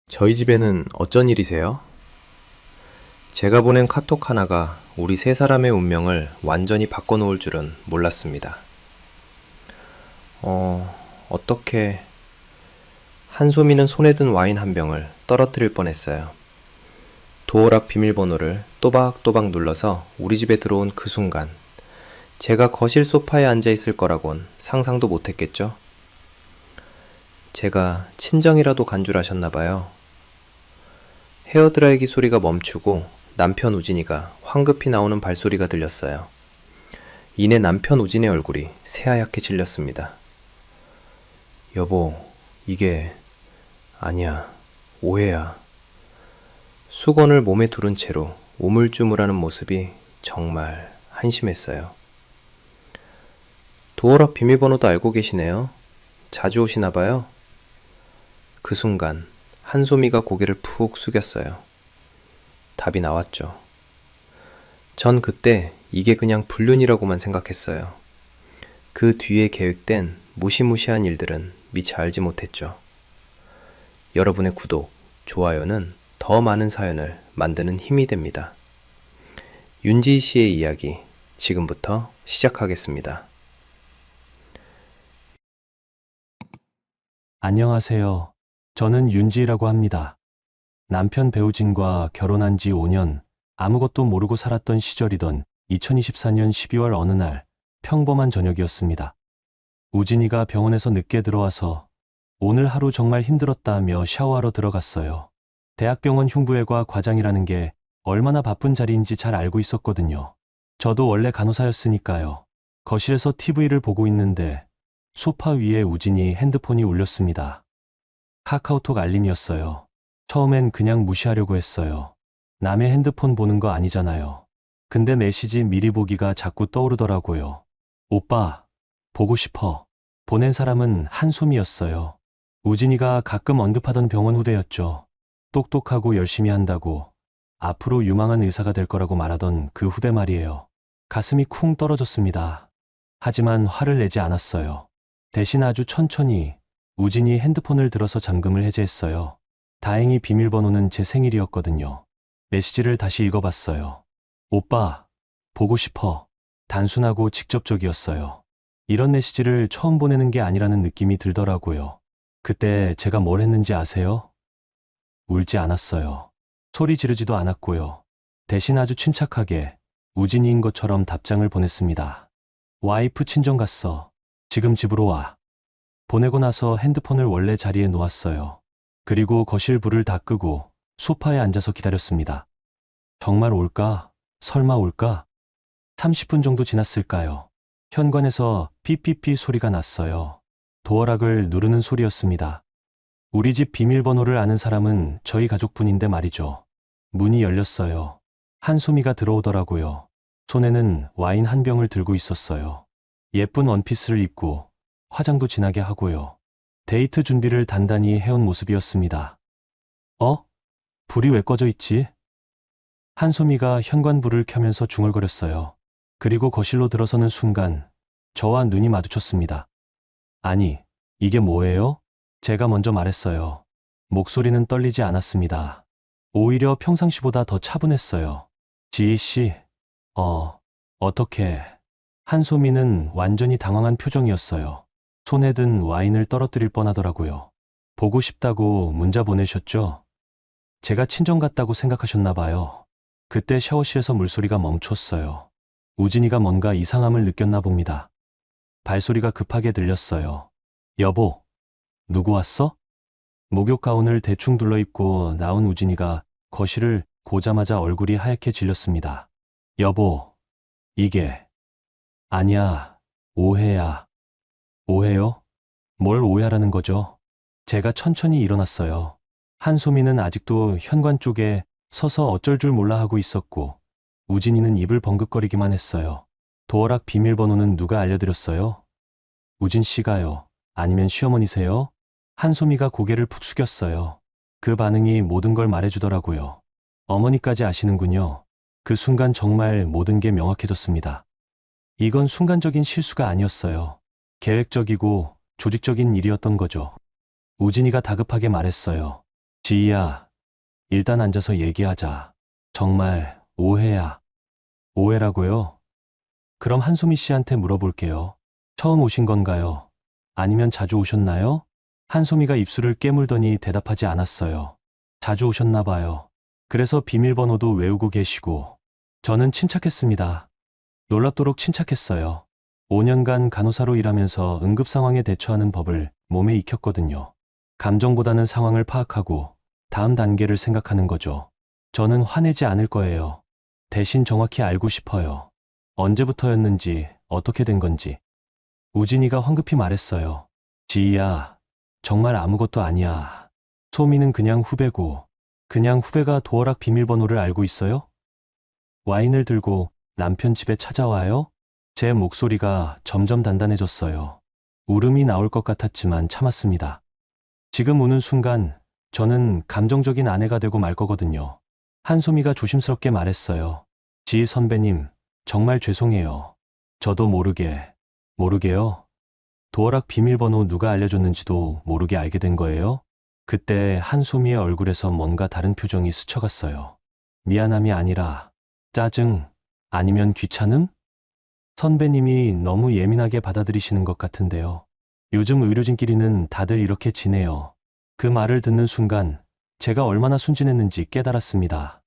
저희 집에는 어쩐 일이세요? 제가 보낸 카톡 하나가 우리 세 사람의 운명을 완전히 바꿔놓을 줄은 몰랐습니다. 어떻게 한소미는 손에 든 와인 한 병을 떨어뜨릴 뻔했어요. 도어락 비밀번호를 또박또박 눌러서 우리 집에 들어온 그 순간 제가 거실 소파에 앉아 있을 거라곤 상상도 못했겠죠? 제가 친정이라도 간 줄 아셨나 봐요. 헤어드라이기 소리가 멈추고 남편 우진이가 황급히 나오는 발소리가 들렸어요. 이내 남편 우진의 얼굴이 새하얗게 질렸습니다. 여보, 이게 아니야. 오해야. 수건을 몸에 두른 채로 우물쭈물하는 모습이 정말 한심했어요. 도어락 비밀번호도 알고 계시네요. 자주 오시나 봐요. 그 순간 한소미가 고개를 푹 숙였어요. 답이 나왔죠. 전 그때 이게 그냥 불륜이라고만 생각했어요. 그 뒤에 계획된 무시무시한 일들은 미처 알지 못했죠. 여러분의 구독, 좋아요는 더 많은 사연을 만드는 힘이 됩니다. 윤지희 씨의 이야기 지금부터 시작하겠습니다. 안녕하세요. 저는 윤지라고 합니다. 남편 배우진과 결혼한 지 5년, 아무것도 모르고 살았던 시절이던 2024년 12월 어느 날 평범한 저녁이었습니다. 우진이가 병원에서 늦게 들어와서 오늘 하루 정말 힘들었다며 샤워하러 들어갔어요. 대학병원 흉부외과 과장이라는 게 얼마나 바쁜 자리인지 잘 알고 있었거든요. 저도 원래 간호사였으니까요. 거실에서 TV를 보고 있는데 소파 위에 우진이 핸드폰이 울렸습니다. 카카오톡 알림이었어요. 처음엔 그냥 무시하려고 했어요. 남의 핸드폰 보는 거 아니잖아요. 근데 메시지 미리 보기가 자꾸 떠오르더라고요. 오빠, 보고 싶어. 보낸 사람은 한소미였어요. 우진이가 가끔 언급하던 병원 후배였죠. 똑똑하고 열심히 한다고 앞으로 유망한 의사가 될 거라고 말하던 그 후배 말이에요. 가슴이 쿵 떨어졌습니다. 하지만 화를 내지 않았어요. 대신 아주 천천히 우진이 핸드폰을 들어서 잠금을 해제했어요. 다행히 비밀번호는 제 생일이었거든요. 메시지를 다시 읽어봤어요. 오빠, 보고 싶어. 단순하고 직접적이었어요. 이런 메시지를 처음 보내는 게 아니라는 느낌이 들더라고요. 그때 제가 뭘 했는지 아세요? 울지 않았어요. 소리 지르지도 않았고요. 대신 아주 침착하게 우진이인 것처럼 답장을 보냈습니다. 와이프 친정 갔어. 지금 집으로 와. 보내고 나서 핸드폰을 원래 자리에 놓았어요. 그리고 거실 불을 다 끄고 소파에 앉아서 기다렸습니다. 정말 올까? 설마 올까? 30분 정도 지났을까요? 현관에서 삐삐삐 소리가 났어요. 도어락을 누르는 소리였습니다. 우리 집 비밀번호를 아는 사람은 저희 가족분인데 말이죠. 문이 열렸어요. 한소미가 들어오더라고요. 손에는 와인 한 병을 들고 있었어요. 예쁜 원피스를 입고 화장도 진하게 하고요. 데이트 준비를 단단히 해온 모습이었습니다. 어? 불이 왜 꺼져 있지? 한소미가 현관불을 켜면서 중얼거렸어요. 그리고 거실로 들어서는 순간 저와 눈이 마주쳤습니다. 아니, 이게 뭐예요? 제가 먼저 말했어요. 목소리는 떨리지 않았습니다. 오히려 평상시보다 더 차분했어요. 지희 씨, 어떻게... 한소미는 완전히 당황한 표정이었어요. 손에 든 와인을 떨어뜨릴 뻔하더라고요. 보고 싶다고 문자 보내셨죠? 제가 친정 갔다고 생각하셨나 봐요. 그때 샤워실에서 물소리가 멈췄어요. 우진이가 뭔가 이상함을 느꼈나 봅니다. 발소리가 급하게 들렸어요. 여보, 누구 왔어? 목욕 가운을 대충 둘러입고 나온 우진이가 거실을 고자마자 얼굴이 하얗게 질렸습니다. 여보, 이게... 아니야, 오해야. 오해요? 뭘 오해하라는 거죠? 제가 천천히 일어났어요. 한소미는 아직도 현관 쪽에 서서 어쩔 줄 몰라 하고 있었고, 우진이는 입을 벌긋거리기만 했어요. 도어락 비밀번호는 누가 알려드렸어요? 우진 씨가요? 아니면 시어머니세요? 한소미가 고개를 푹 숙였어요. 그 반응이 모든 걸 말해주더라고요. 어머니까지 아시는군요. 그 순간 정말 모든 게 명확해졌습니다. 이건 순간적인 실수가 아니었어요. 계획적이고 조직적인 일이었던 거죠. 우진이가 다급하게 말했어요. 지희야, 일단 앉아서 얘기하자. 정말 오해야. 오해라고요? 그럼 한소미 씨한테 물어볼게요. 처음 오신 건가요? 아니면 자주 오셨나요? 한소미가 입술을 깨물더니 대답하지 않았어요. 자주 오셨나 봐요. 그래서 비밀번호도 외우고 계시고. 저는 침착했습니다. 놀랍도록 침착했어요. 5년간 간호사로 일하면서 응급 상황에 대처하는 법을 몸에 익혔거든요. 감정보다는 상황을 파악하고 다음 단계를 생각하는 거죠. 저는 화내지 않을 거예요. 대신 정확히 알고 싶어요. 언제부터였는지, 어떻게 된 건지. 우진이가 황급히 말했어요. 지희야, 정말 아무것도 아니야. 소미는 그냥 후배고, 그냥 후배가 도어락 비밀번호를 알고 있어요? 와인을 들고 남편 집에 찾아와요? 제 목소리가 점점 단단해졌어요. 울음이 나올 것 같았지만 참았습니다. 지금 우는 순간 저는 감정적인 아내가 되고 말 거거든요. 한소미가 조심스럽게 말했어요. 지희 선배님, 정말 죄송해요. 저도 모르게요. 도어락 비밀번호 누가 알려줬는지도 모르게 알게 된 거예요? 그때 한소미의 얼굴에서 뭔가 다른 표정이 스쳐갔어요. 미안함이 아니라 짜증, 아니면 귀찮음? 선배님이 너무 예민하게 받아들이시는 것 같은데요. 요즘 의료진끼리는 다들 이렇게 지내요. 그 말을 듣는 순간 제가 얼마나 순진했는지 깨달았습니다.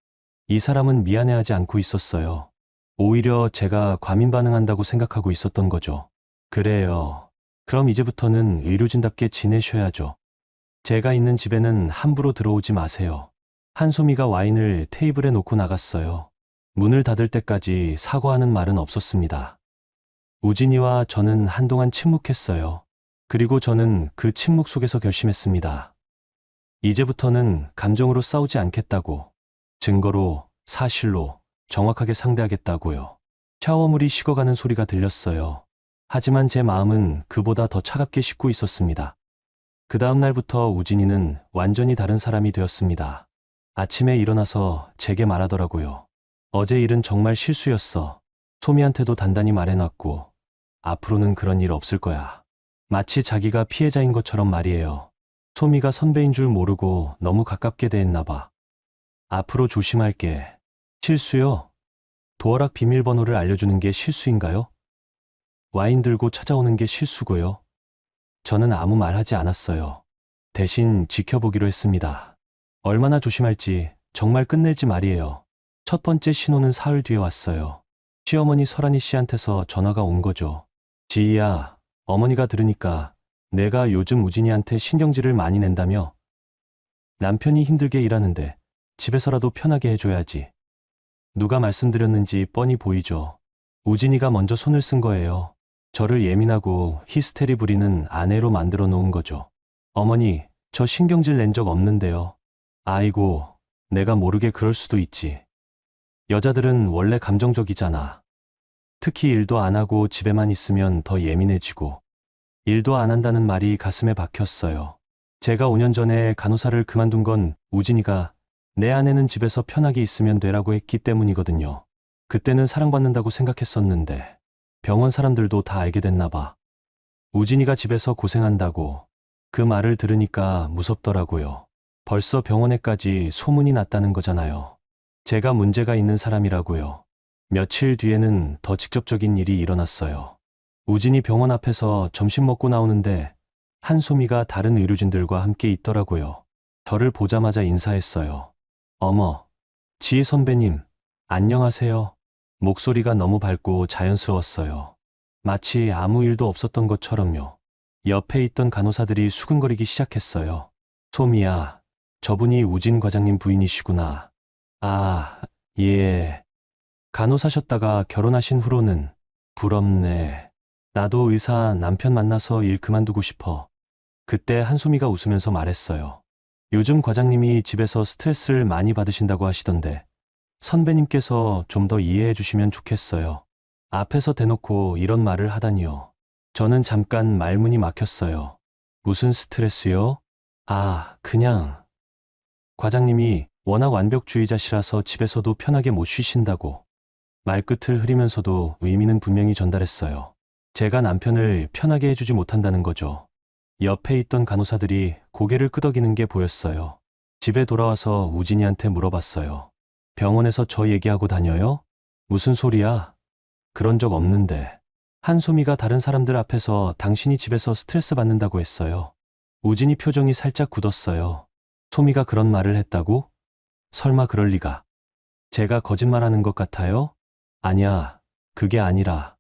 이 사람은 미안해하지 않고 있었어요. 오히려 제가 과민 반응한다고 생각하고 있었던 거죠. 그래요. 그럼 이제부터는 의료진답게 지내셔야죠. 제가 있는 집에는 함부로 들어오지 마세요. 한소미가 와인을 테이블에 놓고 나갔어요. 문을 닫을 때까지 사과하는 말은 없었습니다. 우진이와 저는 한동안 침묵했어요. 그리고 저는 그 침묵 속에서 결심했습니다. 이제부터는 감정으로 싸우지 않겠다고, 증거로, 사실로 정확하게 상대하겠다고요. 샤워물이 식어가는 소리가 들렸어요. 하지만 제 마음은 그보다 더 차갑게 식고 있었습니다. 그 다음 날부터 우진이는 완전히 다른 사람이 되었습니다. 아침에 일어나서 제게 말하더라고요. 어제 일은 정말 실수였어. 소미한테도 단단히 말해놨고, 앞으로는 그런 일 없을 거야. 마치 자기가 피해자인 것처럼 말이에요. 소미가 선배인 줄 모르고 너무 가깝게 대했나 봐. 앞으로 조심할게. 실수요? 도어락 비밀번호를 알려주는 게 실수인가요? 와인 들고 찾아오는 게 실수고요. 저는 아무 말 하지 않았어요. 대신 지켜보기로 했습니다. 얼마나 조심할지 정말 끝낼지 말이에요. 첫 번째 신호는 사흘 뒤에 왔어요. 시어머니 설아니 씨한테서 전화가 온 거죠. 지희야, 어머니가 들으니까 내가 요즘 우진이한테 신경질을 많이 낸다며? 남편이 힘들게 일하는데 집에서라도 편하게 해줘야지. 누가 말씀드렸는지 뻔히 보이죠. 우진이가 먼저 손을 쓴 거예요. 저를 예민하고 히스테리 부리는 아내로 만들어 놓은 거죠. 어머니, 저 신경질 낸 적 없는데요. 아이고, 내가 모르게 그럴 수도 있지. 여자들은 원래 감정적이잖아. 특히 일도 안 하고 집에만 있으면 더 예민해지고. 일도 안 한다는 말이 가슴에 박혔어요. 제가 5년 전에 간호사를 그만둔 건 우진이가 내 아내는 집에서 편하게 있으면 되라고 했기 때문이거든요. 그때는 사랑받는다고 생각했었는데 병원 사람들도 다 알게 됐나 봐. 우진이가 집에서 고생한다고. 그 말을 들으니까 무섭더라고요. 벌써 병원에까지 소문이 났다는 거잖아요. 제가 문제가 있는 사람이라고요. 며칠 뒤에는 더 직접적인 일이 일어났어요. 우진이 병원 앞에서 점심 먹고 나오는데 한소미가 다른 의료진들과 함께 있더라고요. 저를 보자마자 인사했어요. 어머, 지혜 선배님, 안녕하세요. 목소리가 너무 밝고 자연스러웠어요. 마치 아무 일도 없었던 것처럼요. 옆에 있던 간호사들이 수근거리기 시작했어요. 소미야, 저분이 우진 과장님 부인이시구나. 아, 예. 간호사셨다가 결혼하신 후로는 부럽네. 나도 의사 남편 만나서 일 그만두고 싶어. 그때 한소미가 웃으면서 말했어요. 요즘 과장님이 집에서 스트레스를 많이 받으신다고 하시던데 선배님께서 좀 더 이해해 주시면 좋겠어요. 앞에서 대놓고 이런 말을 하다니요. 저는 잠깐 말문이 막혔어요. 무슨 스트레스요? 아, 그냥. 과장님이 워낙 완벽주의자시라서 집에서도 편하게 못 쉬신다고. 말끝을 흐리면서도 의미는 분명히 전달했어요. 제가 남편을 편하게 해주지 못한다는 거죠. 옆에 있던 간호사들이 고개를 끄덕이는 게 보였어요. 집에 돌아와서 우진이한테 물어봤어요. 병원에서 저 얘기하고 다녀요? 무슨 소리야? 그런 적 없는데. 한소미가 다른 사람들 앞에서 당신이 집에서 스트레스 받는다고 했어요. 우진이 표정이 살짝 굳었어요. 소미가 그런 말을 했다고? 설마 그럴 리가. 제가 거짓말하는 것 같아요? 아니야, 그게 아니라.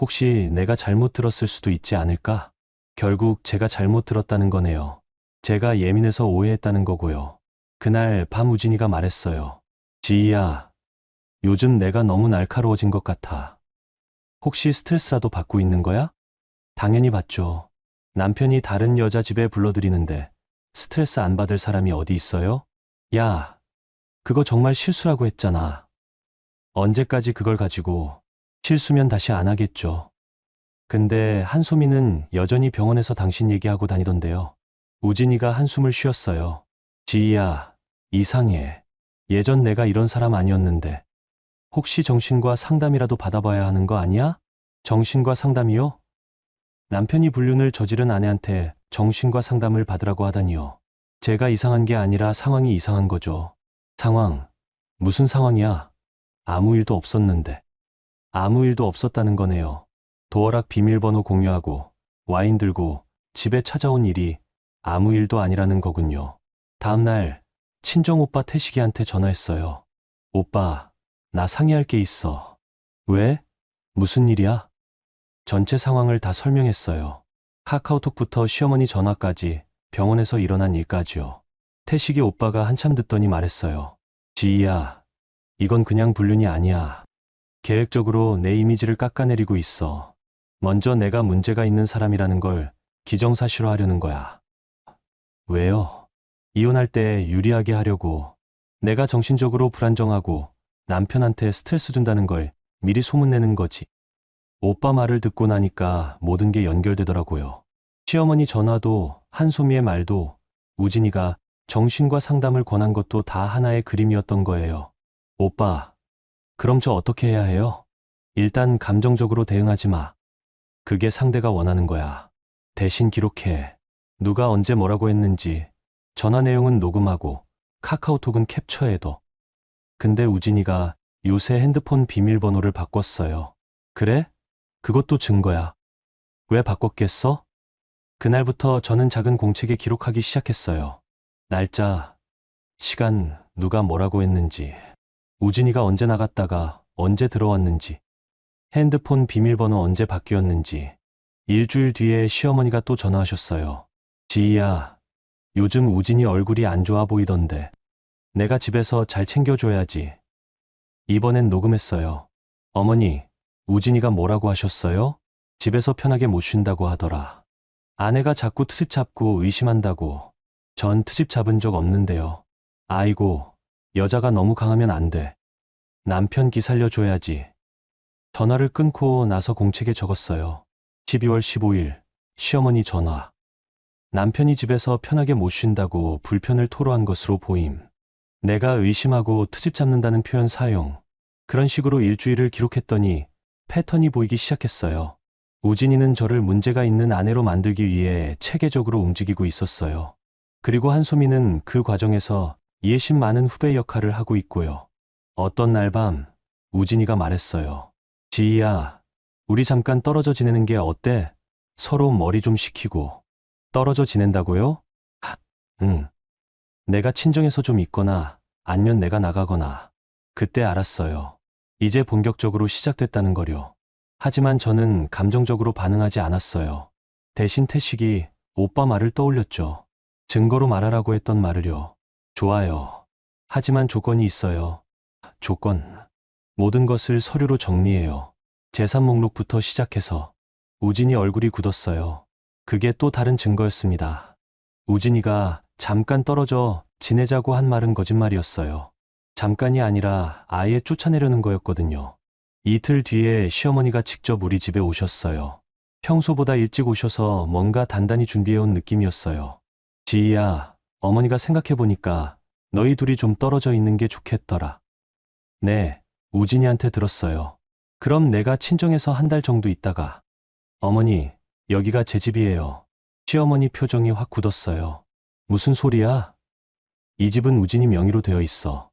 혹시 내가 잘못 들었을 수도 있지 않을까? 결국 제가 잘못 들었다는 거네요. 제가 예민해서 오해했다는 거고요. 그날 밤 우진이가 말했어요. 지희야, 요즘 내가 너무 날카로워진 것 같아. 혹시 스트레스라도 받고 있는 거야? 당연히 받죠. 남편이 다른 여자 집에 불러들이는데 스트레스 안 받을 사람이 어디 있어요? 야, 그거 정말 실수라고 했잖아. 언제까지 그걸 가지고 실수면 다시 안 하겠죠. 근데 한소미는 여전히 병원에서 당신 얘기하고 다니던데요. 우진이가 한숨을 쉬었어요. 지희야, 이상해. 예전 내가 이런 사람 아니었는데. 혹시 정신과 상담이라도 받아봐야 하는 거 아니야? 정신과 상담이요? 남편이 불륜을 저지른 아내한테 정신과 상담을 받으라고 하다니요. 제가 이상한 게 아니라 상황이 이상한 거죠. 상황? 무슨 상황이야? 아무 일도 없었는데. 아무 일도 없었다는 거네요. 도어락 비밀번호 공유하고 와인 들고 집에 찾아온 일이 아무 일도 아니라는 거군요. 다음날 친정오빠 태식이한테 전화했어요. 오빠, 나 상의할 게 있어. 왜? 무슨 일이야? 전체 상황을 다 설명했어요. 카카오톡부터 시어머니 전화까지 병원에서 일어난 일까지요. 태식이 오빠가 한참 듣더니 말했어요. 지희야, 이건 그냥 불륜이 아니야. 계획적으로 내 이미지를 깎아내리고 있어. 먼저 내가 문제가 있는 사람이라는 걸 기정사실화하려는 거야. 왜요? 이혼할 때 유리하게 하려고. 내가 정신적으로 불안정하고 남편한테 스트레스 준다는 걸 미리 소문내는 거지. 오빠 말을 듣고 나니까 모든 게 연결되더라고요. 시어머니 전화도 한소미의 말도 우진이가 정신과 상담을 권한 것도 다 하나의 그림이었던 거예요. 오빠, 그럼 저 어떻게 해야 해요? 일단 감정적으로 대응하지 마. 그게 상대가 원하는 거야. 대신 기록해. 누가 언제 뭐라고 했는지, 전화 내용은 녹음하고, 카카오톡은 캡처해둬. 근데 우진이가 요새 핸드폰 비밀번호를 바꿨어요. 그래? 그것도 증거야. 왜 바꿨겠어? 그날부터 저는 작은 공책에 기록하기 시작했어요. 날짜, 시간, 누가 뭐라고 했는지, 우진이가 언제 나갔다가 언제 들어왔는지, 핸드폰 비밀번호 언제 바뀌었는지. 일주일 뒤에 시어머니가 또 전화하셨어요. 지희야, 요즘 우진이 얼굴이 안 좋아 보이던데. 내가 집에서 잘 챙겨줘야지. 이번엔 녹음했어요. 어머니, 우진이가 뭐라고 하셨어요? 집에서 편하게 못 쉰다고 하더라. 아내가 자꾸 트집 잡고 의심한다고. 전 트집 잡은 적 없는데요. 아이고, 여자가 너무 강하면 안 돼. 남편 기살려줘야지. 전화를 끊고 나서 공책에 적었어요. 12월 15일, 시어머니 전화. 남편이 집에서 편하게 못 쉰다고 불편을 토로한 것으로 보임. 내가 의심하고 트집 잡는다는 표현 사용. 그런 식으로 일주일을 기록했더니 패턴이 보이기 시작했어요. 우진이는 저를 문제가 있는 아내로 만들기 위해 체계적으로 움직이고 있었어요. 그리고 한소미는 그 과정에서 이해심 많은 후배 역할을 하고 있고요. 어떤 날 밤, 우진이가 말했어요. 지희야, 우리 잠깐 떨어져 지내는 게 어때? 서로 머리 좀 식히고. 떨어져 지낸다고요? 응. 내가 친정에서 좀 있거나 아니면 내가 나가거나. 그때 알았어요. 이제 본격적으로 시작됐다는 거려. 하지만 저는 감정적으로 반응하지 않았어요. 대신 태식이 오빠 말을 떠올렸죠. 증거로 말하라고 했던 말을요. 좋아요. 하지만 조건이 있어요. 조건. 모든 것을 서류로 정리해요. 재산 목록부터 시작해서. 우진이 얼굴이 굳었어요. 그게 또 다른 증거였습니다. 우진이가 잠깐 떨어져 지내자고 한 말은 거짓말이었어요. 잠깐이 아니라 아예 쫓아내려는 거였거든요. 이틀 뒤에 시어머니가 직접 우리 집에 오셨어요. 평소보다 일찍 오셔서 뭔가 단단히 준비해온 느낌이었어요. 지희야, 어머니가 생각해보니까 너희 둘이 좀 떨어져 있는 게 좋겠더라. 네, 우진이한테 들었어요. 그럼 내가 친정에서 한 달 정도 있다가. 어머니, 여기가 제 집이에요. 시어머니 표정이 확 굳었어요. 무슨 소리야? 이 집은 우진이 명의로 되어 있어.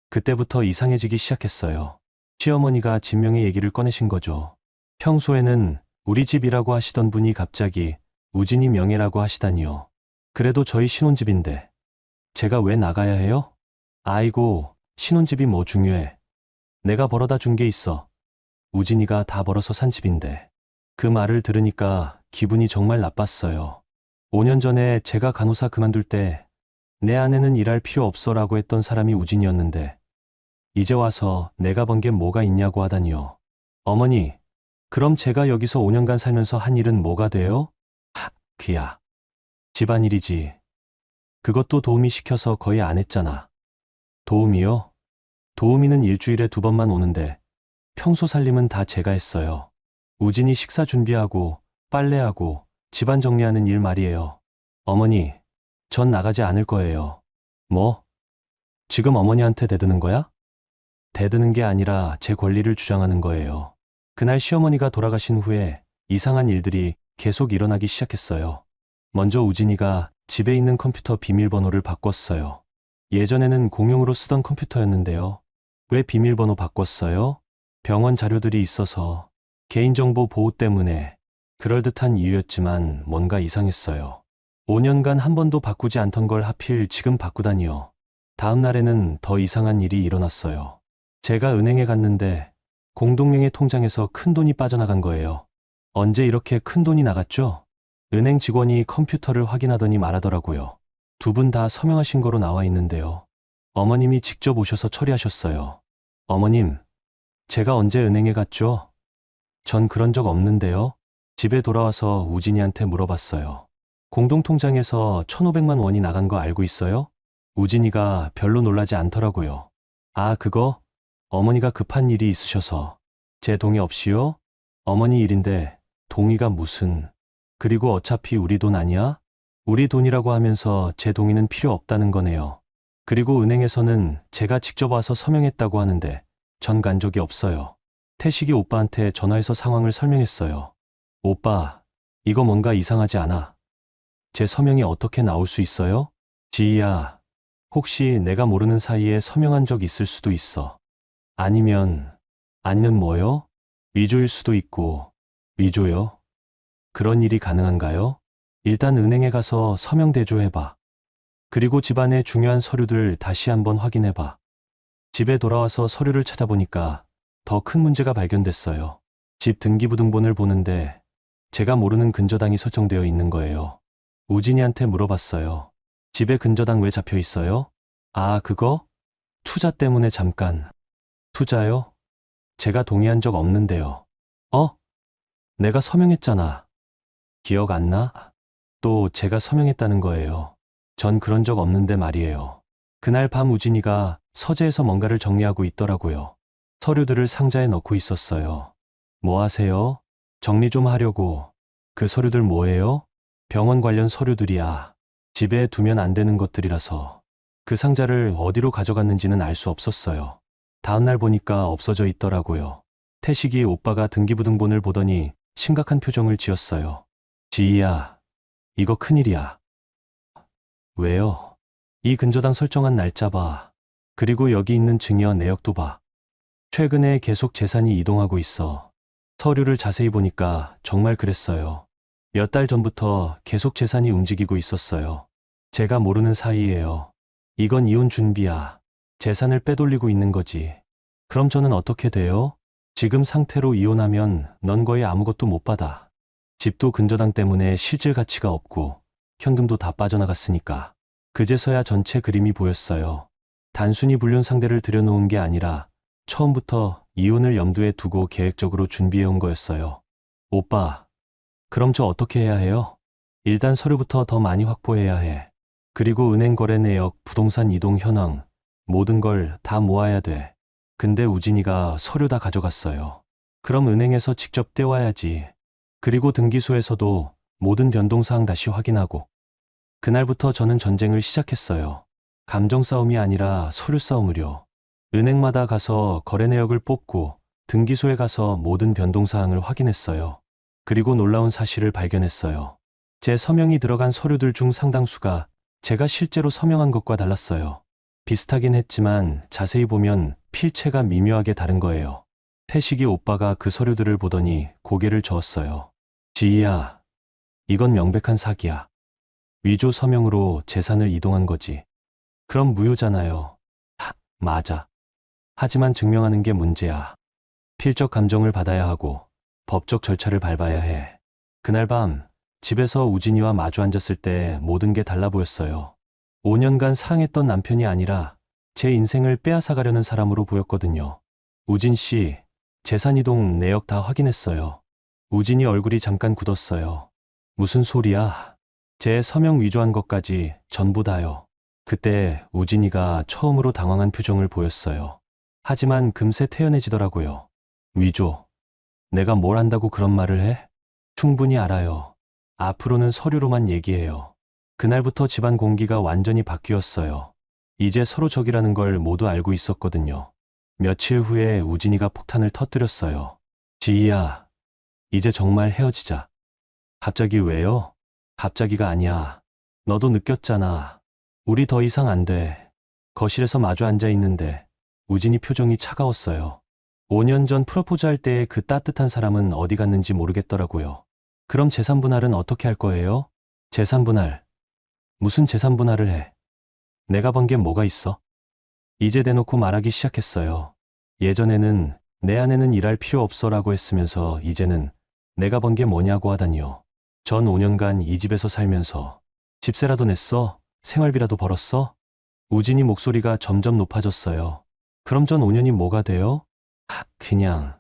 그때부터 이상해지기 시작했어요. 시어머니가 진명의 얘기를 꺼내신 거죠. 평소에는 우리 집이라고 하시던 분이 갑자기 우진이 명예라고 하시다니요. 그래도 저희 신혼집인데 제가 왜 나가야 해요? 아이고, 신혼집이 뭐 중요해. 내가 벌어다 준 게 있어. 우진이가 다 벌어서 산 집인데. 그 말을 들으니까 기분이 정말 나빴어요. 5년 전에 제가 간호사 그만둘 때 내 아내는 일할 필요 없어라고 했던 사람이 우진이었는데 이제 와서 내가 번 게 뭐가 있냐고 하다니요. 어머니, 그럼 제가 여기서 5년간 살면서 한 일은 뭐가 돼요? 그야. 집안일이지. 그것도 도우미 시켜서 거의 안 했잖아. 도우미요? 도우미는 일주일에 2번만 오는데 평소 살림은 다 제가 했어요. 우진이 식사 준비하고 빨래하고 집안 정리하는 일 말이에요. 어머니, 전 나가지 않을 거예요. 뭐? 지금 어머니한테 대드는 거야? 대드는 게 아니라 제 권리를 주장하는 거예요. 그날 시어머니가 돌아가신 후에 이상한 일들이 계속 일어나기 시작했어요. 먼저 우진이가 집에 있는 컴퓨터 비밀번호를 바꿨어요. 예전에는 공용으로 쓰던 컴퓨터였는데요. 왜 비밀번호 바꿨어요? 병원 자료들이 있어서 개인정보 보호 때문에 그럴듯한 이유였지만 뭔가 이상했어요. 5년간 한 번도 바꾸지 않던 걸 하필 지금 바꾸다니요. 다음 날에는 더 이상한 일이 일어났어요. 제가 은행에 갔는데 공동명의 통장에서 큰 돈이 빠져나간 거예요. 언제 이렇게 큰 돈이 나갔죠? 은행 직원이 컴퓨터를 확인하더니 말하더라고요. 2분 다 서명하신 거로 나와 있는데요. 어머님이 직접 오셔서 처리하셨어요. 어머님, 제가 언제 은행에 갔죠? 전 그런 적 없는데요. 집에 돌아와서 우진이한테 물어봤어요. 공동통장에서 1,500만 원이 나간 거 알고 있어요? 우진이가 별로 놀라지 않더라고요. 아, 그거? 어머니가 급한 일이 있으셔서. 제 동의 없이요? 어머니 일인데 동의가 무슨. 그리고 어차피 우리 돈 아니야? 우리 돈이라고 하면서 제 동의는 필요 없다는 거네요. 그리고 은행에서는 제가 직접 와서 서명했다고 하는데 전 간 적이 없어요. 태식이 오빠한테 전화해서 상황을 설명했어요. 오빠, 이거 뭔가 이상하지 않아? 제 서명이 어떻게 나올 수 있어요? 지희야, 혹시 내가 모르는 사이에 서명한 적 있을 수도 있어. 아니면 뭐요? 위조일 수도 있고. 위조요? 그런 일이 가능한가요? 일단 은행에 가서 서명 대조해봐. 그리고 집안의 중요한 서류들 다시 한번 확인해봐. 집에 돌아와서 서류를 찾아보니까 더 큰 문제가 발견됐어요. 집 등기부등본을 보는데 제가 모르는 근저당이 설정되어 있는 거예요. 우진이한테 물어봤어요. 집에 근저당 왜 잡혀 있어요? 아, 그거? 투자 때문에 잠깐. 투자요? 제가 동의한 적 없는데요. 내가 서명했잖아. 기억 안 나? 또 제가 서명했다는 거예요. 전 그런 적 없는데 말이에요. 그날 밤 우진이가 서재에서 뭔가를 정리하고 있더라고요. 서류들을 상자에 넣고 있었어요. 뭐 하세요? 정리 좀 하려고. 그 서류들 뭐예요? 병원 관련 서류들이야. 집에 두면 안 되는 것들이라서. 그 상자를 어디로 가져갔는지는 알 수 없었어요. 다음날 보니까 없어져 있더라고요. 태식이 오빠가 등기부등본을 보더니 심각한 표정을 지었어요. 지희야, 이거 큰일이야. 왜요? 이 근저당 설정한 날짜 봐. 그리고 여기 있는 증여 내역도 봐. 최근에 계속 재산이 이동하고 있어. 서류를 자세히 보니까 정말 그랬어요. 몇 달 전부터 계속 재산이 움직이고 있었어요. 제가 모르는 사이예요. 이건 이혼 준비야. 재산을 빼돌리고 있는 거지. 그럼 저는 어떻게 돼요? 지금 상태로 이혼하면 넌 거의 아무것도 못 받아. 집도 근저당 때문에 실질 가치가 없고 현금도 다 빠져나갔으니까. 그제서야 전체 그림이 보였어요. 단순히 불륜 상대를 들여놓은 게 아니라 처음부터 이혼을 염두에 두고 계획적으로 준비해온 거였어요. 오빠, 그럼 저 어떻게 해야 해요? 일단 서류부터 더 많이 확보해야 해. 그리고 은행 거래 내역, 부동산 이동 현황, 모든 걸 다 모아야 돼. 근데 우진이가 서류 다 가져갔어요. 그럼 은행에서 직접 떼와야지. 그리고 등기소에서도 모든 변동사항 다시 확인하고. 그날부터 저는 전쟁을 시작했어요. 감정 싸움이 아니라 서류 싸움을요. 은행마다 가서 거래 내역을 뽑고 등기소에 가서 모든 변동사항을 확인했어요. 그리고 놀라운 사실을 발견했어요. 제 서명이 들어간 서류들 중 상당수가 제가 실제로 서명한 것과 달랐어요. 비슷하긴 했지만 자세히 보면 필체가 미묘하게 다른 거예요. 태식이 오빠가 그 서류들을 보더니 고개를 저었어요. 지희야, 이건 명백한 사기야. 위조 서명으로 재산을 이동한 거지. 그럼 무효잖아요. 맞아. 하지만 증명하는 게 문제야. 필적 감정을 받아야 하고 법적 절차를 밟아야 해. 그날 밤 집에서 우진이와 마주 앉았을 때 모든 게 달라 보였어요. 5년간 사랑했던 남편이 아니라 제 인생을 빼앗아가려는 사람으로 보였거든요. 우진 씨, 재산 이동 내역 다 확인했어요. 우진이 얼굴이 잠깐 굳었어요. 무슨 소리야? 제 서명 위조한 것까지 전부 다요. 그때 우진이가 처음으로 당황한 표정을 보였어요. 하지만 금세 태연해지더라고요. 위조. 내가 뭘 안다고 그런 말을 해? 충분히 알아요. 앞으로는 서류로만 얘기해요. 그날부터 집안 공기가 완전히 바뀌었어요. 이제 서로 적이라는 걸 모두 알고 있었거든요. 며칠 후에 우진이가 폭탄을 터뜨렸어요. 지희야, 이제 정말 헤어지자. 갑자기 왜요? 갑자기가 아니야. 너도 느꼈잖아. 우리 더 이상 안 돼. 거실에서 마주 앉아 있는데 우진이 표정이 차가웠어요. 5년 전 프로포즈 할 때의 그 따뜻한 사람은 어디 갔는지 모르겠더라고요. 그럼 재산 분할은 어떻게 할 거예요? 재산 분할. 무슨 재산 분할을 해? 내가 번 게 뭐가 있어? 이제 대놓고 말하기 시작했어요. 예전에는 내 아내는 일할 필요 없어라고 했으면서 이제는 내가 번 게 뭐냐고 하다니요. 전 5년간 이 집에서 살면서 집세라도 냈어? 생활비라도 벌었어? 우진이 목소리가 점점 높아졌어요. 그럼 전 5년이 뭐가 돼요? 그냥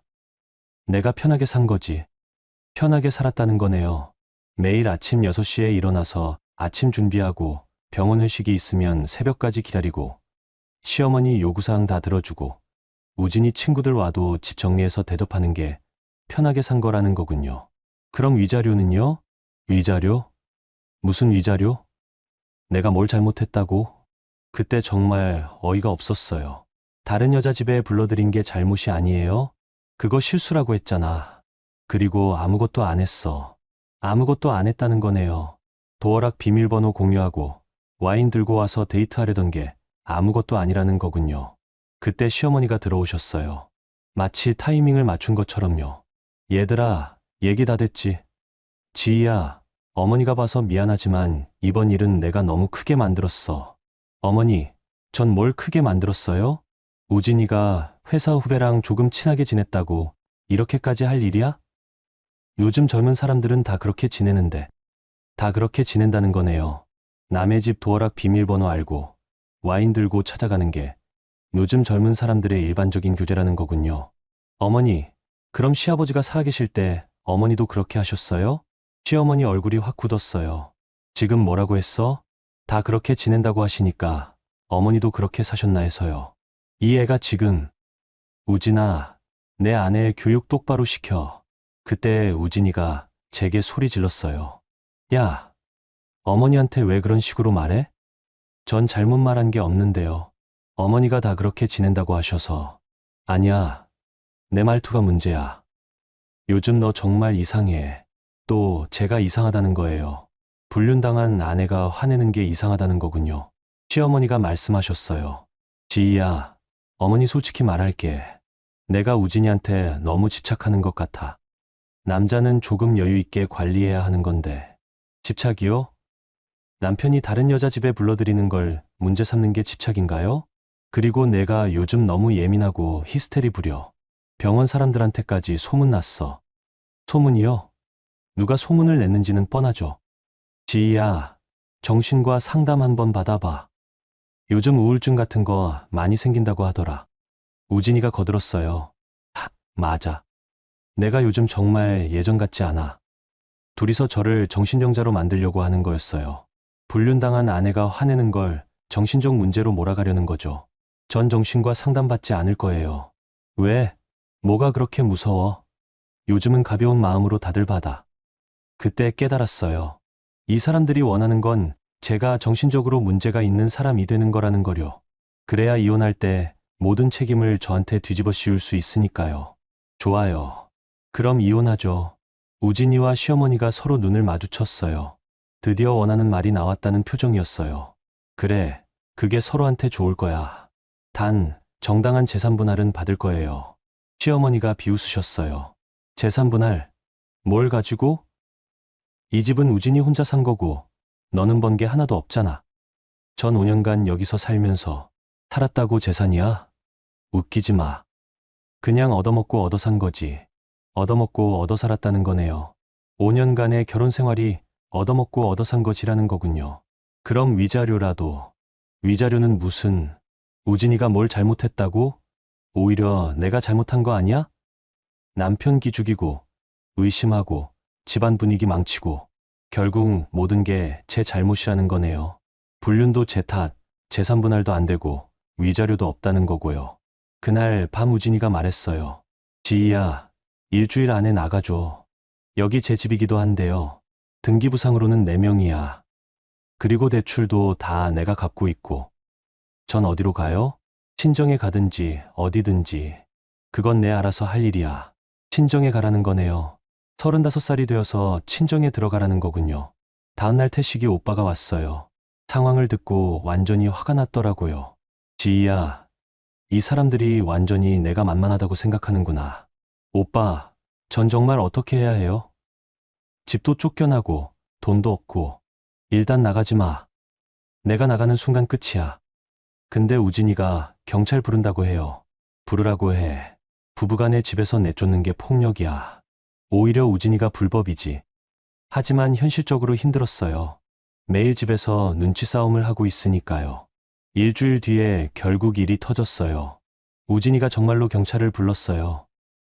내가 편하게 산 거지. 편하게 살았다는 거네요. 매일 아침 6시에 일어나서 아침 준비하고 병원 회식이 있으면 새벽까지 기다리고 시어머니 요구사항 다 들어주고 우진이 친구들 와도 집 정리해서 대접하는 게 편하게 산 거라는 거군요. 그럼 위자료는요? 위자료? 무슨 위자료? 내가 뭘 잘못했다고? 그때 정말 어이가 없었어요. 다른 여자 집에 불러들인 게 잘못이 아니에요? 그거 실수라고 했잖아. 그리고 아무것도 안 했어. 아무것도 안 했다는 거네요. 도어락 비밀번호 공유하고 와인 들고 와서 데이트하려던 게 아무것도 아니라는 거군요. 그때 시어머니가 들어오셨어요. 마치 타이밍을 맞춘 것처럼요. 얘들아, 얘기 다 됐지? 지희야, 어머니가 봐서 미안하지만 이번 일은 내가 너무 크게 만들었어. 어머니, 전 뭘 크게 만들었어요? 우진이가 회사 후배랑 조금 친하게 지냈다고 이렇게까지 할 일이야? 요즘 젊은 사람들은 다 그렇게 지내는데. 다 그렇게 지낸다는 거네요. 남의 집 도어락 비밀번호 알고 와인 들고 찾아가는 게 요즘 젊은 사람들의 일반적인 교제라는 거군요. 어머니, 그럼 시아버지가 살아계실 때 어머니도 그렇게 하셨어요? 시어머니 얼굴이 확 굳었어요. 지금 뭐라고 했어? 다 그렇게 지낸다고 하시니까 어머니도 그렇게 사셨나 해서요. 이 애가 지금 우진아, 내 아내 교육 똑바로 시켜. 그때 우진이가 제게 소리 질렀어요. 야, 어머니한테 왜 그런 식으로 말해? 전 잘못 말한 게 없는데요. 어머니가 다 그렇게 지낸다고 하셔서. 아니야, 내 말투가 문제야. 요즘 너 정말 이상해. 또 제가 이상하다는 거예요. 불륜당한 아내가 화내는 게 이상하다는 거군요. 시어머니가 말씀하셨어요. 지희야, 어머니 솔직히 말할게. 내가 우진이한테 너무 집착하는 것 같아. 남자는 조금 여유 있게 관리해야 하는 건데. 집착이요? 남편이 다른 여자 집에 불러들이는 걸 문제 삼는 게 집착인가요? 그리고 내가 요즘 너무 예민하고 히스테리 부려. 병원 사람들한테까지 소문났어. 소문이요? 누가 소문을 냈는지는 뻔하죠. 지희야, 정신과 상담 한번 받아봐. 요즘 우울증 같은 거 많이 생긴다고 하더라. 우진이가 거들었어요. 맞아. 내가 요즘 정말 예전 같지 않아. 둘이서 저를 정신병자로 만들려고 하는 거였어요. 불륜당한 아내가 화내는 걸 정신적 문제로 몰아가려는 거죠. 전 정신과 상담받지 않을 거예요. 왜? 뭐가 그렇게 무서워? 요즘은 가벼운 마음으로 다들 받아. 그때 깨달았어요. 이 사람들이 원하는 건 제가 정신적으로 문제가 있는 사람이 되는 거라는 거요. 그래야 이혼할 때 모든 책임을 저한테 뒤집어 씌울 수 있으니까요. 좋아요. 그럼 이혼하죠. 우진이와 시어머니가 서로 눈을 마주쳤어요. 드디어 원하는 말이 나왔다는 표정이었어요. 그래, 그게 서로한테 좋을 거야. 단, 정당한 재산 분할은 받을 거예요. 시어머니가 비웃으셨어요. 재산 분할? 뭘 가지고? 이 집은 우진이 혼자 산 거고, 너는 번 게 하나도 없잖아. 전 5년간 여기서 살면서 살았다고 재산이야? 웃기지 마. 그냥 얻어먹고 얻어 산 거지. 얻어먹고 얻어 살았다는 거네요. 5년간의 결혼 생활이 얻어먹고 얻어 산 거지라는 거군요. 그럼 위자료라도. 위자료는 무슨, 우진이가 뭘 잘못했다고? 오히려 내가 잘못한 거 아니야? 남편 기죽이고, 의심하고, 집안 분위기 망치고, 결국 모든 게 제 잘못이라는 거네요. 불륜도 제 탓, 재산 분할도 안 되고, 위자료도 없다는 거고요. 그날 밤 우진이가 말했어요. 지희야, 일주일 안에 나가줘. 여기 제 집이기도 한데요. 등기부상으로는 4명이야. 그리고 대출도 다 내가 갚고 있고. 전 어디로 가요? 친정에 가든지 어디든지. 그건 내 알아서 할 일이야. 친정에 가라는 거네요. 35살이 되어서 친정에 들어가라는 거군요. 다음날 태식이 오빠가 왔어요. 상황을 듣고 완전히 화가 났더라고요. 지희야, 이 사람들이 완전히 내가 만만하다고 생각하는구나. 오빠, 전 정말 어떻게 해야 해요? 집도 쫓겨나고 돈도 없고 일단 나가지 마. 내가 나가는 순간 끝이야. 근데 우진이가 경찰 부른다고 해요. 부르라고 해. 부부간에 집에서 내쫓는 게 폭력이야. 오히려 우진이가 불법이지. 하지만 현실적으로 힘들었어요. 매일 집에서 눈치 싸움을 하고 있으니까요. 일주일 뒤에 결국 일이 터졌어요. 우진이가 정말로 경찰을 불렀어요.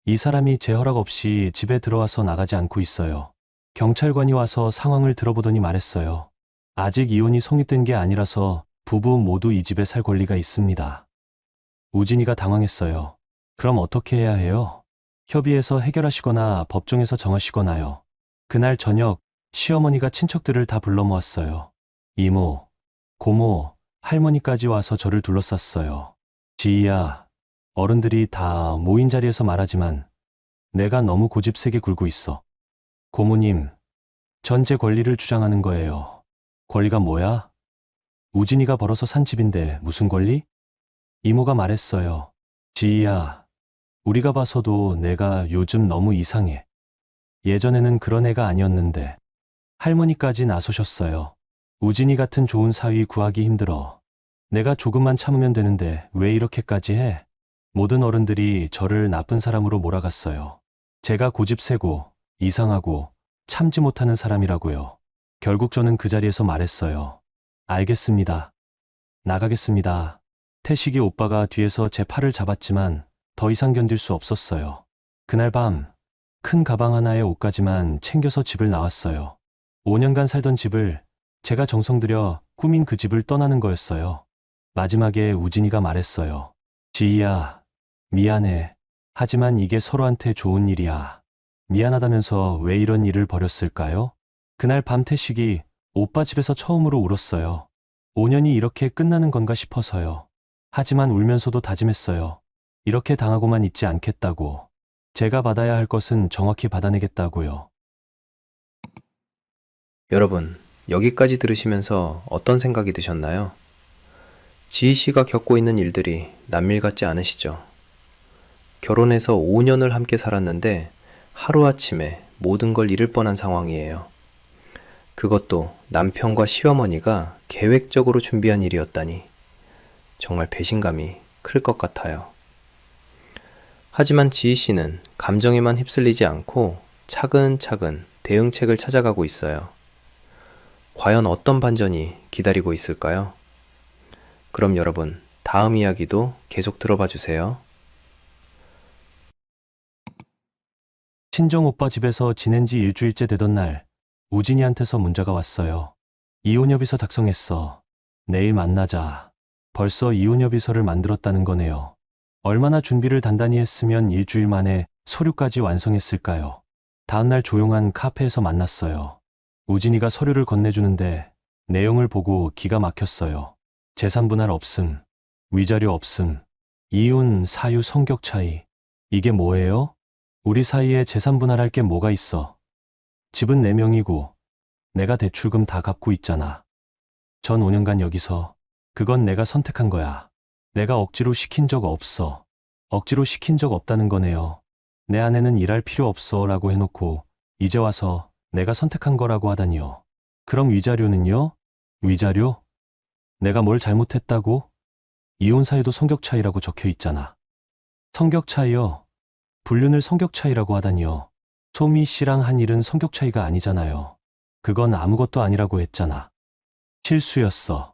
이 사람이 제 허락 없이 집에 들어와서 나가지 않고 있어요. 경찰관이 와서 상황을 들어보더니 말했어요. 아직 이혼이 성립된 게 아니라서 부부 모두 이 집에 살 권리가 있습니다. 우진이가 당황했어요. 그럼 어떻게 해야 해요? 협의해서 해결하시거나 법정에서 정하시거나요. 그날 저녁 시어머니가 친척들을 다 불러 모았어요. 이모, 고모, 할머니까지 와서 저를 둘러쌌어요. 지희야, 어른들이 다 모인 자리에서 말하지만 내가 너무 고집세게 굴고 있어. 고모님, 전 제 권리를 주장하는 거예요. 권리가 뭐야? 우진이가 벌어서 산 집인데 무슨 권리? 이모가 말했어요. 지희야, 우리가 봐서도 내가 요즘 너무 이상해. 예전에는 그런 애가 아니었는데. 할머니까지 나서셨어요. 우진이 같은 좋은 사위 구하기 힘들어. 내가 조금만 참으면 되는데 왜 이렇게까지 해? 모든 어른들이 저를 나쁜 사람으로 몰아갔어요. 제가 고집세고 이상하고 참지 못하는 사람이라고요. 결국 저는 그 자리에서 말했어요. 알겠습니다. 나가겠습니다. 태식이 오빠가 뒤에서 제 팔을 잡았지만 더 이상 견딜 수 없었어요. 그날 밤 큰 가방 하나에 옷까지만 챙겨서 집을 나왔어요. 5년간 살던 집을 제가 정성 들여 꾸민 그 집을 떠나는 거였어요. 마지막에 우진이가 말했어요. 지희야, 미안해. 하지만 이게 서로한테 좋은 일이야. 미안하다면서 왜 이런 일을 벌였을까요? 그날 밤 태식이 오빠 집에서 처음으로 울었어요. 5년이 이렇게 끝나는 건가 싶어서요. 하지만 울면서도 다짐했어요. 이렇게 당하고만 있지 않겠다고. 제가 받아야 할 것은 정확히 받아내겠다고요. 여러분, 여기까지 들으시면서 어떤 생각이 드셨나요? 지희 씨가 겪고 있는 일들이 남일 같지 않으시죠? 결혼해서 5년을 함께 살았는데 하루아침에 모든 걸 잃을 뻔한 상황이에요. 그것도 남편과 시어머니가 계획적으로 준비한 일이었다니 정말 배신감이 클 것 같아요. 하지만 지희 씨는 감정에만 휩쓸리지 않고 차근차근 대응책을 찾아가고 있어요. 과연 어떤 반전이 기다리고 있을까요? 그럼 여러분, 다음 이야기도 계속 들어봐 주세요. 친정 오빠 집에서 지낸 지 일주일째 되던 날, 우진이한테서 문자가 왔어요. 이혼협의서 작성했어. 내일 만나자. 벌써 이혼협의서를 만들었다는 거네요. 얼마나 준비를 단단히 했으면 일주일 만에 서류까지 완성했을까요? 다음날 조용한 카페에서 만났어요. 우진이가 서류를 건네주는데 내용을 보고 기가 막혔어요. 재산 분할 없음, 위자료 없음, 이혼, 사유, 성격 차이. 이게 뭐예요? 우리 사이에 재산 분할할 게 뭐가 있어? 집은 4명이고 내가 대출금 다 갚고 있잖아. 전 5년간 여기서 그건 내가 선택한 거야. 내가 억지로 시킨 적 없어. 억지로 시킨 적 없다는 거네요. 내 아내는 일할 필요 없어 라고 해놓고 이제 와서 내가 선택한 거라고 하다니요. 그럼 위자료는요? 위자료? 내가 뭘 잘못했다고? 이혼 사유도 성격 차이라고 적혀 있잖아. 성격 차이요? 불륜을 성격 차이라고 하다니요. 소미 씨랑 한 일은 성격 차이가 아니잖아요. 그건 아무것도 아니라고 했잖아. 실수였어.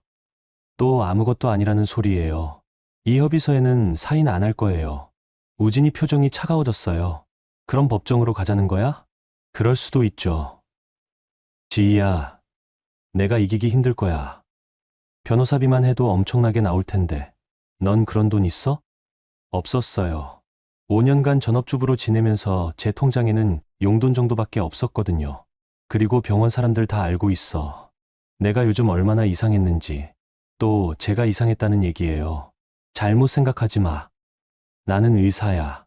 또 아무것도 아니라는 소리예요. 이 협의서에는 사인 안 할 거예요. 우진이 표정이 차가워졌어요. 그럼 법정으로 가자는 거야? 그럴 수도 있죠. 지희야, 내가 이기기 힘들 거야. 변호사비만 해도 엄청나게 나올 텐데. 넌 그런 돈 있어? 없었어요. 5년간 전업주부로 지내면서 제 통장에는 용돈 정도밖에 없었거든요. 그리고 병원 사람들 다 알고 있어. 내가 요즘 얼마나 이상했는지. 또 제가 이상했다는 얘기예요. 잘못 생각하지 마. 나는 의사야.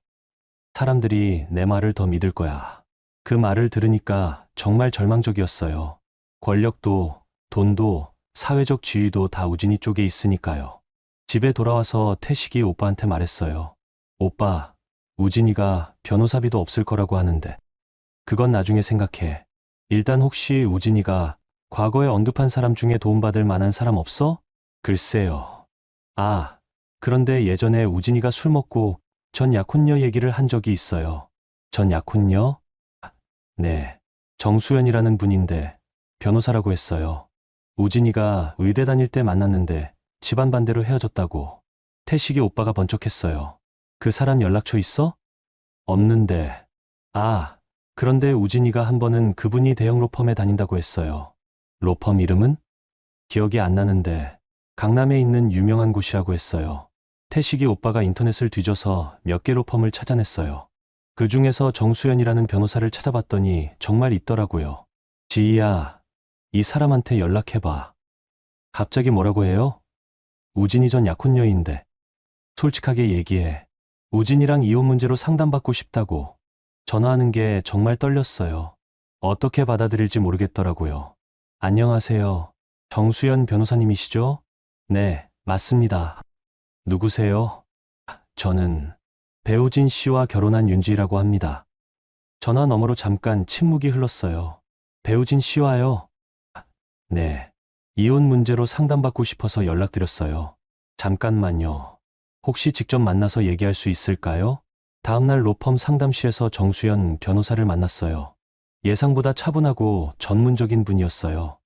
사람들이 내 말을 더 믿을 거야. 그 말을 들으니까 정말 절망적이었어요. 권력도, 돈도, 사회적 지위도 다 우진이 쪽에 있으니까요. 집에 돌아와서 태식이 오빠한테 말했어요. 오빠, 우진이가 변호사비도 없을 거라고 하는데. 그건 나중에 생각해. 일단 혹시 우진이가 과거에 언급한 사람 중에 도움받을 만한 사람 없어? 글쎄요. 아, 그런데 예전에 우진이가 술 먹고 전 약혼녀 얘기를 한 적이 있어요. 전 약혼녀? 네. 정수연이라는 분인데 변호사라고 했어요. 우진이가 의대 다닐 때 만났는데 집안 반대로 헤어졌다고. 태식이 오빠가 번쩍했어요. 그 사람 연락처 있어? 없는데. 아, 그런데 우진이가 한 번은 그분이 대형 로펌에 다닌다고 했어요. 로펌 이름은? 기억이 안 나는데 강남에 있는 유명한 곳이라고 했어요. 태식이 오빠가 인터넷을 뒤져서 몇 개 로펌을 찾아냈어요. 그 중에서 정수연이라는 변호사를 찾아봤더니 정말 있더라고요. 지희야, 이 사람한테 연락해봐. 갑자기 뭐라고 해요? 우진이 전 약혼녀인데. 솔직하게 얘기해. 우진이랑 이혼 문제로 상담받고 싶다고. 전화하는 게 정말 떨렸어요. 어떻게 받아들일지 모르겠더라고요. 안녕하세요. 정수연 변호사님이시죠? 네, 맞습니다. 누구세요? 저는 배우진 씨와 결혼한 윤지라고 합니다. 전화 너머로 잠깐 침묵이 흘렀어요. 배우진 씨와요? 네. 이혼 문제로 상담받고 싶어서 연락드렸어요. 잠깐만요. 혹시 직접 만나서 얘기할 수 있을까요? 다음날 로펌 상담실에서 정수연 변호사를 만났어요. 예상보다 차분하고 전문적인 분이었어요.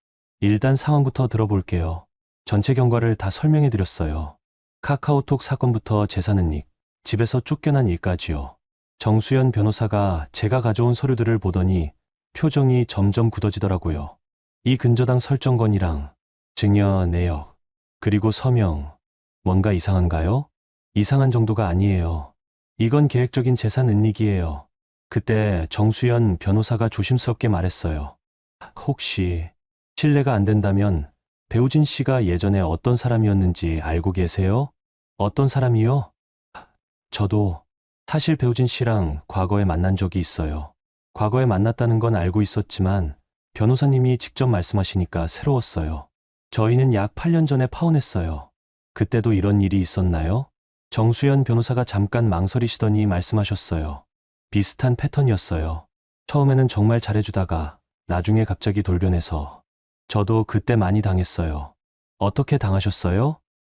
일단 상황부터 들어볼게요. 전체 경과를 다 설명해 드렸어요. 카카오톡 사건부터 재산 은닉, 집에서 쫓겨난 일까지요. 정수연 변호사가 제가 가져온 서류들을 보더니 표정이 점점 굳어지더라고요. 이 근저당 설정건이랑 증여 내역, 그리고 서명, 뭔가 이상한가요? 이상한 정도가 아니에요. 이건 계획적인 재산 은닉이에요. 그때 정수연 변호사가 조심스럽게 말했어요. 혹시 실례가 안 된다면 배우진 씨가 예전에 어떤 사람이었는지 알고 계세요? 어떤 사람이요? 저도 사실 배우진 씨랑 과거에 만난 적이 있어요. 과거에 만났다는 건 알고 있었지만 변호사님이 직접 말씀하시니까 새로웠어요. 저희는 약 8년 전에 파혼했어요. 그때도 이런 일이 있었나요? 정수연 변호사가 잠깐 망설이시더니 말씀하셨어요. 비슷한 패턴이었어요. 처음에는 정말 잘해주다가 나중에 갑자기 돌변해서. 저도 그때 많이 당했어요. 어떻게 당하셨어요?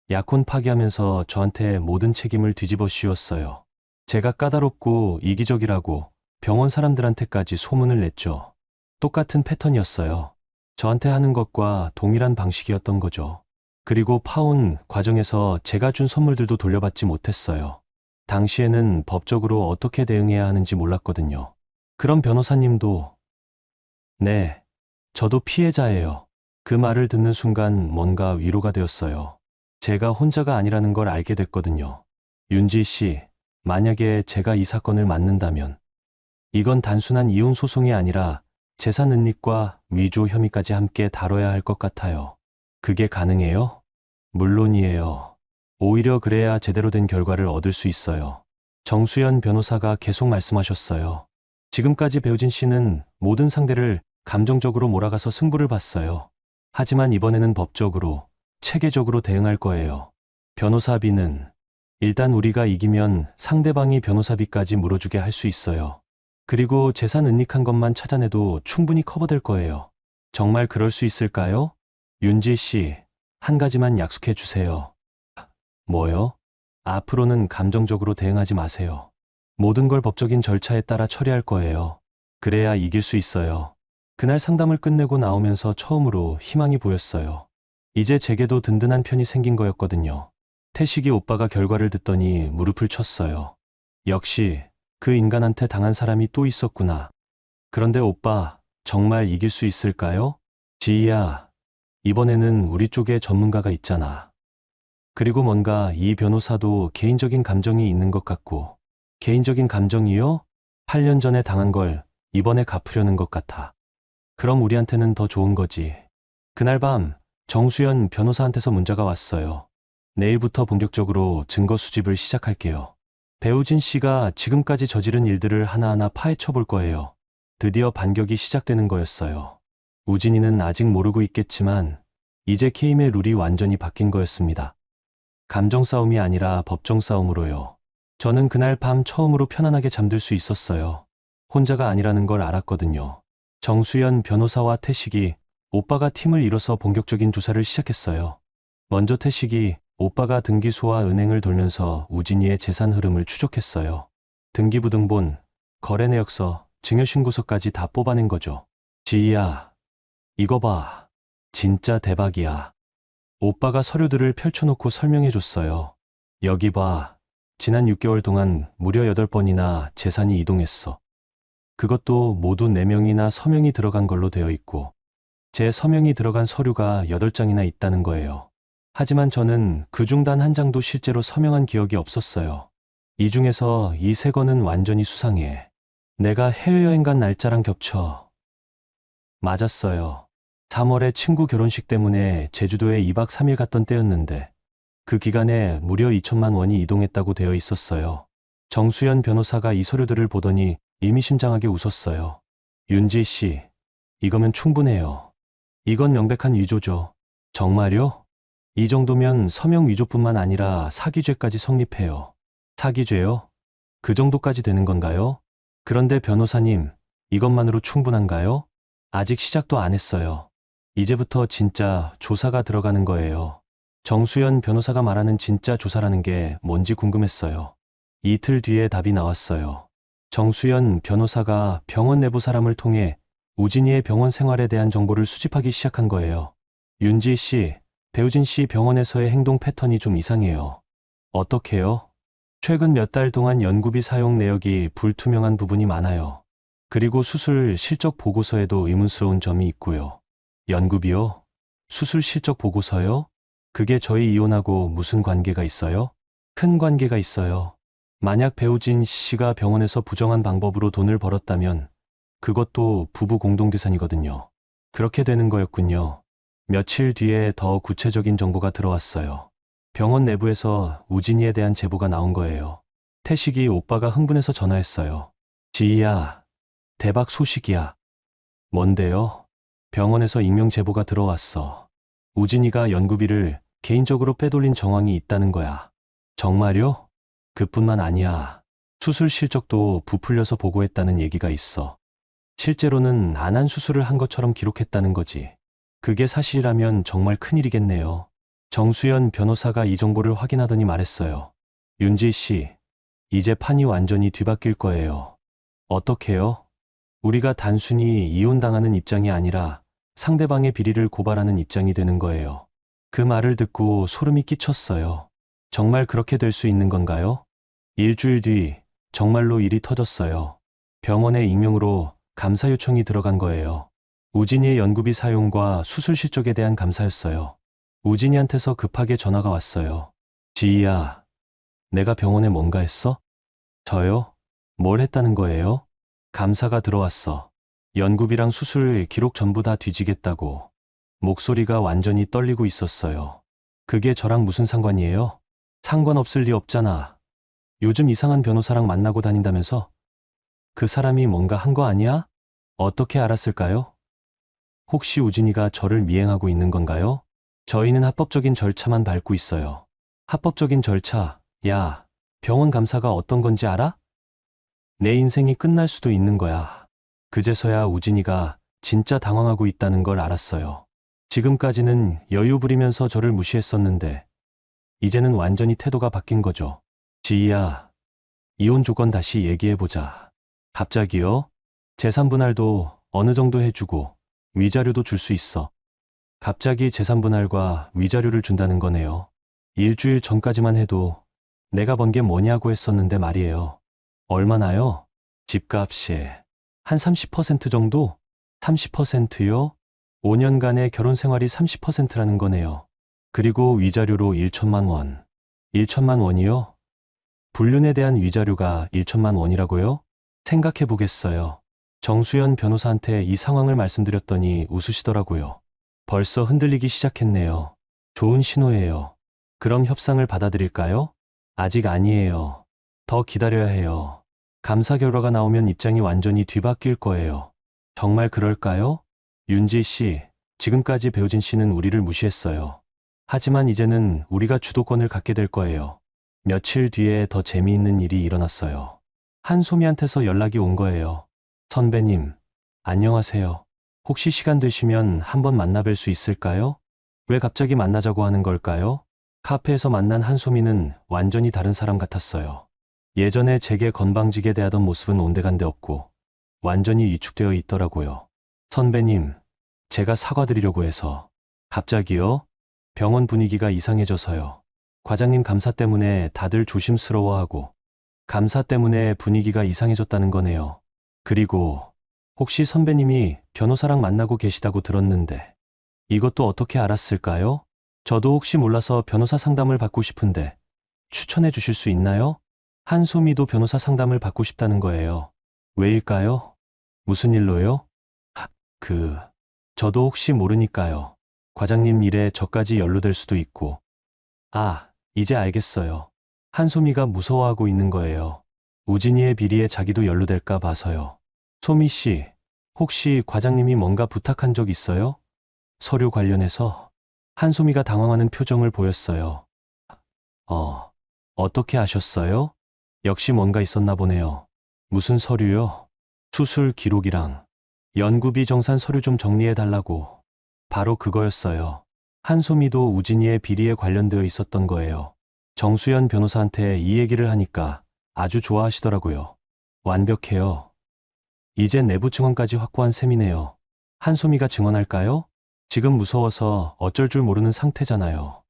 약혼 파기하면서 저한테 모든 책임을 뒤집어 씌웠어요. 제가 까다롭고 이기적이라고 병원 사람들한테까지 소문을 냈죠. 똑같은 패턴이었어요. 저한테 하는 것과 동일한 방식이었던 거죠. 그리고 파혼 과정에서 제가 준 선물들도 돌려받지 못했어요. 당시에는 법적으로 어떻게 대응해야 하는지 몰랐거든요. 그럼 변호사님도, 네, 저도 피해자예요. 그 말을 듣는 순간 뭔가 위로가 되었어요. 제가 혼자가 아니라는 걸 알게 됐거든요. 윤지 씨, 만약에 제가 이 사건을 맡는다면 이건 단순한 이혼 소송이 아니라 재산 은닉과 위조 혐의까지 함께 다뤄야 할 것 같아요. 그게 가능해요? 물론이에요. 오히려 그래야 제대로 된 결과를 얻을 수 있어요. 정수연 변호사가 계속 말씀하셨어요. 지금까지 배우진 씨는 모든 상대를 감정적으로 몰아가서 승부를 봤어요. 하지만 이번에는 법적으로 체계적으로 대응할 거예요. 변호사비는 일단 우리가 이기면 상대방이 변호사비까지 물어주게 할 수 있어요. 그리고 재산 은닉한 것만 찾아내도 충분히 커버될 거예요. 정말 그럴 수 있을까요? 윤지 씨, 한 가지만 약속해 주세요. 뭐요? 앞으로는 감정적으로 대응하지 마세요. 모든 걸 법적인 절차에 따라 처리할 거예요. 그래야 이길 수 있어요. 그날 상담을 끝내고 나오면서 처음으로 희망이 보였어요. 이제 제게도 든든한 편이 생긴 거였거든요. 태식이 오빠가 결과를 듣더니 무릎을 쳤어요. 역시 그 인간한테 당한 사람이 또 있었구나. 그런데 오빠, 정말 이길 수 있을까요? 지희야, 이번에는 우리 쪽에 전문가가 있잖아. 그리고 뭔가 이 변호사도 개인적인 감정이 있는 것 같고. 개인적인 감정이요? 8년 전에 당한 걸 이번에 갚으려는 것 같아. 그럼 우리한테는 더 좋은 거지. 그날 밤 정수연 변호사한테서 문자가 왔어요. 내일부터 본격적으로 증거 수집을 시작할게요. 배우진 씨가 지금까지 저지른 일들을 하나하나 파헤쳐 볼 거예요. 드디어 반격이 시작되는 거였어요. 우진이는 아직 모르고 있겠지만 이제 게임의 룰이 완전히 바뀐 거였습니다. 감정 싸움이 아니라 법정 싸움으로요. 저는 그날 밤 처음으로 편안하게 잠들 수 있었어요. 혼자가 아니라는 걸 알았거든요. 정수연 변호사와 태식이 오빠가 팀을 이뤄서 본격적인 조사를 시작했어요. 먼저 태식이 오빠가 등기소와 은행을 돌면서 우진이의 재산 흐름을 추적했어요. 등기부등본, 거래내역서, 증여신고서까지 다 뽑아낸 거죠. 지희야, 이거 봐. 진짜 대박이야. 오빠가 서류들을 펼쳐놓고 설명해줬어요. 여기 봐. 지난 6개월 동안 무려 8번이나 재산이 이동했어. 그것도 모두 4명이나 서명이 들어간 걸로 되어 있고, 제 서명이 들어간 서류가 8장이나 있다는 거예요. 하지만 저는 그중 단 한 장도 실제로 서명한 기억이 없었어요. 이 중에서 이 3건은 완전히 수상해. 내가 해외여행 간 날짜랑 겹쳐. 맞았어요. 3월에 친구 결혼식 때문에 제주도에 2박 3일 갔던 때였는데 그 기간에 무려 2천만 원이 이동했다고 되어 있었어요. 정수연 변호사가 이 서류들을 보더니 의미심장하게 웃었어요. 윤지 씨, 이거면 충분해요. 이건 명백한 위조죠. 정말요? 이 정도면 서명 위조뿐만 아니라 사기죄까지 성립해요. 사기죄요? 그 정도까지 되는 건가요? 그런데 변호사님, 이것만으로 충분한가요? 아직 시작도 안 했어요. 이제부터 진짜 조사가 들어가는 거예요. 정수연 변호사가 말하는 진짜 조사라는 게 뭔지 궁금했어요. 이틀 뒤에 답이 나왔어요. 정수연 변호사가 병원 내부 사람을 통해 우진이의 병원 생활에 대한 정보를 수집하기 시작한 거예요. 윤지 씨, 배우진 씨 병원에서의 행동 패턴이 좀 이상해요. 어떻게요? 최근 몇 달 동안 연구비 사용 내역이 불투명한 부분이 많아요. 그리고 수술 실적 보고서에도 의문스러운 점이 있고요. 연구비요? 수술 실적 보고서요? 그게 저희 이혼하고 무슨 관계가 있어요? 큰 관계가 있어요. 만약 배우진 씨가 병원에서 부정한 방법으로 돈을 벌었다면 그것도 부부 공동재산이거든요. 그렇게 되는 거였군요. 며칠 뒤에 더 구체적인 정보가 들어왔어요. 병원 내부에서 우진이에 대한 제보가 나온 거예요. 태식이 오빠가 흥분해서 전화했어요. 지희야, 대박 소식이야. 뭔데요? 병원에서 익명 제보가 들어왔어. 우진이가 연구비를 개인적으로 빼돌린 정황이 있다는 거야. 정말요? 그뿐만 아니야. 수술 실적도 부풀려서 보고했다는 얘기가 있어. 실제로는 안 한 수술을 한 것처럼 기록했다는 거지. 그게 사실이라면 정말 큰일이겠네요. 정수연 변호사가 이 정보를 확인하더니 말했어요. 윤지 씨, 이제 판이 완전히 뒤바뀔 거예요. 어떻게요? 우리가 단순히 이혼당하는 입장이 아니라 상대방의 비리를 고발하는 입장이 되는 거예요. 그 말을 듣고 소름이 끼쳤어요. 정말 그렇게 될 수 있는 건가요? 일주일 뒤 정말로 일이 터졌어요. 병원에 익명으로 감사 요청이 들어간 거예요. 우진이의 연구비 사용과 수술 실적에 대한 감사였어요. 우진이한테서 급하게 전화가 왔어요. 지희야, 내가 병원에 뭔가 했어? 저요? 뭘 했다는 거예요? 감사가 들어왔어. 연구비랑 수술 기록 전부 다 뒤지겠다고. 목소리가 완전히 떨리고 있었어요. 그게 저랑 무슨 상관이에요? 상관없을 리 없잖아. 요즘 이상한 변호사랑 만나고 다닌다면서? 그 사람이 뭔가 한 거 아니야? 어떻게 알았을까요? 혹시 우진이가 저를 미행하고 있는 건가요? 저희는 합법적인 절차만 밟고 있어요. 합법적인 절차, 야, 병원 감사가 어떤 건지 알아? 내 인생이 끝날 수도 있는 거야. 그제서야 우진이가 진짜 당황하고 있다는 걸 알았어요. 지금까지는 여유 부리면서 저를 무시했었는데, 이제는 완전히 태도가 바뀐 거죠. 지희야, 이혼 조건 다시 얘기해보자. 갑자기요? 재산분할도 어느 정도 해주고, 위자료도 줄 수 있어. 갑자기 재산분할과 위자료를 준다는 거네요. 일주일 전까지만 해도 내가 번 게 뭐냐고 했었는데 말이에요. 얼마나요? 집값이 한 30% 정도? 30%요? 5년간의 결혼 생활이 30%라는 거네요. 그리고 위자료로 1천만 원. 1천만 원이요? 불륜에 대한 위자료가 1천만 원이라고요? 생각해 보겠어요. 정수연 변호사한테 이 상황을 말씀드렸더니 웃으시더라고요. 벌써 흔들리기 시작했네요. 좋은 신호예요. 그럼 협상을 받아들일까요? 아직 아니에요. 더 기다려야 해요. 감사 결과가 나오면 입장이 완전히 뒤바뀔 거예요. 정말 그럴까요? 윤지 씨, 지금까지 배우진 씨는 우리를 무시했어요. 하지만 이제는 우리가 주도권을 갖게 될 거예요. 며칠 뒤에 더 재미있는 일이 일어났어요. 한소미한테서 연락이 온 거예요. 선배님, 안녕하세요. 혹시 시간 되시면 한번 만나뵐 수 있을까요? 왜 갑자기 만나자고 하는 걸까요? 카페에서 만난 한소미는 완전히 다른 사람 같았어요. 예전에 제게 건방지게 대하던 모습은 온데간데 없고 완전히 위축되어 있더라고요. 선배님, 제가 사과드리려고 해서. 갑자기요? 병원 분위기가 이상해져서요. 과장님 감사 때문에 다들 조심스러워하고 감사 때문에 분위기가 이상해졌다는 거네요. 그리고 혹시 선배님이 변호사랑 만나고 계시다고 들었는데 이것도 어떻게 알았을까요? 저도 혹시 몰라서 변호사 상담을 받고 싶은데 추천해 주실 수 있나요? 한소미도 변호사 상담을 받고 싶다는 거예요. 왜일까요? 무슨 일로요? 하, 저도 혹시 모르니까요. 과장님 일에 저까지 연루될 수도 있고. 아, 이제 알겠어요. 한소미가 무서워하고 있는 거예요. 우진이의 비리에 자기도 연루될까 봐서요. 소미 씨, 혹시 과장님이 뭔가 부탁한 적 있어요? 서류 관련해서? 한소미가 당황하는 표정을 보였어요. 어떻게 아셨어요? 역시 뭔가 있었나 보네요. 무슨 서류요? 수술 기록이랑 연구비 정산 서류 좀 정리해 달라고. 바로 그거였어요. 한소미도 우진이의 비리에 관련되어 있었던 거예요. 정수연 변호사한테 이 얘기를 하니까 아주 좋아하시더라고요. 완벽해요. 이제 내부 증언까지 확보한 셈이네요. 한소미가 증언할까요? 지금 무서워서 어쩔 줄 모르는 상태잖아요.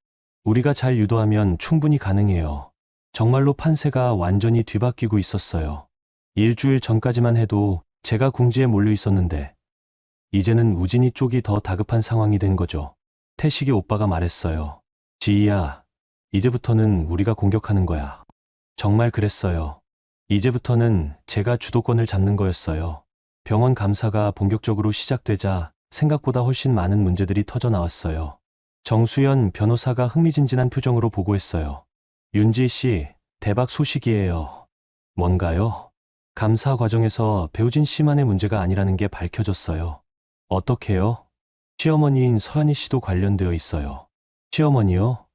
우리가 잘 유도하면 충분히 가능해요. 정말로 판세가 완전히 뒤바뀌고 있었어요. 일주일 전까지만 해도 제가 궁지에 몰려 있었는데 이제는 우진이 쪽이 더 다급한 상황이 된 거죠. 태식이 오빠가 말했어요. 지희야, 이제부터는 우리가 공격하는 거야. 정말 그랬어요. 이제부터는 제가 주도권을 잡는 거였어요. 병원 감사가 본격적으로 시작되자 생각보다 훨씬 많은 문제들이 터져 나왔어요. 정수연 변호사가 흥미진진한 표정으로 보고했어요. 윤지 씨, 대박 소식이에요. 뭔가요? 감사 과정에서 배우진 씨만의 문제가 아니라는 게 밝혀졌어요. 어떻게요? 시어머니인 서한희 씨도 관련되어 있어요. 시어머니요?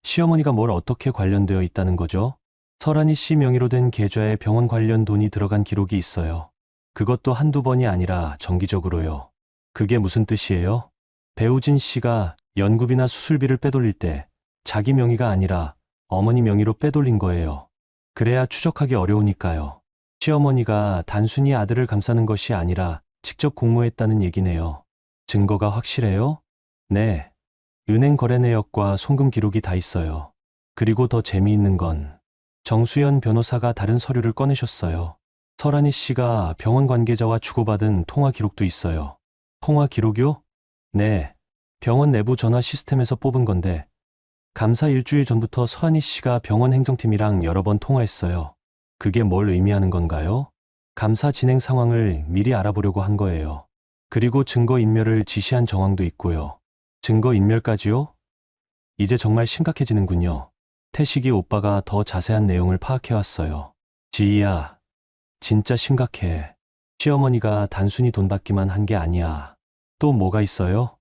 시어머니가 뭘 어떻게 관련되어 있다는 거죠? 설한희 씨 명의로 된 계좌에 병원 관련 돈이 들어간 기록이 있어요. 그것도 한두 번이 아니라 정기적으로요. 그게 무슨 뜻이에요? 배우진 씨가 연구비나 수술비를 빼돌릴 때 자기 명의가 아니라 어머니 명의로 빼돌린 거예요. 그래야 추적하기 어려우니까요. 시어머니가 단순히 아들을 감싸는 것이 아니라 직접 공모했다는 얘기네요. 증거가 확실해요? 네. 은행 거래 내역과 송금 기록이 다 있어요. 그리고 더 재미있는 건 정수연 변호사가 다른 서류를 꺼내셨어요. 설한희 씨가 병원 관계자와 주고받은 통화 기록도 있어요. 통화 기록이요? 네. 병원 내부 전화 시스템에서 뽑은 건데 감사 일주일 전부터 서한희 씨가 병원 행정팀이랑 여러 번 통화했어요. 그게 뭘 의미하는 건가요? 감사 진행 상황을 미리 알아보려고 한 거예요. 그리고 증거인멸을 지시한 정황도 있고요. 증거인멸까지요? 이제 정말 심각해지는군요. 태식이 오빠가 더 자세한 내용을 파악해왔어요. 지희야, 진짜 심각해. 시어머니가 단순히 돈 받기만 한 게 아니야. 또 뭐가 있어요?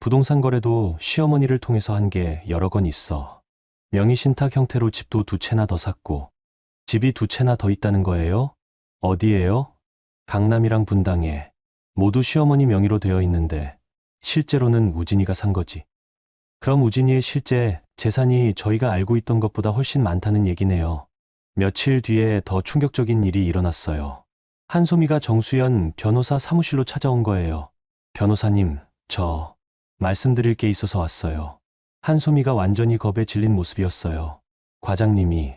부동산 거래도 시어머니를 통해서 한 게 여러 건 있어. 명의신탁 형태로 집도 2채나 더 샀고, 집이 2채나 더 있다는 거예요? 어디예요? 강남이랑 분당에. 모두 시어머니 명의로 되어 있는데, 실제로는 우진이가 산 거지. 그럼 우진이의 실제 재산이 저희가 알고 있던 것보다 훨씬 많다는 얘기네요. 며칠 뒤에 더 충격적인 일이 일어났어요. 한소미가 정수연 변호사 사무실로 찾아온 거예요. 변호사님, 저 말씀드릴 게 있어서 왔어요. 한소미가 완전히 겁에 질린 모습이었어요. 과장님이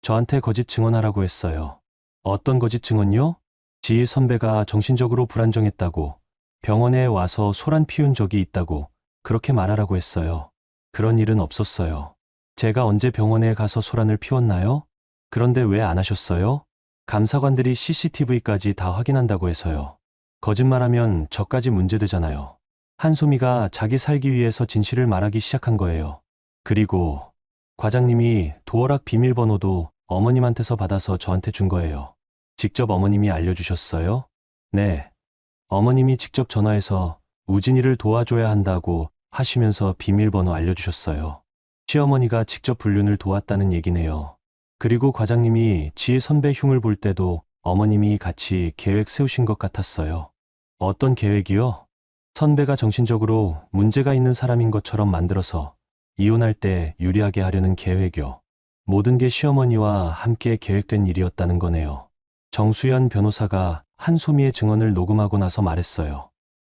저한테 거짓 증언하라고 했어요. 어떤 거짓 증언요? 지희 선배가 정신적으로 불안정했다고, 병원에 와서 소란 피운 적이 있다고 그렇게 말하라고 했어요. 그런 일은 없었어요. 제가 언제 병원에 가서 소란을 피웠나요? 그런데 왜 안 하셨어요? 감사관들이 CCTV까지 다 확인한다고 해서요. 거짓말하면 저까지 문제되잖아요. 한소미가 자기 살기 위해서 진실을 말하기 시작한 거예요. 그리고 과장님이 도어락 비밀번호도 어머님한테서 받아서 저한테 준 거예요. 직접 어머님이 알려주셨어요? 네. 어머님이 직접 전화해서 우진이를 도와줘야 한다고 하시면서 비밀번호 알려주셨어요. 시어머니가 직접 불륜을 도왔다는 얘기네요. 그리고 과장님이 지혜 선배 흉을 볼 때도 어머님이 같이 계획 세우신 것 같았어요. 어떤 계획이요? 선배가 정신적으로 문제가 있는 사람인 것처럼 만들어서 이혼할 때 유리하게 하려는 계획이요. 모든 게 시어머니와 함께 계획된 일이었다는 거네요. 정수연 변호사가 한소미의 증언을 녹음하고 나서 말했어요.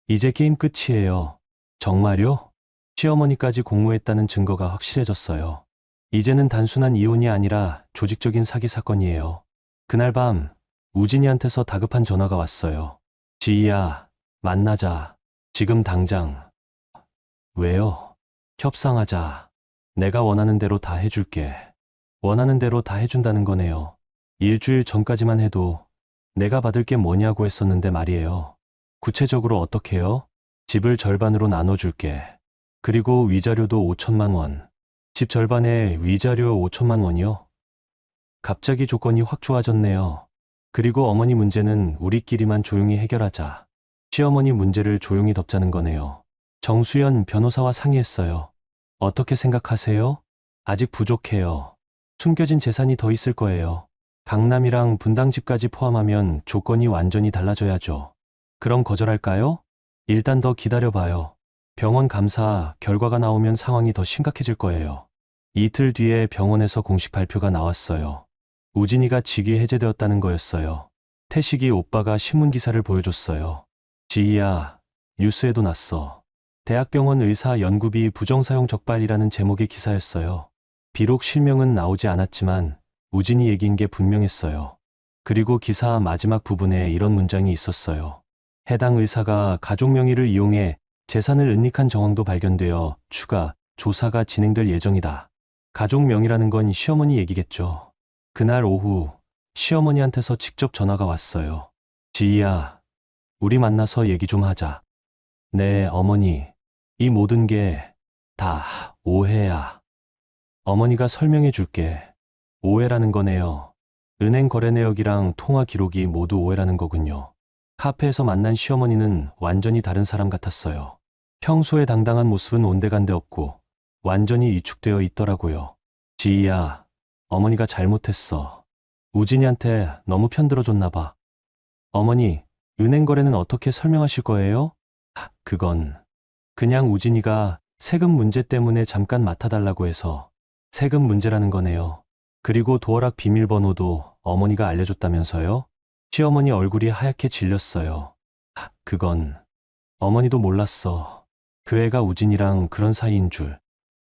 이제 게임 끝이에요. 정말요? 시어머니까지 공모했다는 증거가 확실해졌어요. 이제는 단순한 이혼이 아니라 조직적인 사기 사건이에요. 그날 밤 우진이한테서 다급한 전화가 왔어요. 지희야, 만나자. 지금 당장. 왜요? 협상하자. 내가 원하는 대로 다 해줄게. 원하는 대로 다 해준다는 거네요. 일주일 전까지만 해도 내가 받을 게 뭐냐고 했었는데 말이에요. 구체적으로 어떻게요? 집을 절반으로 나눠줄게. 그리고 위자료도 5천만 원. 집 절반에 위자료 5천만 원이요? 갑자기 조건이 확 좋아졌네요. 그리고 어머니 문제는 우리끼리만 조용히 해결하자. 시어머니 문제를 조용히 덮자는 거네요. 정수연 변호사와 상의했어요. 어떻게 생각하세요? 아직 부족해요. 숨겨진 재산이 더 있을 거예요. 강남이랑 분당집까지 포함하면 조건이 완전히 달라져야죠. 그럼 거절할까요? 일단 더 기다려봐요. 병원 감사 결과가 나오면 상황이 더 심각해질 거예요. 이틀 뒤에 병원에서 공식 발표가 나왔어요. 우진이가 직위 해제되었다는 거였어요. 태식이 오빠가 신문기사를 보여줬어요. 지희야, 뉴스에도 났어. 대학병원 의사 연구비 부정사용 적발이라는 제목의 기사였어요. 비록 실명은 나오지 않았지만 우진이 얘기인 게 분명했어요. 그리고 기사 마지막 부분에 이런 문장이 있었어요. 해당 의사가 가족 명의를 이용해 재산을 은닉한 정황도 발견되어 추가 조사가 진행될 예정이다. 가족 명의라는 건 시어머니 얘기겠죠. 그날 오후 시어머니한테서 직접 전화가 왔어요. 지희야, 우리 만나서 얘기 좀 하자. 네, 어머니. 이 모든 게 다 오해야. 어머니가 설명해 줄게. 오해라는 거네요. 은행 거래 내역이랑 통화 기록이 모두 오해라는 거군요. 카페에서 만난 시어머니는 완전히 다른 사람 같았어요. 평소에 당당한 모습은 온데간데 없고 완전히 위축되어 있더라고요. 지희야, 어머니가 잘못했어. 우진이한테 너무 편들어줬나 봐. 어머니, 은행 거래는 어떻게 설명하실 거예요? 그건 그냥 우진이가 세금 문제 때문에 잠깐 맡아달라고 해서 세금 문제라는 거네요. 그리고 도어락 비밀번호도 어머니가 알려줬다면서요? 시어머니 얼굴이 하얗게 질렸어요. 그건 어머니도 몰랐어. 그 애가 우진이랑 그런 사이인 줄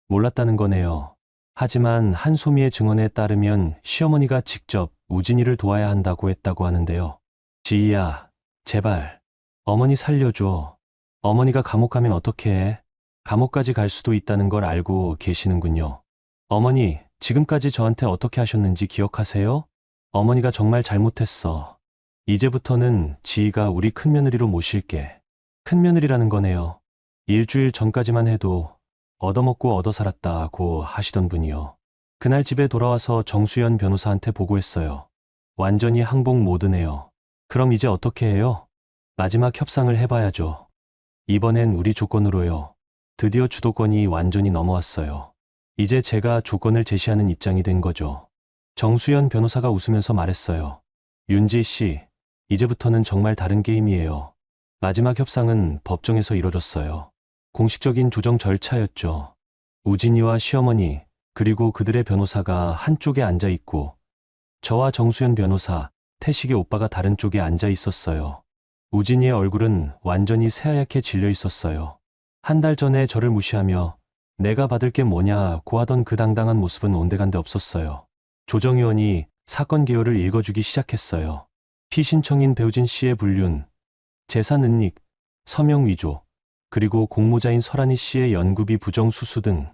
몰랐다는 거네요. 하지만 한소미의 증언에 따르면 시어머니가 직접 우진이를 도와야 한다고 했다고 하는데요. 지희야, 제발 어머니 살려줘. 어머니가 감옥 가면 어떡해 해? 감옥까지 갈 수도 있다는 걸 알고 계시는군요. 어머니, 지금까지 저한테 어떻게 하셨는지 기억하세요? 어머니가 정말 잘못했어. 이제부터는 지희가 우리 큰며느리로 모실게. 큰며느리라는 거네요. 일주일 전까지만 해도 얻어먹고 얻어살았다고 하시던 분이요. 그날 집에 돌아와서 정수연 변호사한테 보고했어요. 완전히 항복 모드네요. 그럼 이제 어떻게 해요? 마지막 협상을 해봐야죠. 이번엔 우리 조건으로요. 드디어 주도권이 완전히 넘어왔어요. 이제 제가 조건을 제시하는 입장이 된 거죠. 정수연 변호사가 웃으면서 말했어요. 윤지 씨, 이제부터는 정말 다른 게임이에요. 마지막 협상은 법정에서 이뤄졌어요. 공식적인 조정 절차였죠. 우진이와 시어머니, 그리고 그들의 변호사가 한쪽에 앉아 있고, 저와 정수연 변호사, 태식의 오빠가 다른 쪽에 앉아 있었어요. 우진이의 얼굴은 완전히 새하얗게 질려 있었어요. 한 달 전에 저를 무시하며 내가 받을 게 뭐냐고 하던 그 당당한 모습은 온데간데 없었어요. 조정위원이 사건 개요를 읽어주기 시작했어요. 피신청인 배우진 씨의 불륜, 재산 은닉, 서명 위조, 그리고 공모자인 설한희 씨의 연구비 부정 수수 등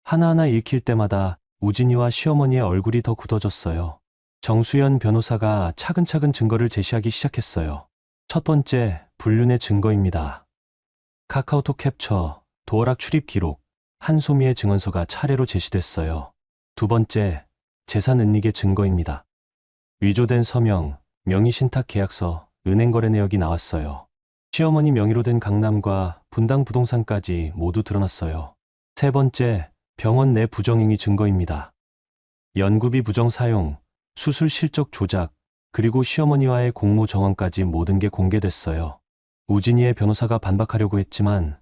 하나하나 읽힐 때마다 우진이와 시어머니의 얼굴이 더 굳어졌어요. 정수연 변호사가 차근차근 증거를 제시하기 시작했어요. 첫 번째, 불륜의 증거입니다. 카카오톡 캡처, 도어락 출입 기록, 한소미의 증언서가 차례로 제시됐어요. 두 번째, 재산 은닉의 증거입니다. 위조된 서명, 명의신탁 계약서, 은행 거래 내역이 나왔어요. 시어머니 명의로 된 강남과 분당 부동산까지 모두 드러났어요. 세 번째, 병원 내 부정행위 증거입니다. 연구비 부정 사용, 수술 실적 조작, 그리고 시어머니와의 공모 정황까지 모든 게 공개됐어요. 우진이의 변호사가 반박하려고 했지만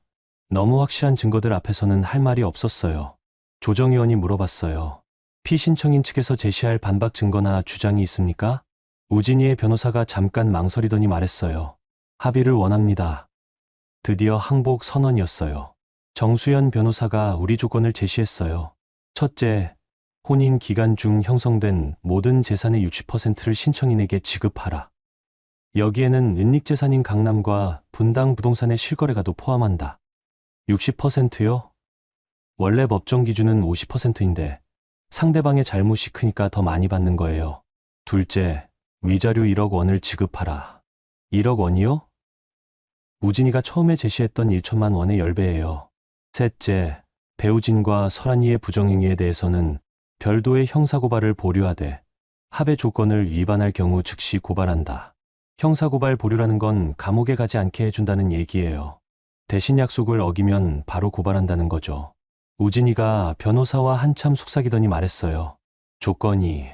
너무 확실한 증거들 앞에서는 할 말이 없었어요. 조정위원이 물어봤어요. 피신청인 측에서 제시할 반박 증거나 주장이 있습니까? 우진이의 변호사가 잠깐 망설이더니 말했어요. 합의를 원합니다. 드디어 항복 선언이었어요. 정수연 변호사가 우리 조건을 제시했어요. 첫째, 혼인 기간 중 형성된 모든 재산의 60%를 신청인에게 지급하라. 여기에는 은닉재산인 강남과 분당 부동산의 실거래가도 포함한다. 60%요? 원래 법정 기준은 50%인데 상대방의 잘못이 크니까 더 많이 받는 거예요. 둘째, 위자료 1억 원을 지급하라. 1억 원이요? 우진이가 처음에 제시했던 1천만 원의 10배예요. 셋째, 배우진과 설한이의 부정행위에 대해서는 별도의 형사고발을 보류하되 합의 조건을 위반할 경우 즉시 고발한다. 형사고발 보류라는 건 감옥에 가지 않게 해준다는 얘기예요. 대신 약속을 어기면 바로 고발한다는 거죠. 우진이가 변호사와 한참 속삭이더니 말했어요. 조건이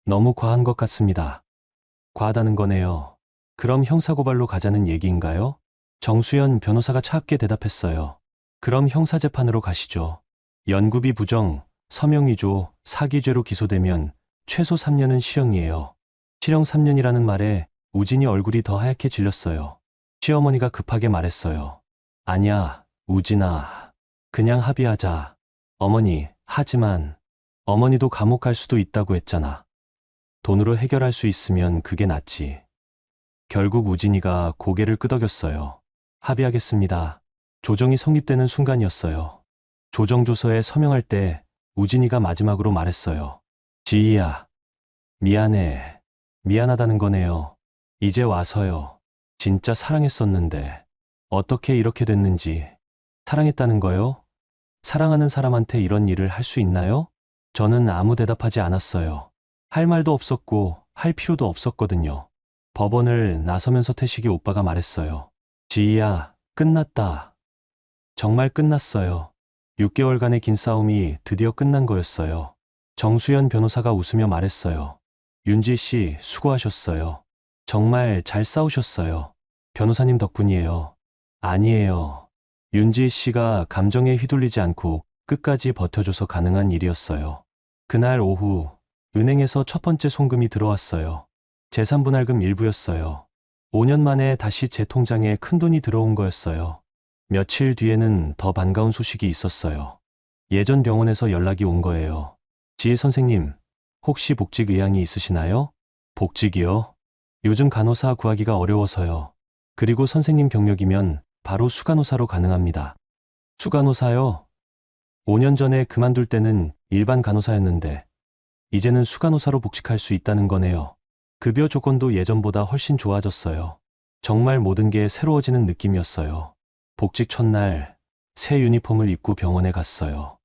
너무 과한 것 같습니다. 과하다는 거네요. 그럼 형사고발로 가자는 얘기인가요? 정수연 변호사가 차갑게 대답했어요. 그럼 형사재판으로 가시죠. 연구비 부정, 서명위조, 사기죄로 기소되면 최소 3년은 실형이에요. 실형 3년이라는 말에 우진이 얼굴이 더 하얗게 질렸어요. 시어머니가 급하게 말했어요. 아니야, 우진아. 그냥 합의하자. 어머니, 하지만 어머니도 감옥 갈 수도 있다고 했잖아. 돈으로 해결할 수 있으면 그게 낫지. 결국 우진이가 고개를 끄덕였어요. 합의하겠습니다. 조정이 성립되는 순간이었어요. 조정조서에 서명할 때 우진이가 마지막으로 말했어요. 지희야, 미안해. 미안하다는 거네요. 이제 와서요. 진짜 사랑했었는데 어떻게 이렇게 됐는지. 사랑했다는 거요? 사랑하는 사람한테 이런 일을 할 수 있나요? 저는 아무 대답하지 않았어요. 할 말도 없었고 할 필요도 없었거든요. 법원을 나서면서 태식이 오빠가 말했어요. 지희야, 끝났다. 정말 끝났어요. 6개월간의 긴 싸움이 드디어 끝난 거였어요. 정수연 변호사가 웃으며 말했어요. 윤지 씨, 수고하셨어요. 정말 잘 싸우셨어요. 변호사님 덕분이에요. 아니에요. 윤지 씨가 감정에 휘둘리지 않고 끝까지 버텨줘서 가능한 일이었어요. 그날 오후, 은행에서 첫 번째 송금이 들어왔어요. 재산분할금 일부였어요. 5년 만에 다시 제 통장에 큰돈이 들어온 거였어요. 며칠 뒤에는 더 반가운 소식이 있었어요. 예전 병원에서 연락이 온 거예요. 지혜 선생님, 혹시 복직 의향이 있으시나요? 복직이요? 요즘 간호사 구하기가 어려워서요. 그리고 선생님 경력이면 바로 수간호사로 가능합니다. 수간호사요? 5년 전에 그만둘 때는 일반 간호사였는데 이제는 수간호사로 복직할 수 있다는 거네요. 급여 조건도 예전보다 훨씬 좋아졌어요. 정말 모든 게 새로워지는 느낌이었어요. 복직 첫날 새 유니폼을 입고 병원에 갔어요.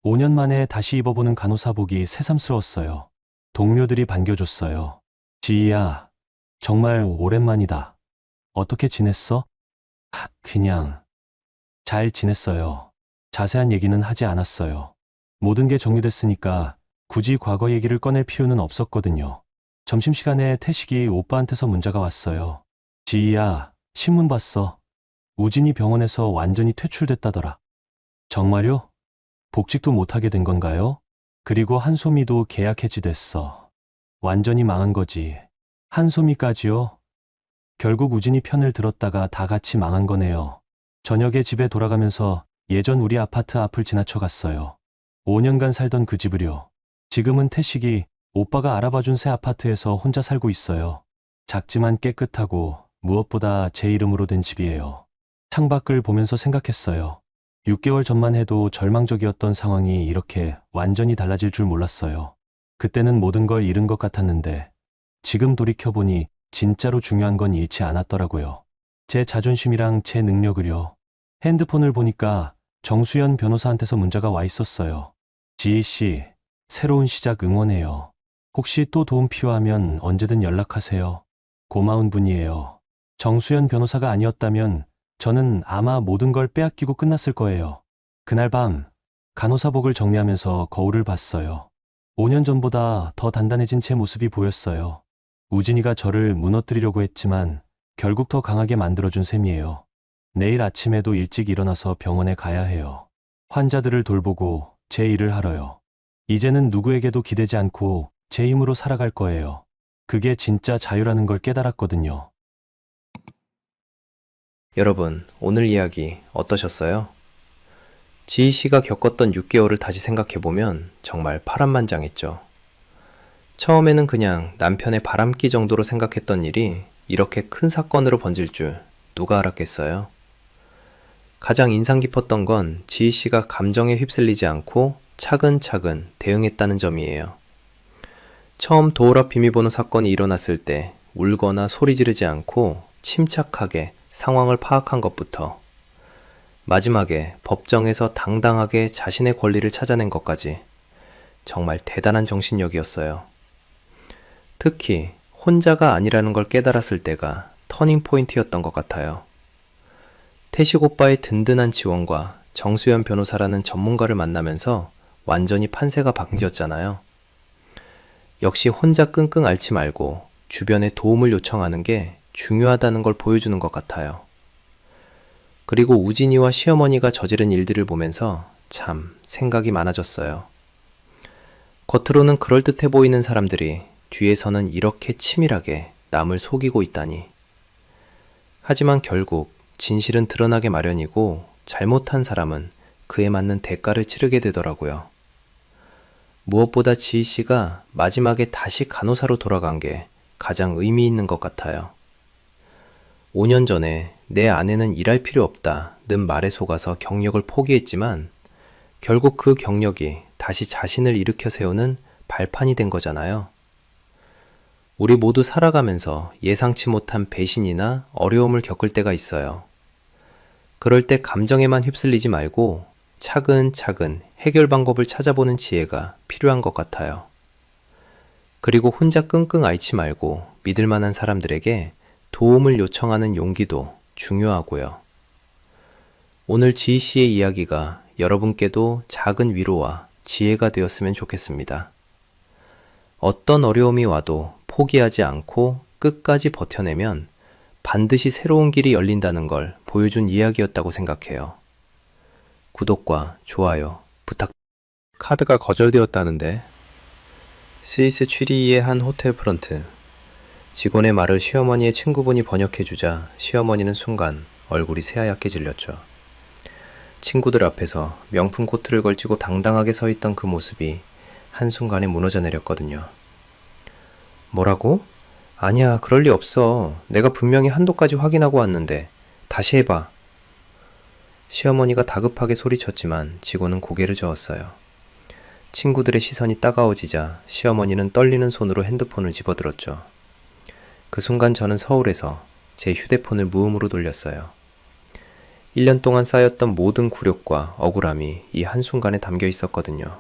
5년 만에 다시 입어보는 간호사복이 새삼스러웠어요. 동료들이 반겨줬어요. 지희야, 정말 오랜만이다. 어떻게 지냈어? 그냥 잘 지냈어요. 자세한 얘기는 하지 않았어요. 모든 게 정리됐으니까 굳이 과거 얘기를 꺼낼 필요는 없었거든요. 점심시간에 태식이 오빠한테서 문자가 왔어요. 지희야, 신문 봤어. 우진이 병원에서 완전히 퇴출됐다더라. 정말요? 복직도 못하게 된 건가요? 그리고 한소미도 계약 해지됐어. 완전히 망한 거지. 한소미까지요? 결국 우진이 편을 들었다가 다 같이 망한 거네요. 저녁에 집에 돌아가면서 예전 우리 아파트 앞을 지나쳐 갔어요. 5년간 살던 그 집을요. 지금은 태식이 오빠가 알아봐준 새 아파트에서 혼자 살고 있어요. 작지만 깨끗하고 무엇보다 제 이름으로 된 집이에요. 창밖을 보면서 생각했어요. 6개월 전만 해도 절망적이었던 상황이 이렇게 완전히 달라질 줄 몰랐어요. 그때는 모든 걸 잃은 것 같았는데 지금 돌이켜보니 진짜로 중요한 건 잃지 않았더라고요. 제 자존심이랑 제 능력을요. 핸드폰을 보니까 정수연 변호사한테서 문자가 와 있었어요. 지희 씨, 새로운 시작 응원해요. 혹시 또 도움 필요하면 언제든 연락하세요. 고마운 분이에요. 정수연 변호사가 아니었다면 저는 아마 모든 걸 빼앗기고 끝났을 거예요. 그날 밤 간호사복을 정리하면서 거울을 봤어요. 5년 전보다 더 단단해진 제 모습이 보였어요. 우진이가 저를 무너뜨리려고 했지만 결국 더 강하게 만들어준 셈이에요. 내일 아침에도 일찍 일어나서 병원에 가야 해요. 환자들을 돌보고 제 일을 하러요. 이제는 누구에게도 기대지 않고 제 힘으로 살아갈 거예요. 그게 진짜 자유라는 걸 깨달았거든요. 여러분, 오늘 이야기 어떠셨어요? 지희 씨가 겪었던 6개월을 다시 생각해보면 정말 파란만장했죠. 처음에는 그냥 남편의 바람기 정도로 생각했던 일이 이렇게 큰 사건으로 번질 줄 누가 알았겠어요? 가장 인상 깊었던 건 지희 씨가 감정에 휩쓸리지 않고 차근차근 대응했다는 점이에요. 처음 도어락 비밀번호 사건이 일어났을 때 울거나 소리 지르지 않고 침착하게 상황을 파악한 것부터 마지막에 법정에서 당당하게 자신의 권리를 찾아낸 것까지 정말 대단한 정신력이었어요. 특히 혼자가 아니라는 걸 깨달았을 때가 터닝 포인트였던 것 같아요. 태식 오빠의 든든한 지원과 정수연 변호사라는 전문가를 만나면서 완전히 판세가 바뀌었잖아요. 역시 혼자 끙끙 앓지 말고 주변에 도움을 요청하는 게 중요하다는 걸 보여주는 것 같아요. 그리고 우진이와 시어머니가 저지른 일들을 보면서 참 생각이 많아졌어요. 겉으로는 그럴듯해 보이는 사람들이 뒤에서는 이렇게 치밀하게 남을 속이고 있다니. 하지만 결국 진실은 드러나게 마련이고 잘못한 사람은 그에 맞는 대가를 치르게 되더라고요. 무엇보다 지희 씨가 마지막에 다시 간호사로 돌아간 게 가장 의미 있는 것 같아요. 5년 전에 내 아내는 일할 필요 없다는 말에 속아서 경력을 포기했지만 결국 그 경력이 다시 자신을 일으켜 세우는 발판이 된 거잖아요. 우리 모두 살아가면서 예상치 못한 배신이나 어려움을 겪을 때가 있어요. 그럴 때 감정에만 휩쓸리지 말고 차근차근 해결 방법을 찾아보는 지혜가 필요한 것 같아요. 그리고 혼자 끙끙 앓지 말고 믿을 만한 사람들에게 도움을 요청하는 용기도 중요하고요. 오늘 지희 씨의 이야기가 여러분께도 작은 위로와 지혜가 되었으면 좋겠습니다. 어떤 어려움이 와도 포기하지 않고 끝까지 버텨내면 반드시 새로운 길이 열린다는 걸 보여준 이야기였다고 생각해요. 구독과 좋아요 부탁. 카드가 거절되었다는데. 스위스 취리히의 한 호텔 프런트. 직원의 말을 시어머니의 친구분이 번역해주자 시어머니는 순간 얼굴이 새하얗게 질렸죠. 친구들 앞에서 명품 코트를 걸치고 당당하게 서 있던 그 모습이 한순간에 무너져 내렸거든요. 뭐라고? 아니야, 그럴 리 없어. 내가 분명히 한도까지 확인하고 왔는데. 다시 해봐. 시어머니가 다급하게 소리쳤지만 직원은 고개를 저었어요. 친구들의 시선이 따가워지자 시어머니는 떨리는 손으로 핸드폰을 집어들었죠. 그 순간 저는 서울에서 제 휴대폰을 무음으로 돌렸어요. 1년 동안 쌓였던 모든 굴욕과 억울함이 이 한순간에 담겨 있었거든요.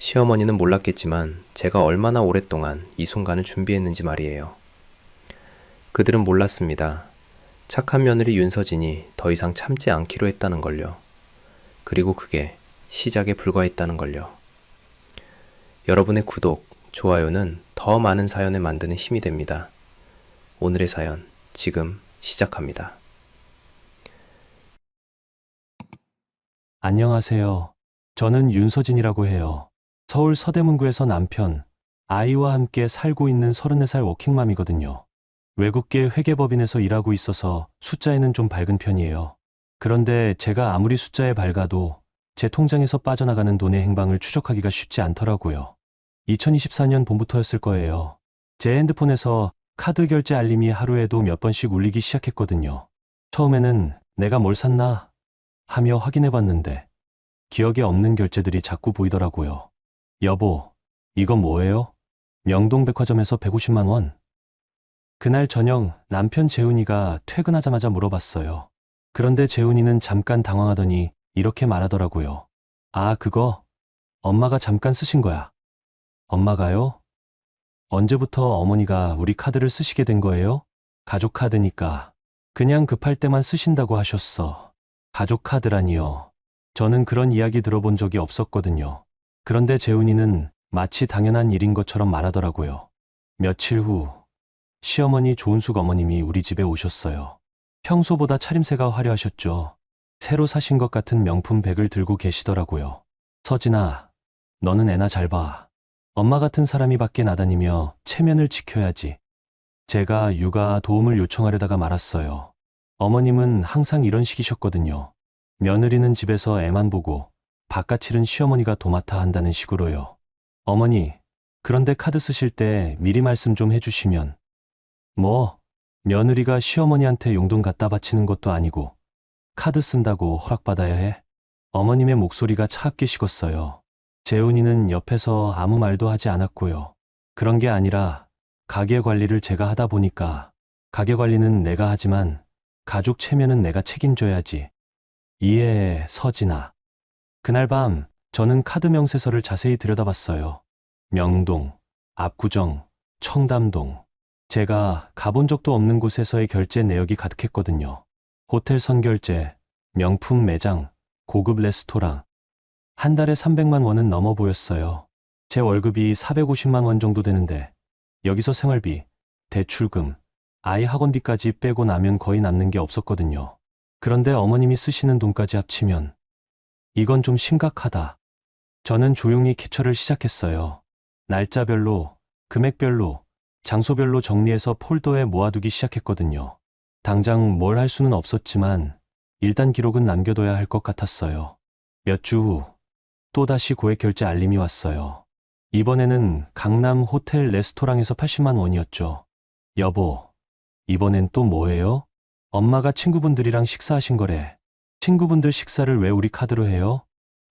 시어머니는 몰랐겠지만 제가 얼마나 오랫동안 이 순간을 준비했는지 말이에요. 그들은 몰랐습니다. 착한 며느리 윤서진이 더 이상 참지 않기로 했다는 걸요. 그리고 그게 시작에 불과했다는 걸요. 여러분의 구독, 좋아요는 더 많은 사연을 만드는 힘이 됩니다. 오늘의 사연, 지금 시작합니다. 안녕하세요. 저는 윤서진이라고 해요. 서울 서대문구에서 남편, 아이와 함께 살고 있는 34살 워킹맘이거든요. 외국계 회계법인에서 일하고 있어서 숫자에는 좀 밝은 편이에요. 그런데 제가 아무리 숫자에 밝아도 제 통장에서 빠져나가는 돈의 행방을 추적하기가 쉽지 않더라고요. 2024년 봄부터였을 거예요. 제 핸드폰에서 카드 결제 알림이 하루에도 몇 번씩 울리기 시작했거든요. 처음에는 내가 뭘 샀나 하며 확인해봤는데 기억에 없는 결제들이 자꾸 보이더라고요. 여보, 이건 뭐예요? 명동백화점에서 150만 원. 그날 저녁 남편 재훈이가 퇴근하자마자 물어봤어요. 그런데 재훈이는 잠깐 당황하더니 이렇게 말하더라고요. 아, 그거 엄마가 잠깐 쓰신 거야. 엄마가요? 언제부터 어머니가 우리 카드를 쓰시게 된 거예요? 가족 카드니까. 그냥 급할 때만 쓰신다고 하셨어. 가족 카드라니요. 저는 그런 이야기 들어본 적이 없었거든요. 그런데 재훈이는 마치 당연한 일인 것처럼 말하더라고요. 며칠 후 시어머니 조은숙 어머님이 우리 집에 오셨어요. 평소보다 차림새가 화려하셨죠. 새로 사신 것 같은 명품 백을 들고 계시더라고요. 서진아, 너는 애나 잘 봐. 엄마 같은 사람이 밖에 나다니며 체면을 지켜야지. 제가 육아 도움을 요청하려다가 말았어요. 어머님은 항상 이런 식이셨거든요. 며느리는 집에서 애만 보고 바깥일은 시어머니가 도맡아 한다는 식으로요. 어머니, 그런데 카드 쓰실 때 미리 말씀 좀 해주시면. 뭐, 며느리가 시어머니한테 용돈 갖다 바치는 것도 아니고 카드 쓴다고 허락받아야 해? 어머님의 목소리가 차갑게 식었어요. 재훈이는 옆에서 아무 말도 하지 않았고요. 그런 게 아니라 가게 관리를 제가 하다 보니까 가게 관리는 내가 하지만 가족 체면은 내가 책임져야지. 이해해, 서진아. 그날 밤 저는 카드 명세서를 자세히 들여다봤어요. 명동, 압구정, 청담동. 제가 가본 적도 없는 곳에서의 결제 내역이 가득했거든요. 호텔 선결제, 명품 매장, 고급 레스토랑. 한 달에 300만 원은 넘어 보였어요. 제 월급이 450만 원 정도 되는데 여기서 생활비, 대출금, 아이 학원비까지 빼고 나면 거의 남는 게 없었거든요. 그런데 어머님이 쓰시는 돈까지 합치면 이건 좀 심각하다. 저는 조용히 캐처를 시작했어요. 날짜별로, 금액별로, 장소별로 정리해서 폴더에 모아두기 시작했거든요. 당장 뭘 할 수는 없었지만 일단 기록은 남겨둬야 할 것 같았어요. 몇 주 후 또다시 고액 결제 알림이 왔어요. 이번에는 강남 호텔 레스토랑에서 80만 원이었죠. 여보, 이번엔 또 뭐예요? 엄마가 친구분들이랑 식사하신 거래. 친구분들 식사를 왜 우리 카드로 해요?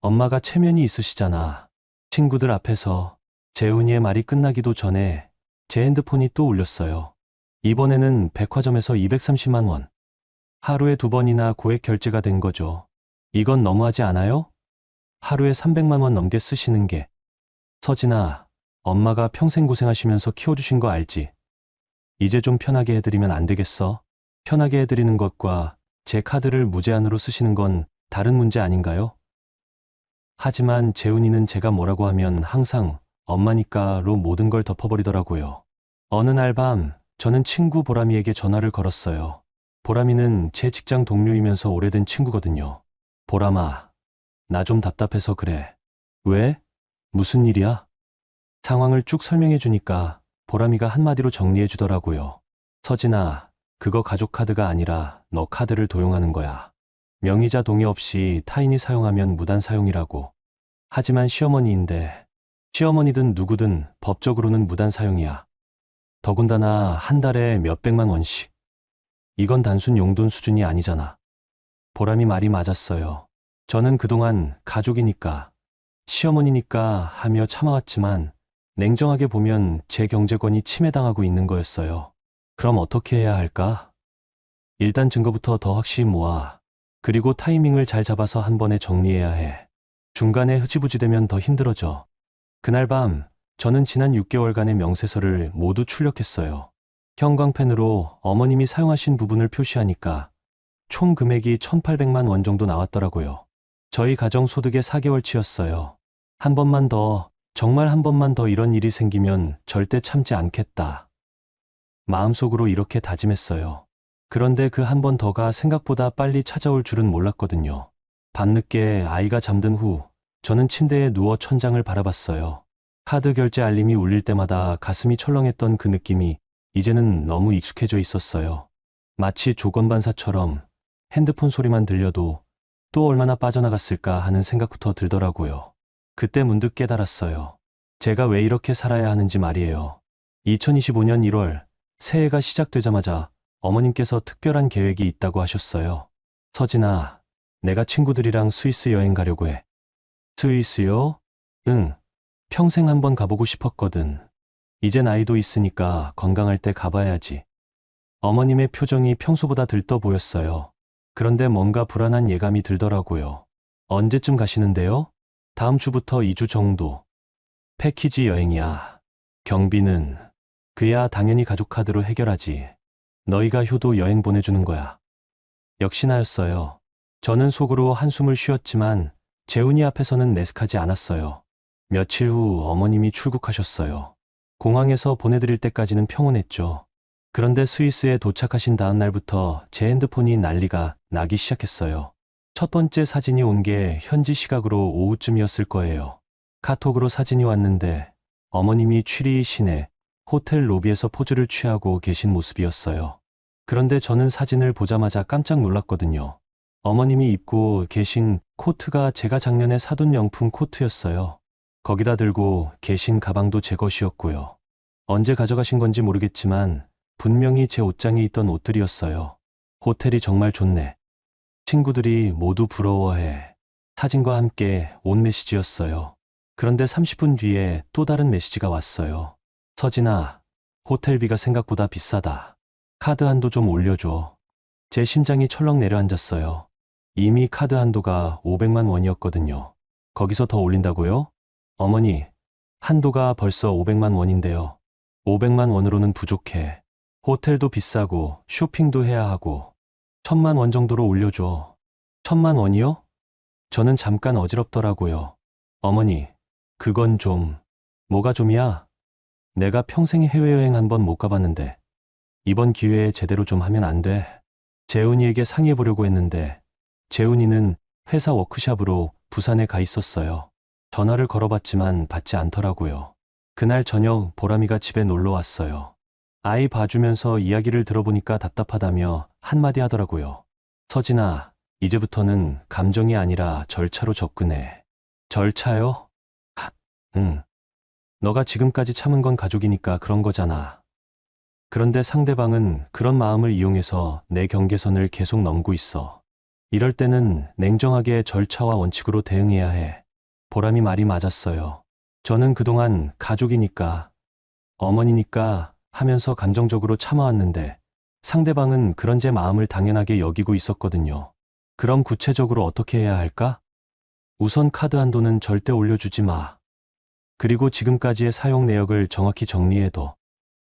엄마가 체면이 있으시잖아. 친구들 앞에서. 재훈이의 말이 끝나기도 전에 제 핸드폰이 또 울렸어요. 이번에는 백화점에서 230만 원. 하루에 2번이나 고액 결제가 된 거죠. 이건 너무하지 않아요? 하루에 300만 원 넘게 쓰시는 게. 서진아, 엄마가 평생 고생하시면서 키워주신 거 알지? 이제 좀 편하게 해드리면 안 되겠어? 편하게 해드리는 것과 제 카드를 무제한으로 쓰시는 건 다른 문제 아닌가요? 하지만 재훈이는 제가 뭐라고 하면 항상 엄마니까로 모든 걸 덮어버리더라고요. 어느 날 밤 저는 친구 보람이에게 전화를 걸었어요. 보람이는 제 직장 동료이면서 오래된 친구거든요. 보람아, 나 좀 답답해서 그래. 왜? 무슨 일이야? 상황을 쭉 설명해 주니까 보람이가 한마디로 정리해 주더라고요. 서진아, 그거 가족 카드가 아니라 너 카드를 도용하는 거야. 명의자 동의 없이 타인이 사용하면 무단 사용이라고. 하지만 시어머니인데 시어머니든 누구든 법적으로는 무단 사용이야. 더군다나 한 달에 몇백만 원씩. 이건 단순 용돈 수준이 아니잖아. 보람이 말이 맞았어요. 저는 그동안 가족이니까, 시어머니니까 하며 참아왔지만 냉정하게 보면 제 경제권이 침해당하고 있는 거였어요. 그럼 어떻게 해야 할까? 일단 증거부터 더 확실히 모아. 그리고 타이밍을 잘 잡아서 한 번에 정리해야 해. 중간에 흐지부지되면 더 힘들어져. 그날 밤 저는 지난 6개월간의 명세서를 모두 출력했어요. 형광펜으로 어머님이 사용하신 부분을 표시하니까 총 금액이 1,800만 원 정도 나왔더라고요. 저희 가정 소득의 4개월치였어요. 한 번만 더, 정말 한 번만 더 이런 일이 생기면 절대 참지 않겠다. 마음속으로 이렇게 다짐했어요. 그런데 그 한 번 더가 생각보다 빨리 찾아올 줄은 몰랐거든요. 밤늦게 아이가 잠든 후 저는 침대에 누워 천장을 바라봤어요. 카드 결제 알림이 울릴 때마다 가슴이 철렁했던 그 느낌이 이제는 너무 익숙해져 있었어요. 마치 조건반사처럼 핸드폰 소리만 들려도 또 얼마나 빠져나갔을까 하는 생각부터 들더라고요. 그때 문득 깨달았어요. 제가 왜 이렇게 살아야 하는지 말이에요. 2025년 1월 새해가 시작되자마자 어머님께서 특별한 계획이 있다고 하셨어요. 서진아, 내가 친구들이랑 스위스 여행 가려고 해. 스위스요? 응. 평생 한번 가보고 싶었거든. 이제 나이도 있으니까 건강할 때 가봐야지. 어머님의 표정이 평소보다 들떠 보였어요. 그런데 뭔가 불안한 예감이 들더라고요. 언제쯤 가시는데요? 다음 주부터 2주 정도. 패키지 여행이야. 경비는 그야 당연히 가족 카드로 해결하지. 너희가 효도 여행 보내주는 거야. 역시나였어요. 저는 속으로 한숨을 쉬었지만 재훈이 앞에서는 내색하지 않았어요. 며칠 후 어머님이 출국하셨어요. 공항에서 보내드릴 때까지는 평온했죠. 그런데 스위스에 도착하신 다음 날부터 제 핸드폰이 난리가 나기 시작했어요. 첫 번째 사진이 온 게 현지 시각으로 오후쯤이었을 거예요. 카톡으로 사진이 왔는데 어머님이 취리 시내 호텔 로비에서 포즈를 취하고 계신 모습이었어요. 그런데 저는 사진을 보자마자 깜짝 놀랐거든요. 어머님이 입고 계신 코트가 제가 작년에 사둔 명품 코트였어요. 거기다 들고 계신 가방도 제 것이었고요. 언제 가져가신 건지 모르겠지만 분명히 제 옷장에 있던 옷들이었어요. 호텔이 정말 좋네. 친구들이 모두 부러워해. 사진과 함께 온 메시지였어요. 그런데 30분 뒤에 또 다른 메시지가 왔어요. 서진아, 호텔비가 생각보다 비싸다. 카드 한도 좀 올려줘. 제 심장이 철렁 내려앉았어요. 이미 카드 한도가 500만 원이었거든요. 거기서 더 올린다고요? 어머니, 한도가 벌써 500만 원인데요. 500만 원으로는 부족해. 호텔도 비싸고 쇼핑도 해야 하고 1,000만 원 정도로 올려줘. 1,000만 원이요? 저는 잠깐 어지럽더라고요. 어머니, 그건 좀... 뭐가 좀이야? 내가 평생 해외여행 한 번 못 가봤는데 이번 기회에 제대로 좀 하면 안 돼? 재훈이에게 상의해보려고 했는데 재훈이는 회사 워크샵으로 부산에 가 있었어요. 전화를 걸어봤지만 받지 않더라고요. 그날 저녁 보람이가 집에 놀러 왔어요. 아이 봐주면서 이야기를 들어보니까 답답하다며 한마디 하더라고요. 서진아, 이제부터는 감정이 아니라 절차로 접근해. 절차요? 응. 너가 지금까지 참은 건 가족이니까 그런 거잖아. 그런데 상대방은 그런 마음을 이용해서 내 경계선을 계속 넘고 있어. 이럴 때는 냉정하게 절차와 원칙으로 대응해야 해. 보람이 말이 맞았어요. 저는 그동안 가족이니까, 어머니니까 하면서 감정적으로 참아왔는데 상대방은 그런 제 마음을 당연하게 여기고 있었거든요. 그럼 구체적으로 어떻게 해야 할까? 우선 카드 한도는 절대 올려주지 마. 그리고 지금까지의 사용 내역을 정확히 정리해둬.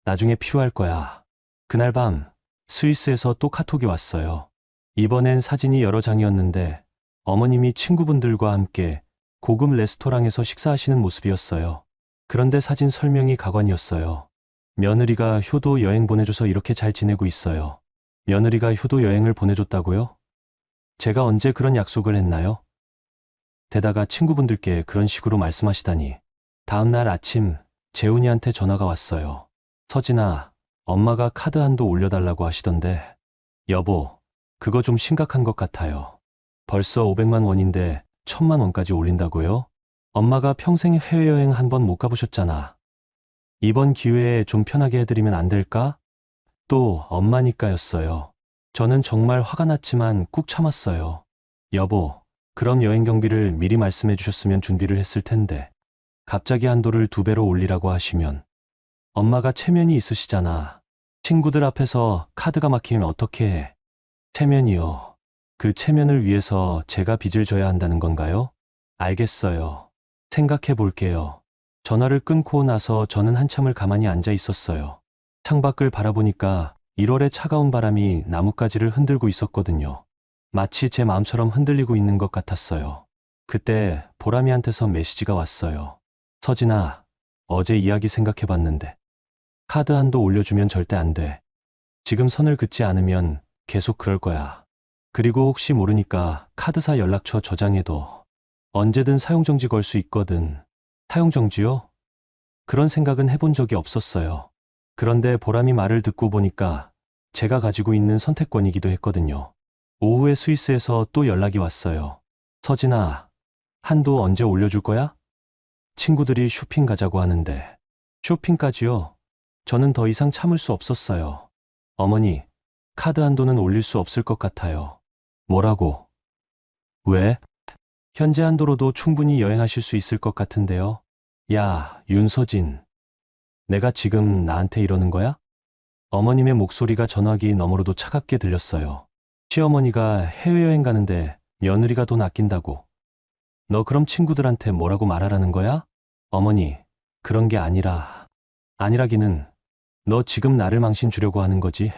나중에 필요할 거야. 그날 밤 스위스에서 또 카톡이 왔어요. 이번엔 사진이 여러 장이었는데 어머님이 친구분들과 함께 고급 레스토랑에서 식사하시는 모습이었어요. 그런데 사진 설명이 가관이었어요. 며느리가 효도 여행 보내줘서 이렇게 잘 지내고 있어요. 며느리가 효도 여행을 보내줬다고요? 제가 언제 그런 약속을 했나요? 게다가 친구분들께 그런 식으로 말씀하시다니. 다음날 아침 재훈이한테 전화가 왔어요. 서진아, 엄마가 카드 한도 올려달라고 하시던데. 여보, 그거 좀 심각한 것 같아요. 벌써 500만 원인데 1,000만 원까지 올린다고요? 엄마가 평생 해외여행 한 번 못 가보셨잖아. 이번 기회에 좀 편하게 해드리면 안 될까? 또 엄마니까였어요. 저는 정말 화가 났지만 꾹 참았어요. 여보, 그럼 여행 경비를 미리 말씀해 주셨으면 준비를 했을 텐데. 갑자기 한도를 2배로 올리라고 하시면. 엄마가 체면이 있으시잖아. 친구들 앞에서 카드가 막히면 어떻게 해? 체면이요. 그 체면을 위해서 제가 빚을 져야 한다는 건가요? 알겠어요. 생각해 볼게요. 전화를 끊고 나서 저는 한참을 가만히 앉아 있었어요. 창밖을 바라보니까 1월의 차가운 바람이 나뭇가지를 흔들고 있었거든요. 마치 제 마음처럼 흔들리고 있는 것 같았어요. 그때 보람이한테서 메시지가 왔어요. 서진아, 어제 이야기 생각해봤는데 카드 한도 올려주면 절대 안 돼. 지금 선을 긋지 않으면 계속 그럴 거야. 그리고 혹시 모르니까 카드사 연락처 저장해둬. 언제든 사용정지 걸 수 있거든. 사용정지요? 그런 생각은 해본 적이 없었어요. 그런데 보람이 말을 듣고 보니까 제가 가지고 있는 선택권이기도 했거든요. 오후에 스위스에서 또 연락이 왔어요. 서진아, 한도 언제 올려줄 거야? 친구들이 쇼핑 가자고 하는데. 쇼핑까지요? 저는 더 이상 참을 수 없었어요. 어머니, 카드 한도는 올릴 수 없을 것 같아요. 뭐라고? 왜? 현재 한도로도 충분히 여행하실 수 있을 것 같은데요. 야, 윤서진. 내가 지금 나한테 이러는 거야? 어머님의 목소리가 전화기 너머로도 차갑게 들렸어요. 시어머니가 해외여행 가는데 며느리가 돈 아낀다고. 너 그럼 친구들한테 뭐라고 말하라는 거야? 어머니, 그런 게 아니라기는 너 지금 나를 망신 주려고 하는 거지?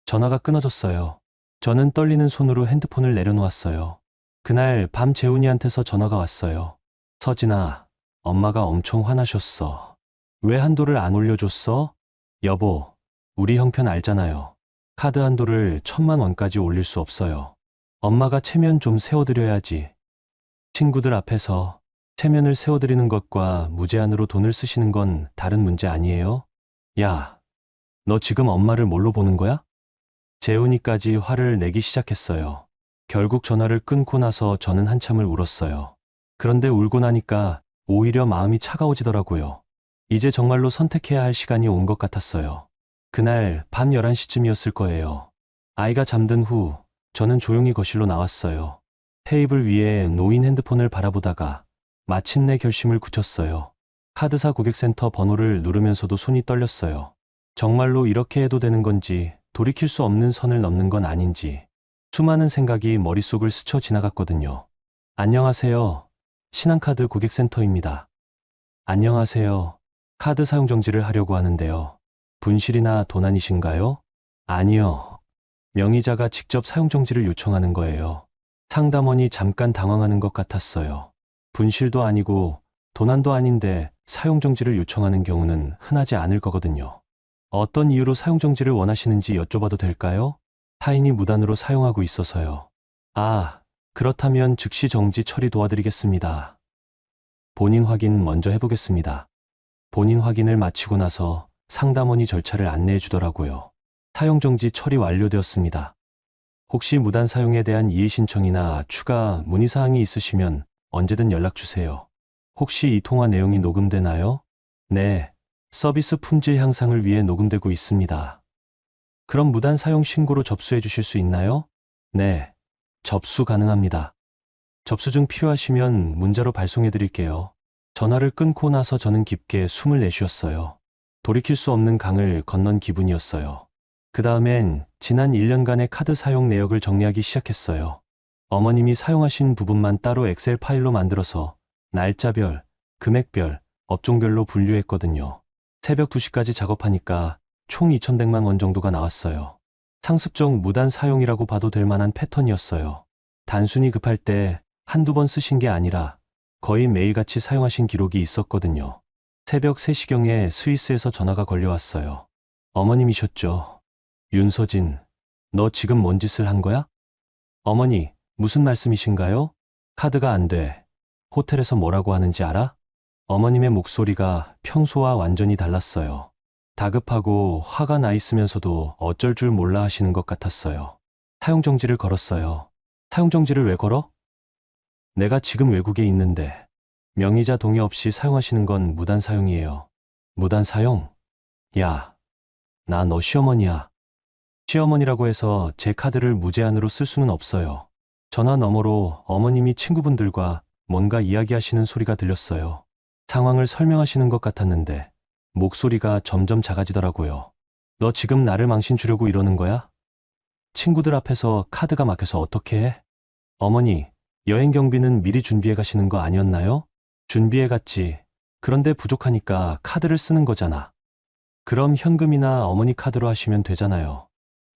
전화가 끊어졌어요. 저는 떨리는 손으로 핸드폰을 내려놓았어요. 그날 밤 재훈이한테서 전화가 왔어요. 서진아, 엄마가 엄청 화나셨어. 왜 한도를 안 올려줬어? 여보, 우리 형편 알잖아요. 카드 한도를 1,000만 원까지 올릴 수 없어요. 엄마가 체면 좀 세워드려야지. 친구들 앞에서 체면을 세워드리는 것과 무제한으로 돈을 쓰시는 건 다른 문제 아니에요? 야, 너 지금 엄마를 뭘로 보는 거야? 재훈이까지 화를 내기 시작했어요. 결국 전화를 끊고 나서 저는 한참을 울었어요. 그런데 울고 나니까 오히려 마음이 차가워지더라고요. 이제 정말로 선택해야 할 시간이 온 것 같았어요. 그날 밤 11시쯤이었을 거예요. 아이가 잠든 후 저는 조용히 거실로 나왔어요. 테이블 위에 놓인 핸드폰을 바라보다가 마침내 결심을 굳혔어요. 카드사 고객센터 번호를 누르면서도 손이 떨렸어요. 정말로 이렇게 해도 되는 건지, 돌이킬 수 없는 선을 넘는 건 아닌지, 수많은 생각이 머릿속을 스쳐 지나갔거든요. 안녕하세요. 신한카드 고객센터입니다. 안녕하세요. 카드 사용 정지를 하려고 하는데요. 분실이나 도난이신가요? 아니요. 명의자가 직접 사용 정지를 요청하는 거예요. 상담원이 잠깐 당황하는 것 같았어요. 분실도 아니고 도난도 아닌데 사용 정지를 요청하는 경우는 흔하지 않을 거거든요. 어떤 이유로 사용 정지를 원하시는지 여쭤봐도 될까요? 타인이 무단으로 사용하고 있어서요. 아, 그렇다면 즉시 정지 처리 도와드리겠습니다. 본인 확인 먼저 해보겠습니다. 본인 확인을 마치고 나서 상담원이 절차를 안내해 주더라고요. 사용 정지 처리 완료되었습니다. 혹시 무단 사용에 대한 이의 신청이나 추가 문의 사항이 있으시면 언제든 연락 주세요. 혹시 이 통화 내용이 녹음되나요? 네, 서비스 품질 향상을 위해 녹음되고 있습니다. 그럼 무단 사용 신고로 접수해 주실 수 있나요? 네, 접수 가능합니다. 접수증 필요하시면 문자로 발송해 드릴게요. 전화를 끊고 나서 저는 깊게 숨을 내쉬었어요. 돌이킬 수 없는 강을 건넌 기분이었어요. 그 다음엔 지난 1년간의 카드 사용 내역을 정리하기 시작했어요. 어머님이 사용하신 부분만 따로 엑셀 파일로 만들어서 날짜별, 금액별, 업종별로 분류했거든요. 새벽 2시까지 작업하니까 총 2,100만 원 정도가 나왔어요. 상습적 무단 사용이라고 봐도 될 만한 패턴이었어요. 단순히 급할 때 한두 번 쓰신 게 아니라 거의 매일같이 사용하신 기록이 있었거든요. 새벽 3시경에 스위스에서 전화가 걸려왔어요. 어머님이셨죠. 윤서진, 너 지금 뭔 짓을 한 거야? 어머니, 무슨 말씀이신가요? 카드가 안 돼. 호텔에서 뭐라고 하는지 알아? 어머님의 목소리가 평소와 완전히 달랐어요. 다급하고 화가 나 있으면서도 어쩔 줄 몰라 하시는 것 같았어요. 사용정지를 걸었어요. 사용정지를 왜 걸어? 내가 지금 외국에 있는데 명의자 동의 없이 사용하시는 건 무단 사용이에요. 무단 사용? 야, 나 너 시어머니야. 시어머니라고 해서 제 카드를 무제한으로 쓸 수는 없어요. 전화 너머로 어머님이 친구분들과 뭔가 이야기하시는 소리가 들렸어요. 상황을 설명하시는 것 같았는데 목소리가 점점 작아지더라고요. 너 지금 나를 망신 주려고 이러는 거야? 친구들 앞에서 카드가 막혀서 어떻게 해? 어머니, 여행 경비는 미리 준비해 가시는 거 아니었나요? 준비해 갔지. 그런데 부족하니까 카드를 쓰는 거잖아. 그럼 현금이나 어머니 카드로 하시면 되잖아요.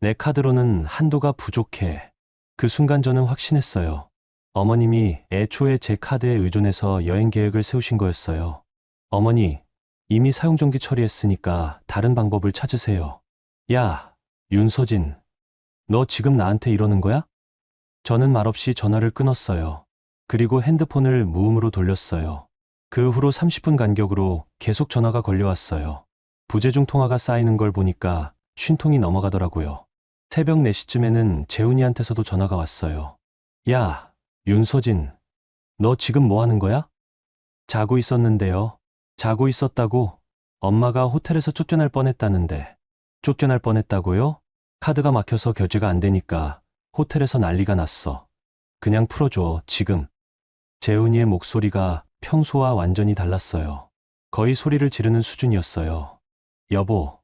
내 카드로는 한도가 부족해. 그 순간 저는 확신했어요. 어머님이 애초에 제 카드에 의존해서 여행 계획을 세우신 거였어요. 어머니, 이미 사용정지 처리했으니까 다른 방법을 찾으세요. 야, 윤서진, 너 지금 나한테 이러는 거야? 저는 말없이 전화를 끊었어요. 그리고 핸드폰을 무음으로 돌렸어요. 그 후로 30분 간격으로 계속 전화가 걸려왔어요. 부재중 통화가 쌓이는 걸 보니까 50통이 넘어가더라고요. 새벽 4시쯤에는 재훈이한테서도 전화가 왔어요. 야, 윤서진, 너 지금 뭐 하는 거야? 자고 있었는데요. 자고 있었다고? 엄마가 호텔에서 쫓겨날 뻔했다는데. 쫓겨날 뻔했다고요? 카드가 막혀서 결제가 안 되니까 호텔에서 난리가 났어. 그냥 풀어줘, 지금. 재훈이의 목소리가 평소와 완전히 달랐어요. 거의 소리를 지르는 수준이었어요. 여보,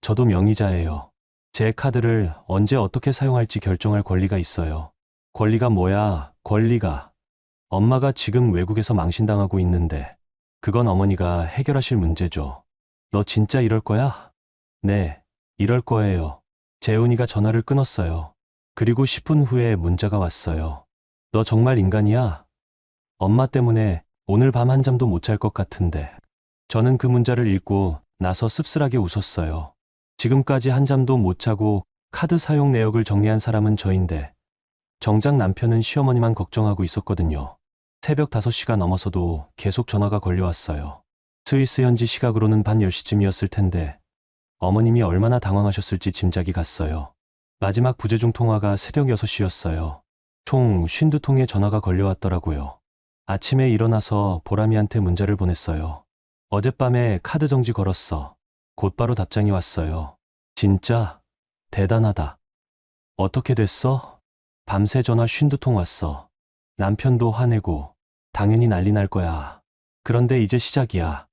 저도 명의자예요. 제 카드를 언제 어떻게 사용할지 결정할 권리가 있어요. 권리가 뭐야, 권리가. 엄마가 지금 외국에서 망신당하고 있는데 그건 어머니가 해결하실 문제죠. 너 진짜 이럴 거야? 네, 이럴 거예요. 재훈이가 전화를 끊었어요. 그리고 10분 후에 문자가 왔어요. 너 정말 인간이야? 엄마 때문에 오늘 밤 한잠도 못 잘 것 같은데. 저는 그 문자를 읽고 나서 씁쓸하게 웃었어요. 지금까지 한잠도 못 자고 카드 사용 내역을 정리한 사람은 저인데 정작 남편은 시어머니만 걱정하고 있었거든요. 새벽 5시가 넘어서도 계속 전화가 걸려왔어요. 스위스 현지 시각으로는 밤 10시쯤이었을 텐데 어머님이 얼마나 당황하셨을지 짐작이 갔어요. 마지막 부재중 통화가 새벽 6시였어요. 총 52통의 전화가 걸려왔더라고요. 아침에 일어나서 보람이한테 문자를 보냈어요. 어젯밤에 카드 정지 걸었어. 곧바로 답장이 왔어요. 진짜 대단하다. 어떻게 됐어? 밤새 전화 52통 왔어. 남편도 화내고 당연히 난리 날 거야. 그런데 이제 시작이야.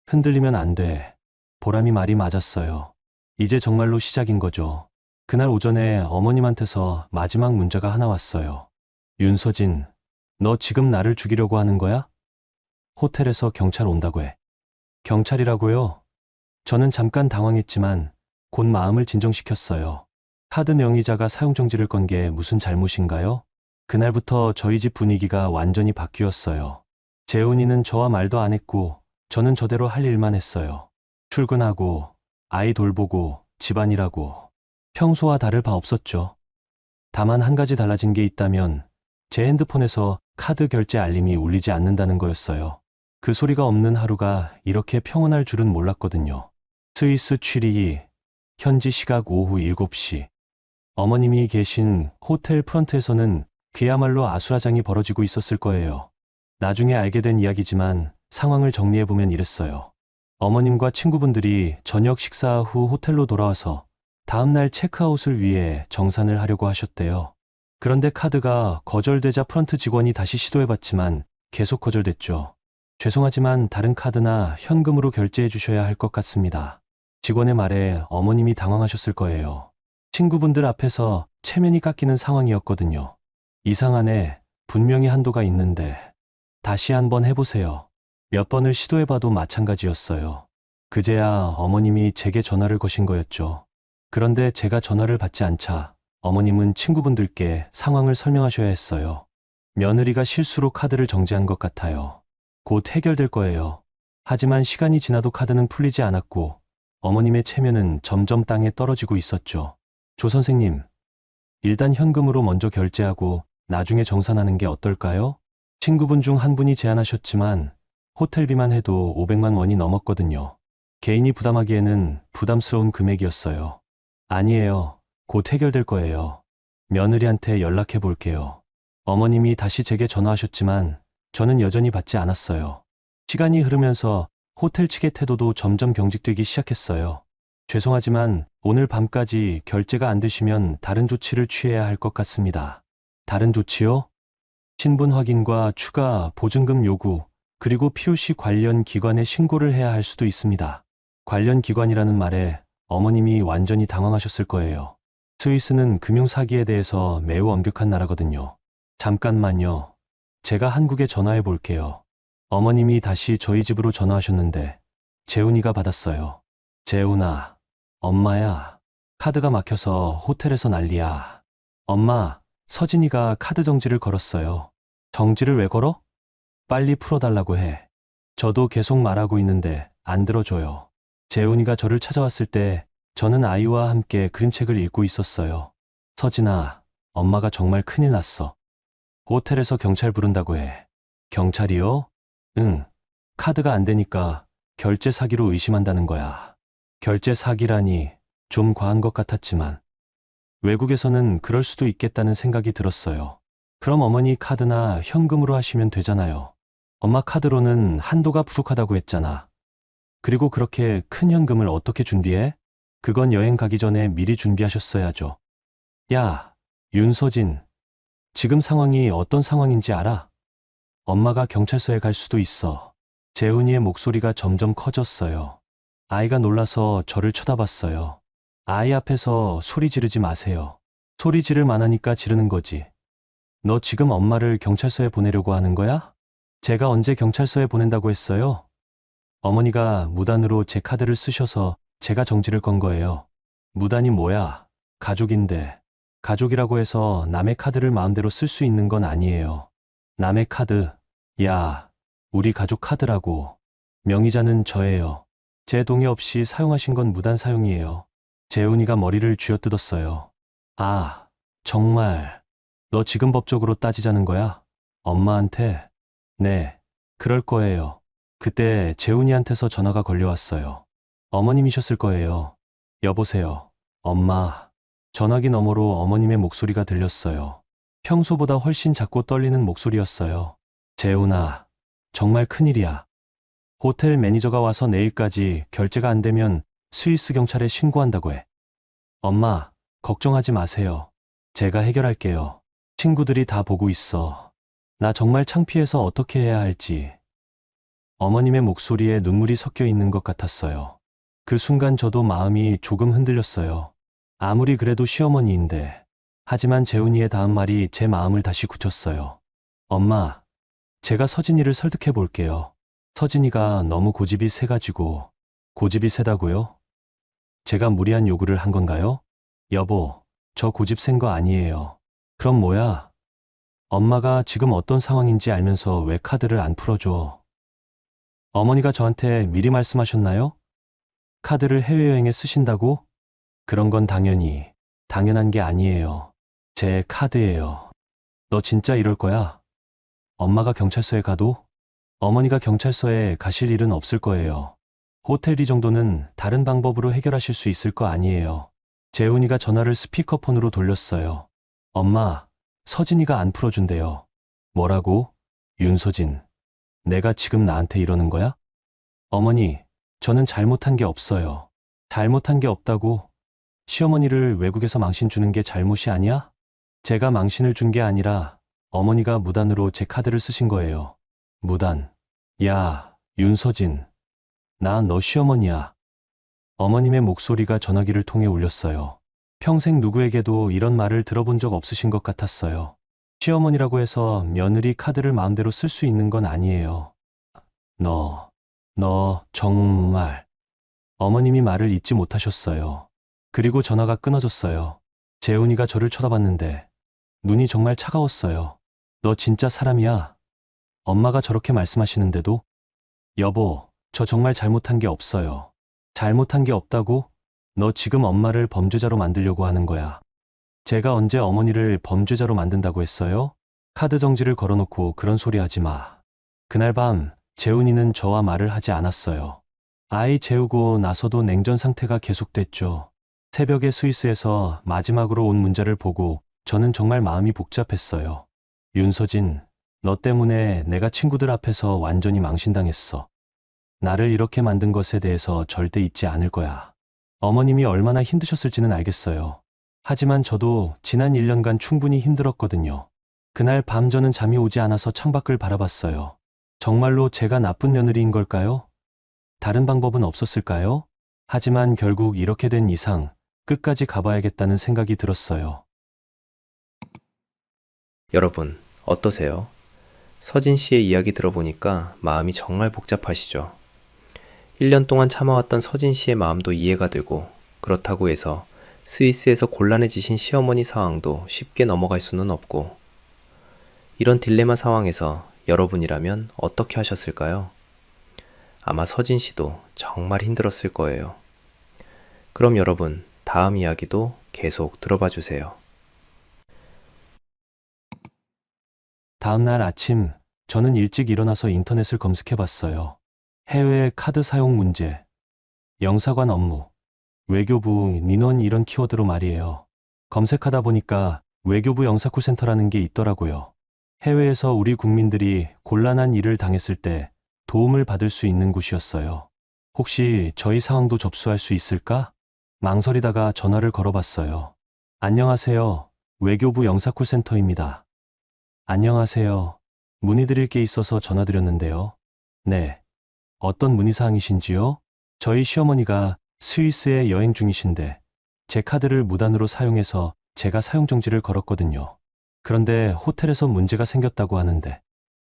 흔들리면 안 돼. 보람이 말이 맞았어요. 이제 정말로 시작인 거죠. 그날 오전에 어머님한테서 마지막 문자가 하나 왔어요. 윤서진, 너 지금 나를 죽이려고 하는 거야? 호텔에서 경찰 온다고 해. 경찰이라고요? 저는 잠깐 당황했지만 곧 마음을 진정시켰어요. 카드 명의자가 사용정지를 건 게 무슨 잘못인가요? 그날부터 저희 집 분위기가 완전히 바뀌었어요. 재훈이는 저와 말도 안 했고 저는 저대로 할 일만 했어요. 출근하고 아이 돌보고 집안일하고 평소와 다를 바 없었죠. 다만 한 가지 달라진 게 있다면 제 핸드폰에서 카드 결제 알림이 울리지 않는다는 거였어요. 그 소리가 없는 하루가 이렇게 평온할 줄은 몰랐거든요. 스위스 취리히 현지 시각 오후 7시. 어머님이 계신 호텔 프런트에서는 그야말로 아수라장이 벌어지고 있었을 거예요. 나중에 알게 된 이야기지만 상황을 정리해보면 이랬어요. 어머님과 친구분들이 저녁 식사 후 호텔로 돌아와서 다음날 체크아웃을 위해 정산을 하려고 하셨대요. 그런데 카드가 거절되자 프런트 직원이 다시 시도해봤지만 계속 거절됐죠. 죄송하지만 다른 카드나 현금으로 결제해 주셔야 할 것 같습니다. 직원의 말에 어머님이 당황하셨을 거예요. 친구분들 앞에서 체면이 깎이는 상황이었거든요. 이상하네. 분명히 한도가 있는데. 다시 한번 해보세요. 몇 번을 시도해봐도 마찬가지였어요. 그제야 어머님이 제게 전화를 거신 거였죠. 그런데 제가 전화를 받지 않자 어머님은 친구분들께 상황을 설명하셔야 했어요. 며느리가 실수로 카드를 정지한 것 같아요. 곧 해결될 거예요. 하지만 시간이 지나도 카드는 풀리지 않았고 어머님의 체면은 점점 땅에 떨어지고 있었죠. 조 선생님, 일단 현금으로 먼저 결제하고 나중에 정산하는 게 어떨까요? 친구분 중 한 분이 제안하셨지만 호텔비만 해도 500만 원이 넘었거든요. 개인이 부담하기에는 부담스러운 금액이었어요. 아니에요. 곧 해결될 거예요. 며느리한테 연락해 볼게요. 어머님이 다시 제게 전화하셨지만 저는 여전히 받지 않았어요. 시간이 흐르면서 호텔 측의 태도도 점점 경직되기 시작했어요. 죄송하지만 오늘 밤까지 결제가 안 되시면 다른 조치를 취해야 할 것 같습니다. 다른 조치요? 신분 확인과 추가 보증금 요구, 그리고 POC 관련 기관에 신고를 해야 할 수도 있습니다. 관련 기관이라는 말에 어머님이 완전히 당황하셨을 거예요. 스위스는 금융사기에 대해서 매우 엄격한 나라거든요. 잠깐만요. 제가 한국에 전화해 볼게요. 어머님이 다시 저희 집으로 전화하셨는데 재훈이가 받았어요. 재훈아, 엄마야. 카드가 막혀서 호텔에서 난리야. 엄마, 서진이가 카드 정지를 걸었어요. 정지를 왜 걸어? 빨리 풀어달라고 해. 저도 계속 말하고 있는데 안 들어줘요. 재훈이가 저를 찾아왔을 때 저는 아이와 함께 그림책을 읽고 있었어요. 서진아, 엄마가 정말 큰일 났어. 호텔에서 경찰 부른다고 해. 경찰이요? 응. 카드가 안 되니까 결제 사기로 의심한다는 거야. 결제 사기라니 좀 과한 것 같았지만 외국에서는 그럴 수도 있겠다는 생각이 들었어요. 그럼 어머니 카드나 현금으로 하시면 되잖아요. 엄마 카드로는 한도가 부족하다고 했잖아. 그리고 그렇게 큰 현금을 어떻게 준비해? 그건 여행 가기 전에 미리 준비하셨어야죠. 야, 윤서진, 지금 상황이 어떤 상황인지 알아? 엄마가 경찰서에 갈 수도 있어. 재훈이의 목소리가 점점 커졌어요. 아이가 놀라서 저를 쳐다봤어요. 아이 앞에서 소리 지르지 마세요. 소리 지를 만하니까 지르는 거지. 너 지금 엄마를 경찰서에 보내려고 하는 거야? 제가 언제 경찰서에 보낸다고 했어요? 어머니가 무단으로 제 카드를 쓰셔서 제가 정지를 건 거예요. 무단이 뭐야? 가족인데. 가족이라고 해서 남의 카드를 마음대로 쓸 수 있는 건 아니에요. 남의 카드. 야, 우리 가족 카드라고. 명의자는 저예요. 제 동의 없이 사용하신 건 무단 사용이에요. 재훈이가 머리를 쥐어뜯었어요. 아, 정말. 너 지금 법적으로 따지자는 거야? 엄마한테? 네, 그럴 거예요. 그때 재훈이한테서 전화가 걸려왔어요. 어머님이셨을 거예요. 여보세요. 엄마. 전화기 너머로 어머님의 목소리가 들렸어요. 평소보다 훨씬 작고 떨리는 목소리였어요. 재훈아, 정말 큰일이야. 호텔 매니저가 와서 내일까지 결제가 안 되면 스위스 경찰에 신고한다고 해. 엄마, 걱정하지 마세요. 제가 해결할게요. 친구들이 다 보고 있어. 나 정말 창피해서 어떻게 해야 할지. 어머님의 목소리에 눈물이 섞여 있는 것 같았어요. 그 순간 저도 마음이 조금 흔들렸어요. 아무리 그래도 시어머니인데. 하지만 재훈이의 다음 말이 제 마음을 다시 굳혔어요. 엄마, 제가 서진이를 설득해 볼게요. 서진이가 너무 고집이 세가지고. 고집이 세다고요? 제가 무리한 요구를 한 건가요? 여보, 저 고집 센 거 아니에요. 그럼 뭐야? 엄마가 지금 어떤 상황인지 알면서 왜 카드를 안 풀어줘? 어머니가 저한테 미리 말씀하셨나요? 카드를 해외여행에 쓰신다고? 그런 건 당연한 게 아니에요. 제 카드예요. 너 진짜 이럴 거야? 엄마가 경찰서에 가도? 어머니가 경찰서에 가실 일은 없을 거예요. 호텔이 정도는 다른 방법으로 해결하실 수 있을 거 아니에요. 재훈이가 전화를 스피커폰으로 돌렸어요. 엄마, 서진이가 안 풀어준대요. 뭐라고? 윤서진, 내가 지금 나한테 이러는 거야? 어머니, 저는 잘못한 게 없어요. 잘못한 게 없다고? 시어머니를 외국에서 망신 주는 게 잘못이 아니야? 제가 망신을 준 게 아니라 어머니가 무단으로 제 카드를 쓰신 거예요. 무단. 야, 윤서진. 나 너 시어머니야. 어머님의 목소리가 전화기를 통해 울렸어요. 평생 누구에게도 이런 말을 들어본 적 없으신 것 같았어요. 시어머니라고 해서 며느리 카드를 마음대로 쓸 수 있는 건 아니에요. 너 정말. 어머님이 말을 잊지 못하셨어요. 그리고 전화가 끊어졌어요. 재훈이가 저를 쳐다봤는데 눈이 정말 차가웠어요. 너 진짜 사람이야? 엄마가 저렇게 말씀하시는데도? 여보, 저 정말 잘못한 게 없어요. 잘못한 게 없다고? 너 지금 엄마를 범죄자로 만들려고 하는 거야. 제가 언제 어머니를 범죄자로 만든다고 했어요? 카드 정지를 걸어놓고 그런 소리 하지 마. 그날 밤 재훈이는 저와 말을 하지 않았어요. 아이 재우고 나서도 냉전 상태가 계속됐죠. 새벽에 스위스에서 마지막으로 온 문자를 보고 저는 정말 마음이 복잡했어요. 윤서진, 너 때문에 내가 친구들 앞에서 완전히 망신당했어. 나를 이렇게 만든 것에 대해서 절대 잊지 않을 거야. 어머님이 얼마나 힘드셨을지는 알겠어요. 하지만 저도 지난 1년간 충분히 힘들었거든요. 그날 밤 저는 잠이 오지 않아서 창밖을 바라봤어요. 정말로 제가 나쁜 며느리인 걸까요? 다른 방법은 없었을까요? 하지만 결국 이렇게 된 이상 끝까지 가봐야겠다는 생각이 들었어요. 여러분, 어떠세요? 서진 씨의 이야기 들어보니까 마음이 정말 복잡하시죠? 1년 동안 참아왔던 서진 씨의 마음도 이해가 되고, 그렇다고 해서 스위스에서 곤란해지신 시어머니 상황도 쉽게 넘어갈 수는 없고, 이런 딜레마 상황에서 여러분이라면 어떻게 하셨을까요? 아마 서진 씨도 정말 힘들었을 거예요. 그럼 여러분, 다음 이야기도 계속 들어봐 주세요. 다음 날 아침, 저는 일찍 일어나서 인터넷을 검색해 봤어요. 해외 카드 사용 문제, 영사관 업무, 외교부 민원 이런 키워드로 말이에요. 검색하다 보니까 외교부 영사쿨센터라는 게 있더라고요. 해외에서 우리 국민들이 곤란한 일을 당했을 때 도움을 받을 수 있는 곳이었어요. 혹시 저희 상황도 접수할 수 있을까? 망설이다가 전화를 걸어봤어요. 안녕하세요. 외교부 영사쿨센터입니다. 안녕하세요. 문의드릴 게 있어서 전화드렸는데요. 네. 어떤 문의사항이신지요? 저희 시어머니가 스위스에 여행 중이신데 제 카드를 무단으로 사용해서 제가 사용정지를 걸었거든요. 그런데 호텔에서 문제가 생겼다고 하는데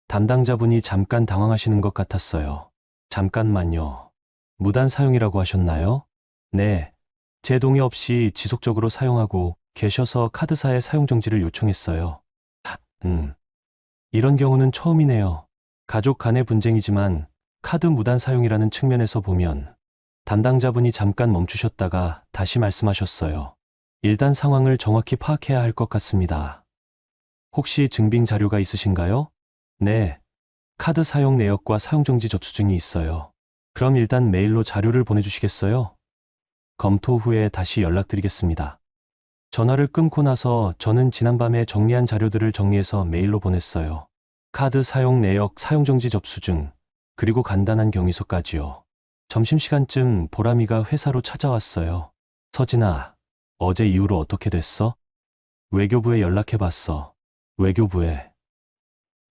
담당자분이 잠깐 당황하시는 것 같았어요. 잠깐만요. 무단 사용이라고 하셨나요? 네. 제 동의 없이 지속적으로 사용하고 계셔서 카드사에 사용정지를 요청했어요. 이런 경우는 처음이네요. 가족 간의 분쟁이지만 카드 무단 사용이라는 측면에서 보면 담당자분이 잠깐 멈추셨다가 다시 말씀하셨어요. 일단 상황을 정확히 파악해야 할 것 같습니다. 혹시 증빙 자료가 있으신가요? 네. 카드 사용 내역과 사용정지 접수증이 있어요. 그럼 일단 메일로 자료를 보내주시겠어요? 검토 후에 다시 연락드리겠습니다. 전화를 끊고 나서 저는 지난밤에 정리한 자료들을 정리해서 메일로 보냈어요. 카드 사용 내역, 사용정지 접수증, 그리고 간단한 경위서까지요. 점심시간쯤 보람이가 회사로 찾아왔어요. 서진아, 어제 이후로 어떻게 됐어? 외교부에 연락해봤어. 외교부에.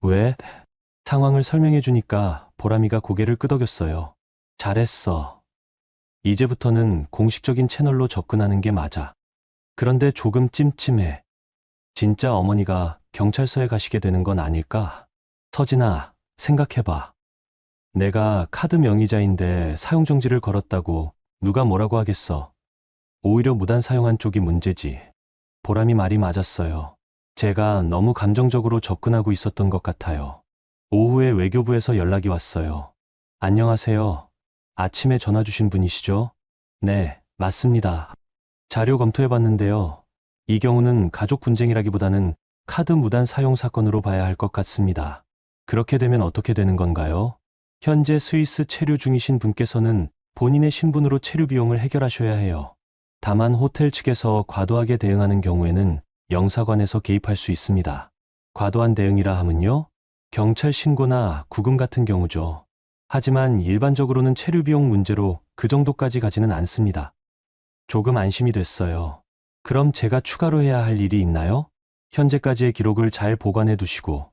왜? 상황을 설명해주니까 보람이가 고개를 끄덕였어요. 잘했어. 이제부터는 공식적인 채널로 접근하는 게 맞아. 그런데 조금 찜찜해. 진짜 어머니가 경찰서에 가시게 되는 건 아닐까? 서진아, 생각해봐. 내가 카드 명의자인데 사용정지를 걸었다고 누가 뭐라고 하겠어. 오히려 무단 사용한 쪽이 문제지. 보람이 말이 맞았어요. 제가 너무 감정적으로 접근하고 있었던 것 같아요. 오후에 외교부에서 연락이 왔어요. 안녕하세요. 아침에 전화 주신 분이시죠? 네, 맞습니다. 자료 검토해봤는데요. 이 경우는 가족 분쟁이라기보다는 카드 무단 사용 사건으로 봐야 할 것 같습니다. 그렇게 되면 어떻게 되는 건가요? 현재 스위스 체류 중이신 분께서는 본인의 신분으로 체류 비용을 해결하셔야 해요. 다만 호텔 측에서 과도하게 대응하는 경우에는 영사관에서 개입할 수 있습니다. 과도한 대응이라 함은요? 경찰 신고나 구금 같은 경우죠. 하지만 일반적으로는 체류 비용 문제로 그 정도까지 가지는 않습니다. 조금 안심이 됐어요. 그럼 제가 추가로 해야 할 일이 있나요? 현재까지의 기록을 잘 보관해 두시고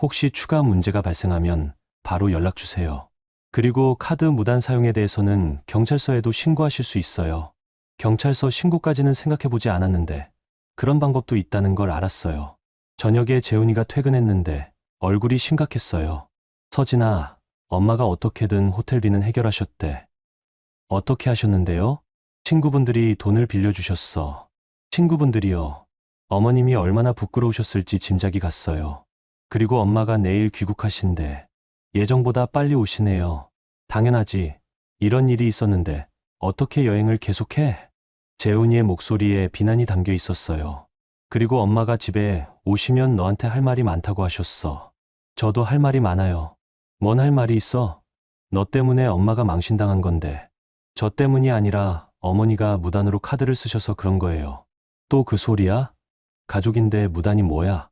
혹시 추가 문제가 발생하면 바로 연락 주세요. 그리고 카드 무단 사용에 대해서는 경찰서에도 신고하실 수 있어요. 경찰서 신고까지는 생각해 보지 않았는데 그런 방법도 있다는 걸 알았어요. 저녁에 재훈이가 퇴근했는데 얼굴이 심각했어요. 서진아, 엄마가 어떻게든 호텔비는 해결하셨대. 어떻게 하셨는데요? 친구분들이 돈을 빌려주셨어. 친구분들이요. 어머님이 얼마나 부끄러우셨을지 짐작이 갔어요. 그리고 엄마가 내일 귀국하신대. 예정보다 빨리 오시네요. 당연하지. 이런 일이 있었는데 어떻게 여행을 계속해? 재훈이의 목소리에 비난이 담겨 있었어요. 그리고 엄마가 집에 오시면 너한테 할 말이 많다고 하셨어. 저도 할 말이 많아요. 뭔 할 말이 있어? 너 때문에 엄마가 망신당한 건데. 저 때문이 아니라 어머니가 무단으로 카드를 쓰셔서 그런 거예요. 또 그 소리야? 가족인데 무단이 뭐야?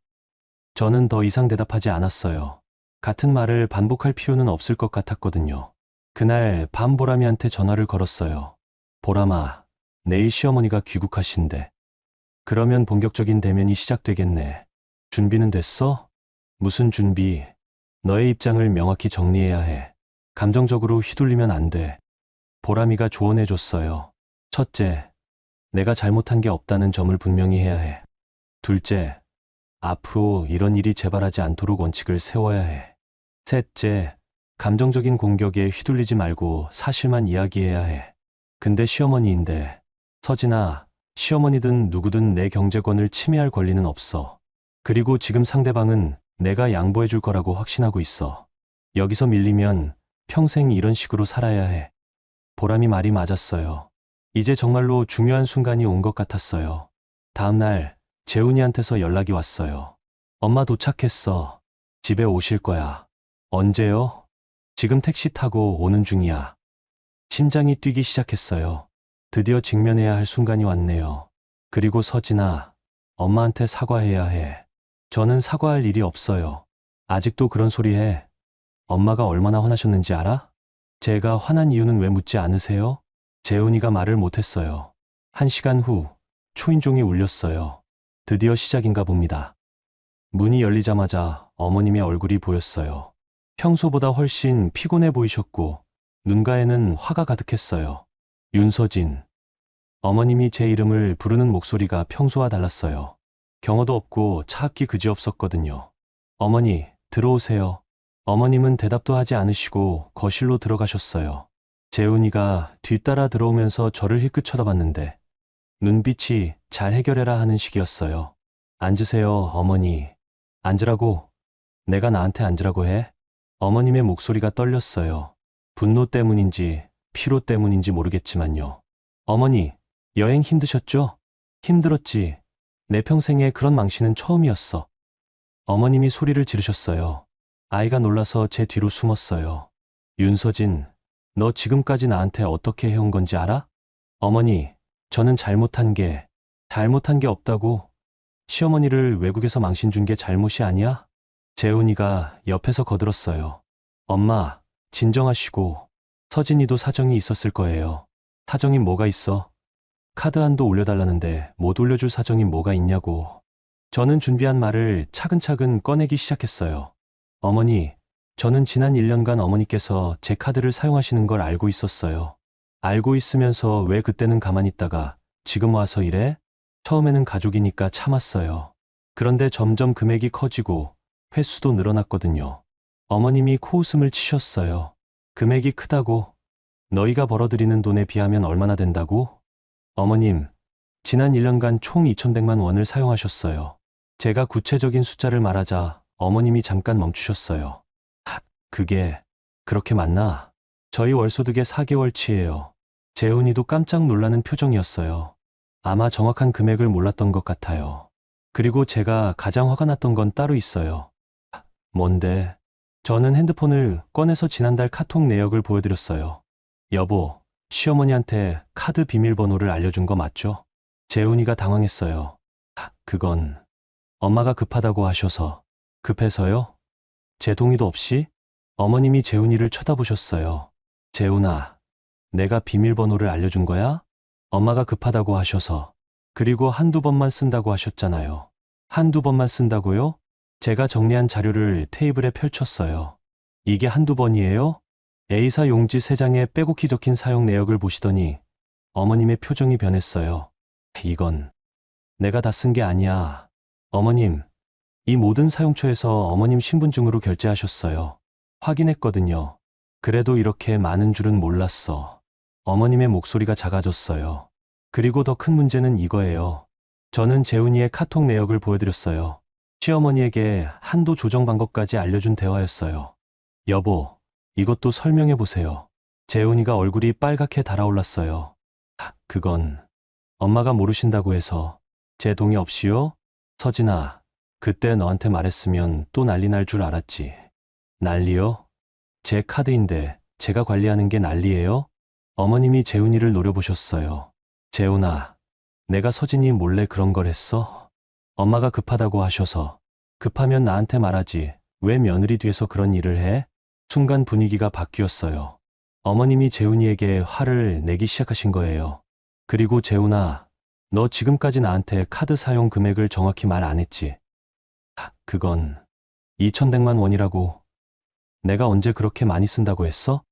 저는 더 이상 대답하지 않았어요. 같은 말을 반복할 필요는 없을 것 같았거든요. 그날 밤 보람이한테 전화를 걸었어요. 보람아, 내일 시어머니가 귀국하신대. 그러면 본격적인 대면이 시작되겠네. 준비는 됐어? 무슨 준비? 너의 입장을 명확히 정리해야 해. 감정적으로 휘둘리면 안 돼. 보람이가 조언해줬어요. 첫째, 내가 잘못한 게 없다는 점을 분명히 해야 해. 둘째, 앞으로 이런 일이 재발하지 않도록 원칙을 세워야 해. 셋째, 감정적인 공격에 휘둘리지 말고 사실만 이야기해야 해. 근데 시어머니인데, 서진아, 시어머니든 누구든 내 경제권을 침해할 권리는 없어. 그리고 지금 상대방은 내가 양보해 줄 거라고 확신하고 있어. 여기서 밀리면 평생 이런 식으로 살아야 해. 보람이 말이 맞았어요. 이제 정말로 중요한 순간이 온 것 같았어요. 다음 날 재훈이한테서 연락이 왔어요. 엄마 도착했어. 집에 오실 거야. 언제요? 지금 택시 타고 오는 중이야. 심장이 뛰기 시작했어요. 드디어 직면해야 할 순간이 왔네요. 그리고 서진아, 엄마한테 사과해야 해. 저는 사과할 일이 없어요. 아직도 그런 소리 해. 엄마가 얼마나 화나셨는지 알아? 제가 화난 이유는 왜 묻지 않으세요? 재훈이가 말을 못했어요. 1시간 후 초인종이 울렸어요. 드디어 시작인가 봅니다. 문이 열리자마자 어머님의 얼굴이 보였어요. 평소보다 훨씬 피곤해 보이셨고 눈가에는 화가 가득했어요. 윤서진. 어머님이 제 이름을 부르는 목소리가 평소와 달랐어요. 경어도 없고 차갑기 그지없었거든요. 어머니, 들어오세요. 어머님은 대답도 하지 않으시고 거실로 들어가셨어요. 재훈이가 뒤따라 들어오면서 저를 힐끗 쳐다봤는데 눈빛이 잘 해결해라 하는 식이었어요. 앉으세요, 어머니. 앉으라고. 내가 나한테 앉으라고 해? 어머님의 목소리가 떨렸어요. 분노 때문인지 피로 때문인지 모르겠지만요. 어머니, 여행 힘드셨죠? 힘들었지. 내 평생에 그런 망신은 처음이었어. 어머님이 소리를 지르셨어요. 아이가 놀라서 제 뒤로 숨었어요. 윤서진, 너 지금까지 나한테 어떻게 해온 건지 알아? 어머니, 저는 잘못한 게 없다고. 시어머니를 외국에서 망신 준 게 잘못이 아니야? 재훈이가 옆에서 거들었어요. 엄마, 진정하시고. 서진이도 사정이 있었을 거예요. 사정이 뭐가 있어? 카드 한도 올려달라는데 못 올려줄 사정이 뭐가 있냐고. 저는 준비한 말을 차근차근 꺼내기 시작했어요. 어머니, 저는 지난 1년간 어머니께서 제 카드를 사용하시는 걸 알고 있었어요. 알고 있으면서 왜 그때는 가만히 있다가 지금 와서 이래? 처음에는 가족이니까 참았어요. 그런데 점점 금액이 커지고 횟수도 늘어났거든요. 어머님이 코웃음을 치셨어요. 금액이 크다고? 너희가 벌어들이는 돈에 비하면 얼마나 된다고? 어머님, 지난 1년간 총 2,100만 원을 사용하셨어요. 제가 구체적인 숫자를 말하자 어머님이 잠깐 멈추셨어요. 그게 그렇게 맞나? 저희 월소득의 4개월치예요. 재훈이도 깜짝 놀라는 표정이었어요. 아마 정확한 금액을 몰랐던 것 같아요. 그리고 제가 가장 화가 났던 건 따로 있어요. 뭔데? 저는 핸드폰을 꺼내서 지난달 카톡 내역을 보여드렸어요. 여보, 시어머니한테 카드 비밀번호를 알려준 거 맞죠? 재훈이가 당황했어요. 그건 엄마가 급하다고 하셔서. 급해서요? 제 동의도 없이? 어머님이 재훈이를 쳐다보셨어요. 재훈아, 내가 비밀번호를 알려준 거야? 엄마가 급하다고 하셔서. 그리고 한두 번만 쓴다고 하셨잖아요. 한두 번만 쓴다고요? 제가 정리한 자료를 테이블에 펼쳤어요. 이게 한두 번이에요? A사 용지 3장에 빼곡히 적힌 사용 내역을 보시더니 어머님의 표정이 변했어요. 이건 내가 다 쓴 게 아니야. 어머님, 이 모든 사용처에서 어머님 신분증으로 결제하셨어요. 확인했거든요. 그래도 이렇게 많은 줄은 몰랐어. 어머님의 목소리가 작아졌어요. 그리고 더 큰 문제는 이거예요. 저는 재훈이의 카톡 내역을 보여드렸어요. 시어머니에게 한도 조정 방법까지 알려준 대화였어요. 여보, 이것도 설명해보세요. 재훈이가 얼굴이 빨갛게 달아올랐어요. 그건 엄마가 모르신다고 해서. 제 동의 없이요? 서진아, 그때 너한테 말했으면 또 난리 날 줄 알았지. 난리요? 제 카드인데 제가 관리하는 게 난리예요? 어머님이 재훈이를 노려보셨어요. 재훈아, 내가 서진이 몰래 그런 걸 했어? 엄마가 급하다고 하셔서. 급하면 나한테 말하지. 왜 며느리 뒤에서 그런 일을 해? 순간 분위기가 바뀌었어요. 어머님이 재훈이에게 화를 내기 시작하신 거예요. 그리고 재훈아, 너 지금까지 나한테 카드 사용 금액을 정확히 말 안 했지? 그건 2,100만 원이라고. 내가 언제 그렇게 많이 쓴다고 했어?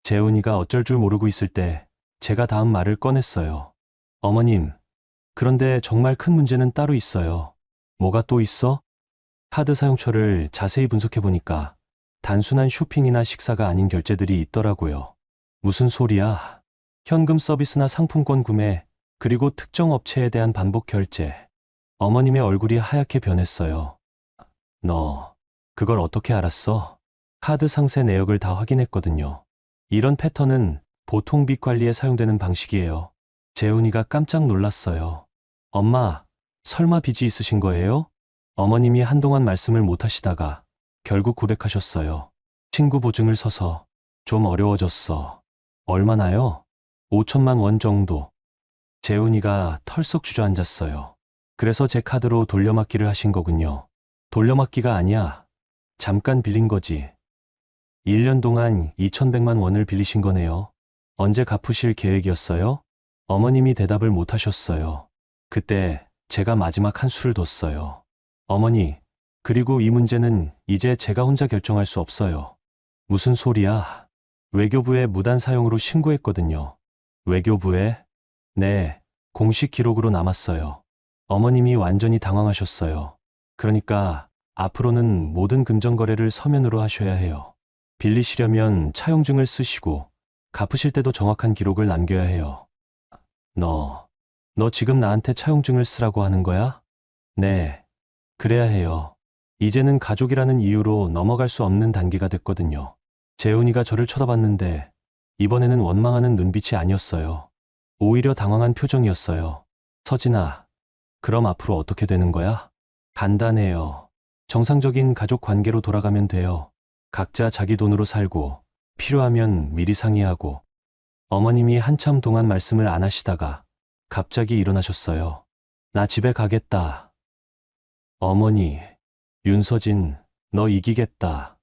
재훈이가 어쩔 줄 모르고 있을 때 제가 다음 말을 꺼냈어요. 어머님, 그런데 정말 큰 문제는 따로 있어요. 뭐가 또 있어? 카드 사용처를 자세히 분석해보니까 단순한 쇼핑이나 식사가 아닌 결제들이 있더라고요. 무슨 소리야? 현금 서비스나 상품권 구매, 그리고 특정 업체에 대한 반복 결제. 어머님의 얼굴이 하얗게 변했어요. 너, 그걸 어떻게 알았어? 카드 상세 내역을 다 확인했거든요. 이런 패턴은 보통 빚 관리에 사용되는 방식이에요. 재훈이가 깜짝 놀랐어요. 엄마, 설마 빚이 있으신 거예요? 어머님이 한동안 말씀을 못 하시다가 결국 고백하셨어요. 친구 보증을 서서 좀 어려워졌어. 얼마나요? 5천만 원 정도. 재훈이가 털썩 주저앉았어요. 그래서 제 카드로 돌려막기를 하신 거군요. 돌려막기가 아니야. 잠깐 빌린 거지. 1년 동안 2,100만 원을 빌리신 거네요. 언제 갚으실 계획이었어요? 어머님이 대답을 못 하셨어요. 그때 제가 마지막 한 수를 뒀어요. 어머니, 그리고 이 문제는 이제 제가 혼자 결정할 수 없어요. 무슨 소리야? 외교부에 무단 사용으로 신고했거든요. 외교부에? 네, 공식 기록으로 남았어요. 어머님이 완전히 당황하셨어요. 그러니까 앞으로는 모든 금전거래를 서면으로 하셔야 해요. 빌리시려면 차용증을 쓰시고 갚으실 때도 정확한 기록을 남겨야 해요. 너 지금 나한테 차용증을 쓰라고 하는 거야? 네, 그래야 해요. 이제는 가족이라는 이유로 넘어갈 수 없는 단계가 됐거든요. 재훈이가 저를 쳐다봤는데 이번에는 원망하는 눈빛이 아니었어요. 오히려 당황한 표정이었어요. 서진아, 그럼 앞으로 어떻게 되는 거야? 간단해요. 정상적인 가족 관계로 돌아가면 돼요. 각자 자기 돈으로 살고 필요하면 미리 상의하고. 어머님이 한참 동안 말씀을 안 하시다가 갑자기 일어나셨어요. 나 집에 가겠다. 어머니, 윤서진, 너 이기겠다.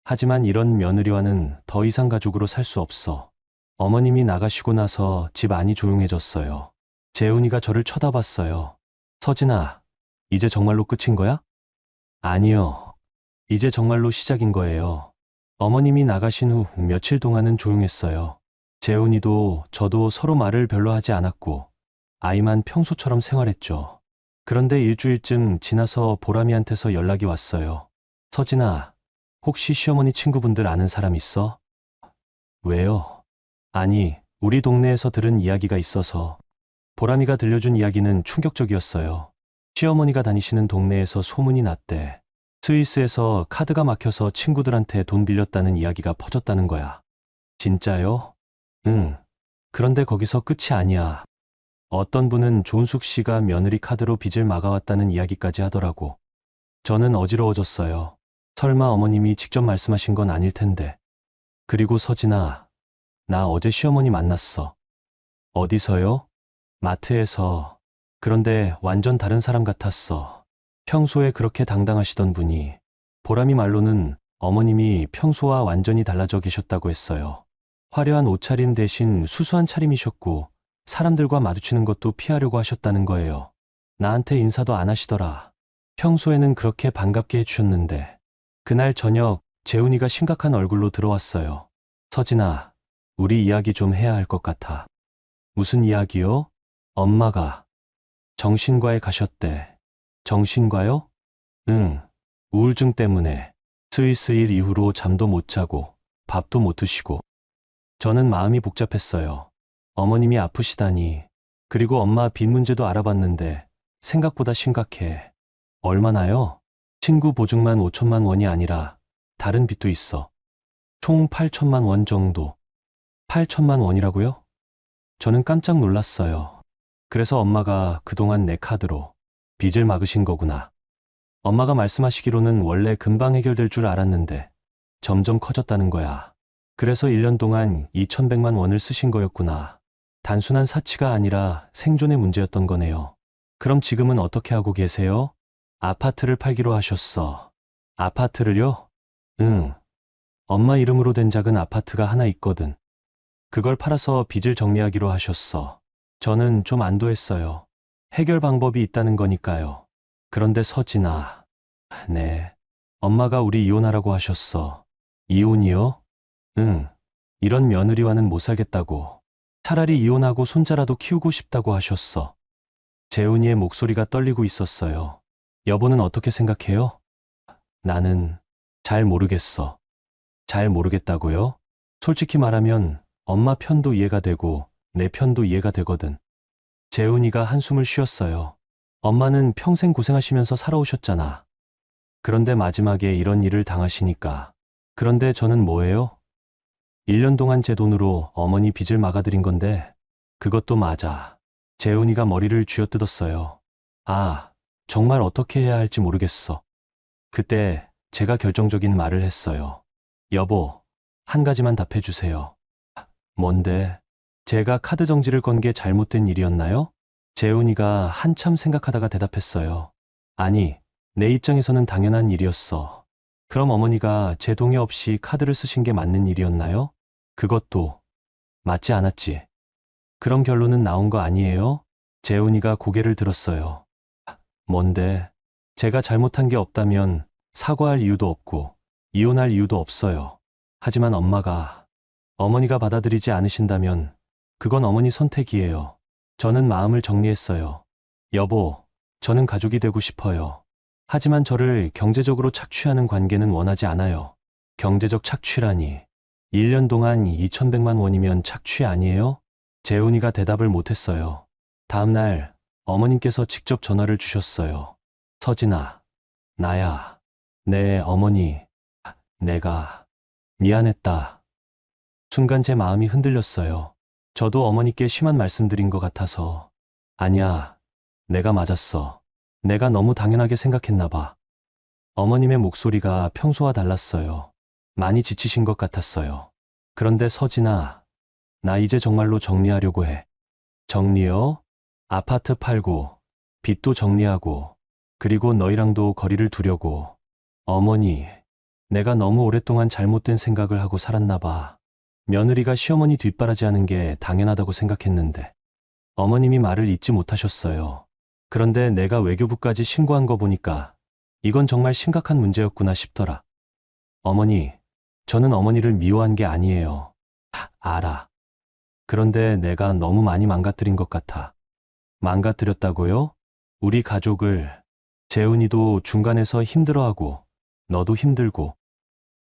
하지만 이런 며느리와는 더 이상 가족으로 살 수 없어. 어머님이 나가시고 나서 집 안이 조용해졌어요. 재훈이가 저를 쳐다봤어요. 서진아, 이제 정말로 끝인 거야? 아니요. 이제 정말로 시작인 거예요. 어머님이 나가신 후 며칠 동안은 조용했어요. 재훈이도 저도 서로 말을 별로 하지 않았고 아이만 평소처럼 생활했죠. 그런데 일주일쯤 지나서 보람이한테서 연락이 왔어요. 서진아, 혹시 시어머니 친구분들 아는 사람 있어? 왜요? 아니, 우리 동네에서 들은 이야기가 있어서. 보람이가 들려준 이야기는 충격적이었어요. 시어머니가 다니시는 동네에서 소문이 났대. 스위스에서 카드가 막혀서 친구들한테 돈 빌렸다는 이야기가 퍼졌다는 거야. 진짜요? 응. 그런데 거기서 끝이 아니야. 어떤 분은 존숙 씨가 며느리 카드로 빚을 막아왔다는 이야기까지 하더라고. 저는 어지러워졌어요. 설마 어머님이 직접 말씀하신 건 아닐 텐데. 그리고 서진아, 나 어제 시어머니 만났어. 어디서요? 마트에서. 그런데 완전 다른 사람 같았어. 평소에 그렇게 당당하시던 분이. 보람이 말로는 어머님이 평소와 완전히 달라져 계셨다고 했어요. 화려한 옷차림 대신 수수한 차림이셨고 사람들과 마주치는 것도 피하려고 하셨다는 거예요. 나한테 인사도 안 하시더라. 평소에는 그렇게 반갑게 해주셨는데. 그날 저녁 재훈이가 심각한 얼굴로 들어왔어요. 서진아, 우리 이야기 좀 해야 할 것 같아. 무슨 이야기요? 엄마가 정신과에 가셨대. 정신과요? 응, 우울증 때문에 스위스 일 이후로 잠도 못 자고 밥도 못 드시고. 저는 마음이 복잡했어요. 어머님이 아프시다니. 그리고 엄마 빚 문제도 알아봤는데 생각보다 심각해. 얼마나요? 친구 보증만 5천만 원이 아니라 다른 빚도 있어. 총 8천만 원 정도. 8천만 원이라고요? 저는 깜짝 놀랐어요. 그래서 엄마가 그동안 내 카드로 빚을 막으신 거구나. 엄마가 말씀하시기로는 원래 금방 해결될 줄 알았는데 점점 커졌다는 거야. 그래서 1년 동안 2,100만 원을 쓰신 거였구나. 단순한 사치가 아니라 생존의 문제였던 거네요. 그럼 지금은 어떻게 하고 계세요? 아파트를 팔기로 하셨어. 아파트를요? 응. 엄마 이름으로 된 작은 아파트가 하나 있거든. 그걸 팔아서 빚을 정리하기로 하셨어. 저는 좀 안도했어요. 해결 방법이 있다는 거니까요. 그런데 서진아. 네. 엄마가 우리 이혼하라고 하셨어. 이혼이요? 응. 이런 며느리와는 못 살겠다고. 차라리 이혼하고 손자라도 키우고 싶다고 하셨어. 재훈이의 목소리가 떨리고 있었어요. 여보는 어떻게 생각해요? 나는 잘 모르겠어. 잘 모르겠다고요? 솔직히 말하면 엄마 편도 이해가 되고 내 편도 이해가 되거든. 재훈이가 한숨을 쉬었어요. 엄마는 평생 고생하시면서 살아오셨잖아. 그런데 마지막에 이런 일을 당하시니까. 그런데 저는 뭐예요? 1년 동안 제 돈으로 어머니 빚을 막아드린 건데, 그것도 맞아. 재훈이가 머리를 쥐어뜯었어요. 아, 정말 어떻게 해야 할지 모르겠어. 그때 제가 결정적인 말을 했어요. 여보, 한 가지만 답해주세요. 뭔데? 제가 카드 정지를 건 게 잘못된 일이었나요? 재훈이가 한참 생각하다가 대답했어요. 아니, 내 입장에서는 당연한 일이었어. 그럼 어머니가 제 동의 없이 카드를 쓰신 게 맞는 일이었나요? 그것도 맞지 않았지. 그럼 결론은 나온 거 아니에요? 재훈이가 고개를 들었어요. 뭔데? 제가 잘못한 게 없다면 사과할 이유도 없고 이혼할 이유도 없어요. 하지만 어머니가 받아들이지 않으신다면 그건 어머니 선택이에요. 저는 마음을 정리했어요. 여보, 저는 가족이 되고 싶어요. 하지만 저를 경제적으로 착취하는 관계는 원하지 않아요. 경제적 착취라니. 1년 동안 2,100만 원이면 착취 아니에요? 재훈이가 대답을 못했어요. 다음 날 어머님께서 직접 전화를 주셨어요. 서진아, 나야. 네, 어머니. 내가 미안했다. 순간 제 마음이 흔들렸어요. 저도 어머니께 심한 말씀드린 것 같아서. 아니야, 내가 맞았어. 내가 너무 당연하게 생각했나 봐. 어머님의 목소리가 평소와 달랐어요. 많이 지치신 것 같았어요. 그런데 서진아, 나 이제 정말로 정리하려고 해. 정리요? 아파트 팔고, 빚도 정리하고, 그리고 너희랑도 거리를 두려고. 어머니, 내가 너무 오랫동안 잘못된 생각을 하고 살았나 봐. 며느리가 시어머니 뒷바라지하는 게 당연하다고 생각했는데. 어머님이 말을 잊지 못하셨어요. 그런데 내가 외교부까지 신고한 거 보니까 이건 정말 심각한 문제였구나 싶더라. 어머니, 저는 어머니를 미워한 게 아니에요. 알아. 그런데 내가 너무 많이 망가뜨린 것 같아. 망가뜨렸다고요? 우리 가족을. 재훈이도 중간에서 힘들어하고, 너도 힘들고.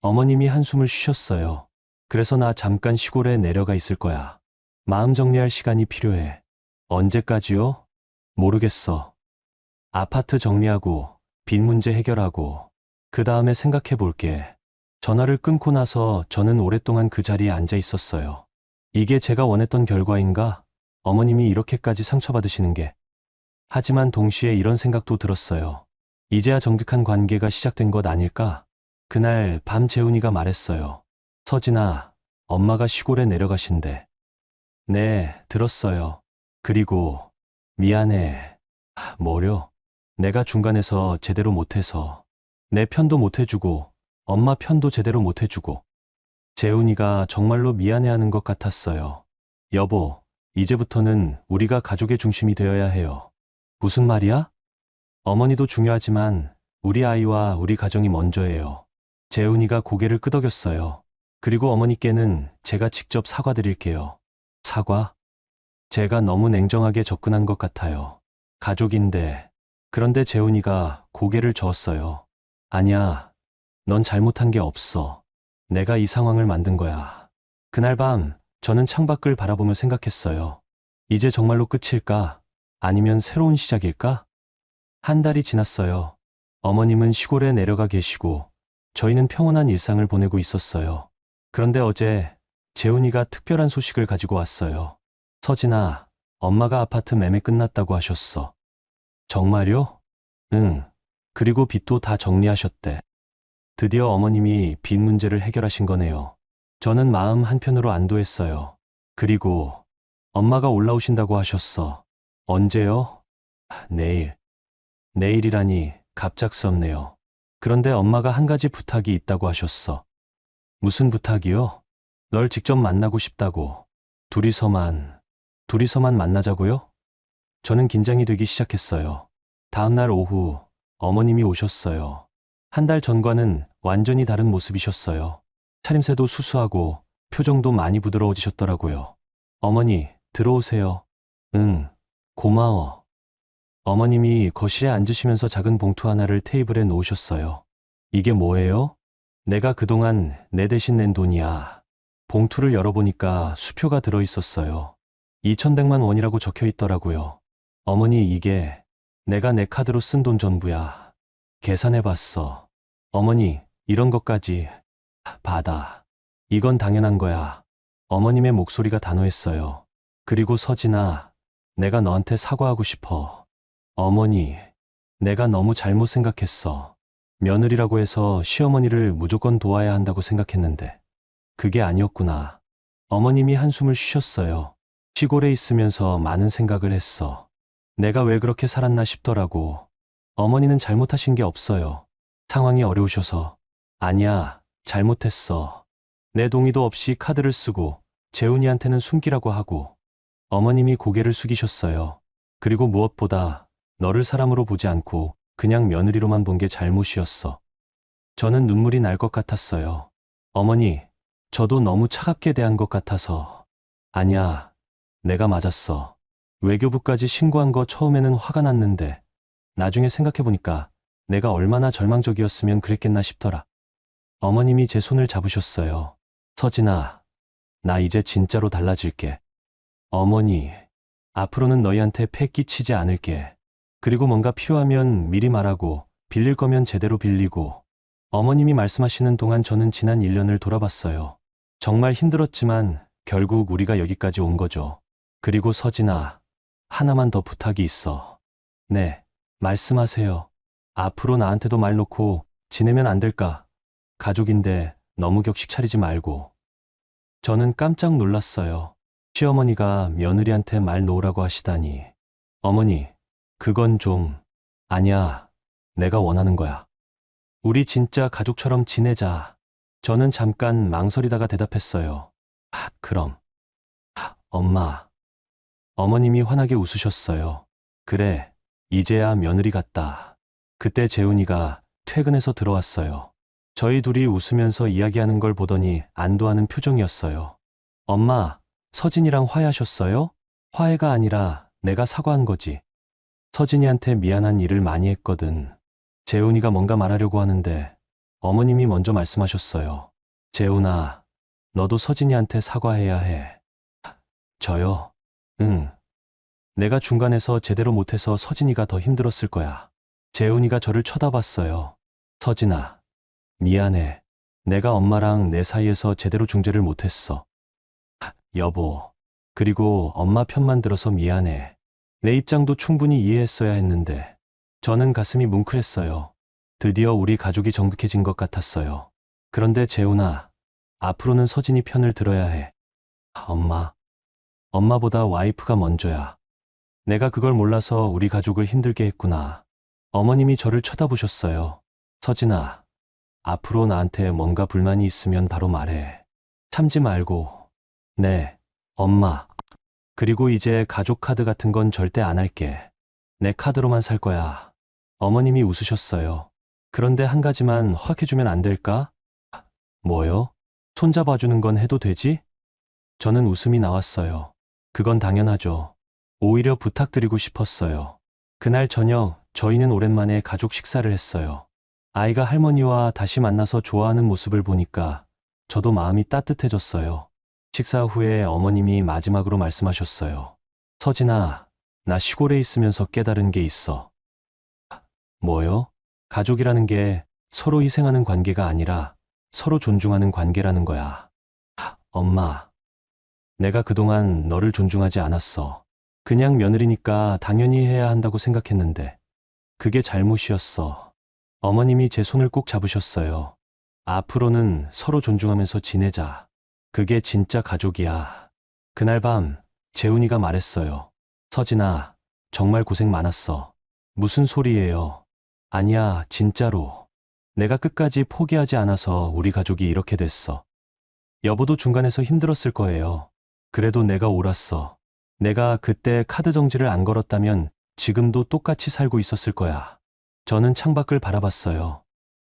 어머님이 한숨을 쉬셨어요. 그래서 나 잠깐 시골에 내려가 있을 거야. 마음 정리할 시간이 필요해. 언제까지요? 모르겠어. 아파트 정리하고, 빚 문제 해결하고, 그 다음에 생각해 볼게. 전화를 끊고 나서 저는 오랫동안 그 자리에 앉아 있었어요. 이게 제가 원했던 결과인가? 어머님이 이렇게까지 상처받으시는 게. 하지만 동시에 이런 생각도 들었어요. 이제야 정직한 관계가 시작된 것 아닐까? 그날 밤 재훈이가 말했어요. 서진아, 엄마가 시골에 내려가신대. 네, 들었어요. 그리고 미안해. 뭐려? 내가 중간에서 제대로 못해서 내 편도 못해주고 엄마 편도 제대로 못해주고. 재훈이가 정말로 미안해하는 것 같았어요. 여보, 이제부터는 우리가 가족의 중심이 되어야 해요. 무슨 말이야? 어머니도 중요하지만 우리 아이와 우리 가정이 먼저예요. 재훈이가 고개를 끄덕였어요. 그리고 어머니께는 제가 직접 사과드릴게요. 사과? 제가 너무 냉정하게 접근한 것 같아요. 가족인데. 그런데 재훈이가 고개를 저었어요. 아니야, 넌 잘못한 게 없어. 내가 이 상황을 만든 거야. 그날 밤 저는 창밖을 바라보며 생각했어요. 이제 정말로 끝일까? 아니면 새로운 시작일까? 한 달이 지났어요. 어머님은 시골에 내려가 계시고 저희는 평온한 일상을 보내고 있었어요. 그런데 어제 재훈이가 특별한 소식을 가지고 왔어요. 서진아, 엄마가 아파트 매매 끝났다고 하셨어. 정말요? 응. 그리고 빚도 다 정리하셨대. 드디어 어머님이 빚 문제를 해결하신 거네요. 저는 마음 한편으로 안도했어요. 그리고 엄마가 올라오신다고 하셨어. 언제요? 내일. 내일이라니 갑작스럽네요. 그런데 엄마가 한 가지 부탁이 있다고 하셨어. 무슨 부탁이요? 널 직접 만나고 싶다고. 둘이서만 만나자고요? 저는 긴장이 되기 시작했어요. 다음 날 오후 어머님이 오셨어요. 한 달 전과는 완전히 다른 모습이셨어요. 차림새도 수수하고 표정도 많이 부드러워지셨더라고요. 어머니, 들어오세요. 응, 고마워. 어머님이 거실에 앉으시면서 작은 봉투 하나를 테이블에 놓으셨어요. 이게 뭐예요? 내가 그동안 내 대신 낸 돈이야. 봉투를 열어보니까 수표가 들어있었어요. 2,100만 원이라고 적혀 있더라고요. 어머니, 이게 내가 내 카드로 쓴 돈 전부야. 계산해봤어. 어머니, 이런 것까지 받아. 이건 당연한 거야. 어머님의 목소리가 단호했어요. 그리고 서진아, 내가 너한테 사과하고 싶어. 어머니, 내가 너무 잘못 생각했어. 며느리라고 해서 시어머니를 무조건 도와야 한다고 생각했는데 그게 아니었구나. 어머님이 한숨을 쉬셨어요. 시골에 있으면서 많은 생각을 했어. 내가 왜 그렇게 살았나 싶더라고. 어머니는 잘못하신 게 없어요. 상황이 어려우셔서. 아니야, 잘못했어. 내 동의도 없이 카드를 쓰고 재훈이한테는 숨기라고 하고. 어머님이 고개를 숙이셨어요. 그리고 무엇보다 너를 사람으로 보지 않고 그냥 며느리로만 본 게 잘못이었어. 저는 눈물이 날 것 같았어요. 어머니, 저도 너무 차갑게 대한 것 같아서. 아니야, 내가 맞았어. 외교부까지 신고한 거 처음에는 화가 났는데 나중에 생각해보니까 내가 얼마나 절망적이었으면 그랬겠나 싶더라. 어머님이 제 손을 잡으셨어요. 서진아, 나 이제 진짜로 달라질게. 어머니, 앞으로는 너희한테 패 끼치지 않을게. 그리고 뭔가 필요하면 미리 말하고 빌릴 거면 제대로 빌리고. 어머님이 말씀하시는 동안 저는 지난 1년을 돌아봤어요. 정말 힘들었지만 결국 우리가 여기까지 온 거죠. 그리고 서진아, 하나만 더 부탁이 있어. 네, 말씀하세요. 앞으로 나한테도 말 놓고 지내면 안 될까? 가족인데 너무 격식 차리지 말고. 저는 깜짝 놀랐어요. 시어머니가 며느리한테 말 놓으라고 하시다니. 어머니, 그건 좀. 아니야, 내가 원하는 거야. 우리 진짜 가족처럼 지내자. 저는 잠깐 망설이다가 대답했어요. 그럼. 엄마. 어머님이 환하게 웃으셨어요. 그래, 이제야 며느리 같다. 그때 재훈이가 퇴근해서 들어왔어요. 저희 둘이 웃으면서 이야기하는 걸 보더니 안도하는 표정이었어요. 엄마, 서진이랑 화해하셨어요? 화해가 아니라 내가 사과한 거지. 서진이한테 미안한 일을 많이 했거든. 재훈이가 뭔가 말하려고 하는데 어머님이 먼저 말씀하셨어요. 재훈아, 너도 서진이한테 사과해야 해. 저요? 응. 내가 중간에서 제대로 못해서 서진이가 더 힘들었을 거야. 재훈이가 저를 쳐다봤어요. 서진아, 미안해. 내가 엄마랑 내 사이에서 제대로 중재를 못했어. 여보, 그리고 엄마 편만 들어서 미안해. 내 입장도 충분히 이해했어야 했는데. 저는 가슴이 뭉클했어요. 드디어 우리 가족이 정직해진 것 같았어요. 그런데 재훈아, 앞으로는 서진이 편을 들어야 해. 엄마. 엄마보다 와이프가 먼저야. 내가 그걸 몰라서 우리 가족을 힘들게 했구나. 어머님이 저를 쳐다보셨어요. 서진아, 앞으로 나한테 뭔가 불만이 있으면 바로 말해. 참지 말고. 네, 엄마. 그리고 이제 가족 카드 같은 건 절대 안 할게. 내 카드로만 살 거야. 어머님이 웃으셨어요. 그런데 한 가지만 허락해주면 안 될까? 뭐요? 손잡아주는 건 해도 되지? 저는 웃음이 나왔어요. 그건 당연하죠. 오히려 부탁드리고 싶었어요. 그날 저녁 저희는 오랜만에 가족 식사를 했어요. 아이가 할머니와 다시 만나서 좋아하는 모습을 보니까 저도 마음이 따뜻해졌어요. 식사 후에 어머님이 마지막으로 말씀하셨어요. 서진아, 나 시골에 있으면서 깨달은 게 있어. 뭐요? 가족이라는 게 서로 희생하는 관계가 아니라 서로 존중하는 관계라는 거야. 엄마, 내가 그동안 너를 존중하지 않았어. 그냥 며느리니까 당연히 해야 한다고 생각했는데 그게 잘못이었어. 어머님이 제 손을 꼭 잡으셨어요. 앞으로는 서로 존중하면서 지내자. 그게 진짜 가족이야. 그날 밤 재훈이가 말했어요. 서진아, 정말 고생 많았어. 무슨 소리예요? 아니야, 진짜로. 내가 끝까지 포기하지 않아서 우리 가족이 이렇게 됐어. 여보도 중간에서 힘들었을 거예요. 그래도 내가 옳았어. 내가 그때 카드 정지를 안 걸었다면 지금도 똑같이 살고 있었을 거야. 저는 창밖을 바라봤어요.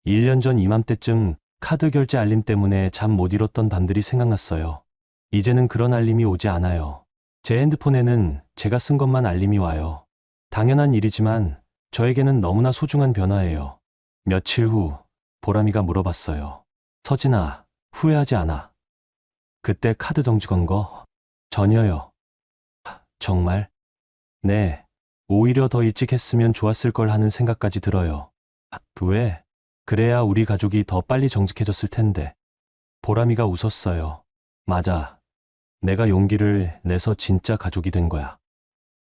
1년 전 이맘때쯤 카드 결제 알림 때문에 잠 못 이뤘던 밤들이 생각났어요. 이제는 그런 알림이 오지 않아요. 제 핸드폰에는 제가 쓴 것만 알림이 와요. 당연한 일이지만 저에게는 너무나 소중한 변화예요. 며칠 후 보람이가 물어봤어요. 서진아, 후회하지 않아. 그때 카드 정지 건 거? 전혀요. 정말? 네. 오히려 더 일찍 했으면 좋았을 걸 하는 생각까지 들어요. 왜? 그래야 우리 가족이 더 빨리 정직해졌을 텐데. 보람이가 웃었어요. 맞아. 내가 용기를 내서 진짜 가족이 된 거야.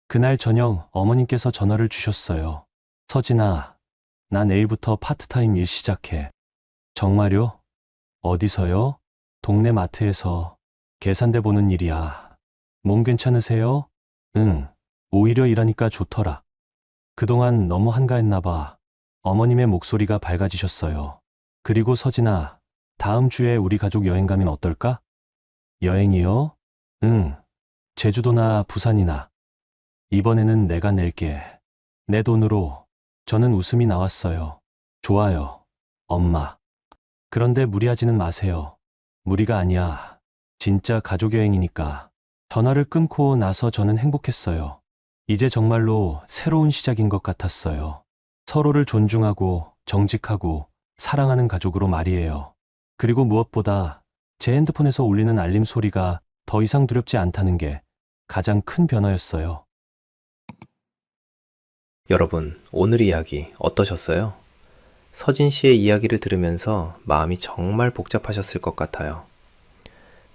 그날 저녁 어머님께서 전화를 주셨어요. 서진아, 나 내일부터 파트타임 일 시작해. 정말요? 어디서요? 동네 마트에서 계산대 보는 일이야. 몸 괜찮으세요? 응. 오히려 일하니까 좋더라. 그동안 너무 한가했나 봐. 어머님의 목소리가 밝아지셨어요. 그리고 서진아, 다음 주에 우리 가족 여행 가면 어떨까? 여행이요? 응. 제주도나 부산이나. 이번에는 내가 낼게. 내 돈으로. 저는 웃음이 나왔어요. 좋아요. 엄마. 그런데 무리하지는 마세요. 무리가 아니야. 진짜 가족 여행이니까. 전화를 끊고 나서 저는 행복했어요. 이제 정말로 새로운 시작인 것 같았어요. 서로를 존중하고 정직하고 사랑하는 가족으로 말이에요. 그리고 무엇보다 제 핸드폰에서 울리는 알림 소리가 더 이상 두렵지 않다는 게 가장 큰 변화였어요. 여러분, 오늘 이야기 어떠셨어요? 서진 씨의 이야기를 들으면서 마음이 정말 복잡하셨을 것 같아요.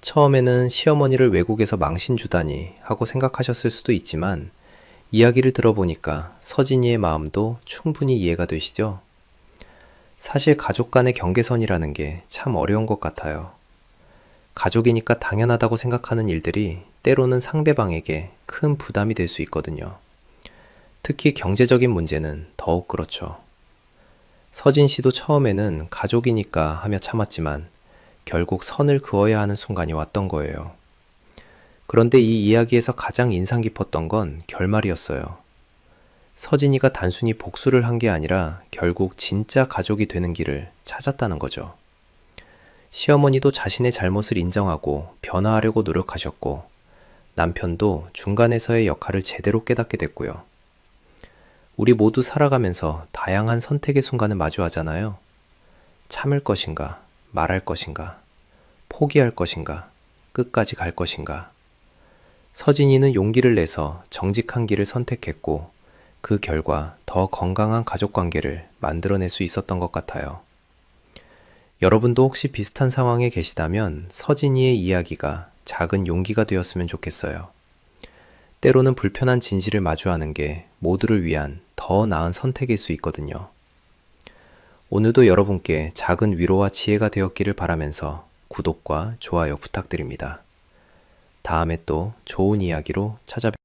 처음에는 시어머니를 외국에서 망신 주다니 하고 생각하셨을 수도 있지만 이야기를 들어보니까 서진이의 마음도 충분히 이해가 되시죠? 사실 가족 간의 경계선이라는 게 참 어려운 것 같아요. 가족이니까 당연하다고 생각하는 일들이 때로는 상대방에게 큰 부담이 될 수 있거든요. 특히 경제적인 문제는 더욱 그렇죠. 서진 씨도 처음에는 가족이니까 하며 참았지만 결국 선을 그어야 하는 순간이 왔던 거예요. 그런데 이 이야기에서 가장 인상 깊었던 건 결말이었어요. 서진이가 단순히 복수를 한 게 아니라 결국 진짜 가족이 되는 길을 찾았다는 거죠. 시어머니도 자신의 잘못을 인정하고 변화하려고 노력하셨고 남편도 중간에서의 역할을 제대로 깨닫게 됐고요. 우리 모두 살아가면서 다양한 선택의 순간을 마주하잖아요. 참을 것인가, 말할 것인가, 포기할 것인가, 끝까지 갈 것인가. 서진이는 용기를 내서 정직한 길을 선택했고 그 결과 더 건강한 가족관계를 만들어낼 수 있었던 것 같아요. 여러분도 혹시 비슷한 상황에 계시다면 서진이의 이야기가 작은 용기가 되었으면 좋겠어요. 때로는 불편한 진실을 마주하는 게 모두를 위한 더 나은 선택일 수 있거든요. 오늘도 여러분께 작은 위로와 지혜가 되었기를 바라면서 구독과 좋아요 부탁드립니다. 다음에 또 좋은 이야기로 찾아뵙겠습니다.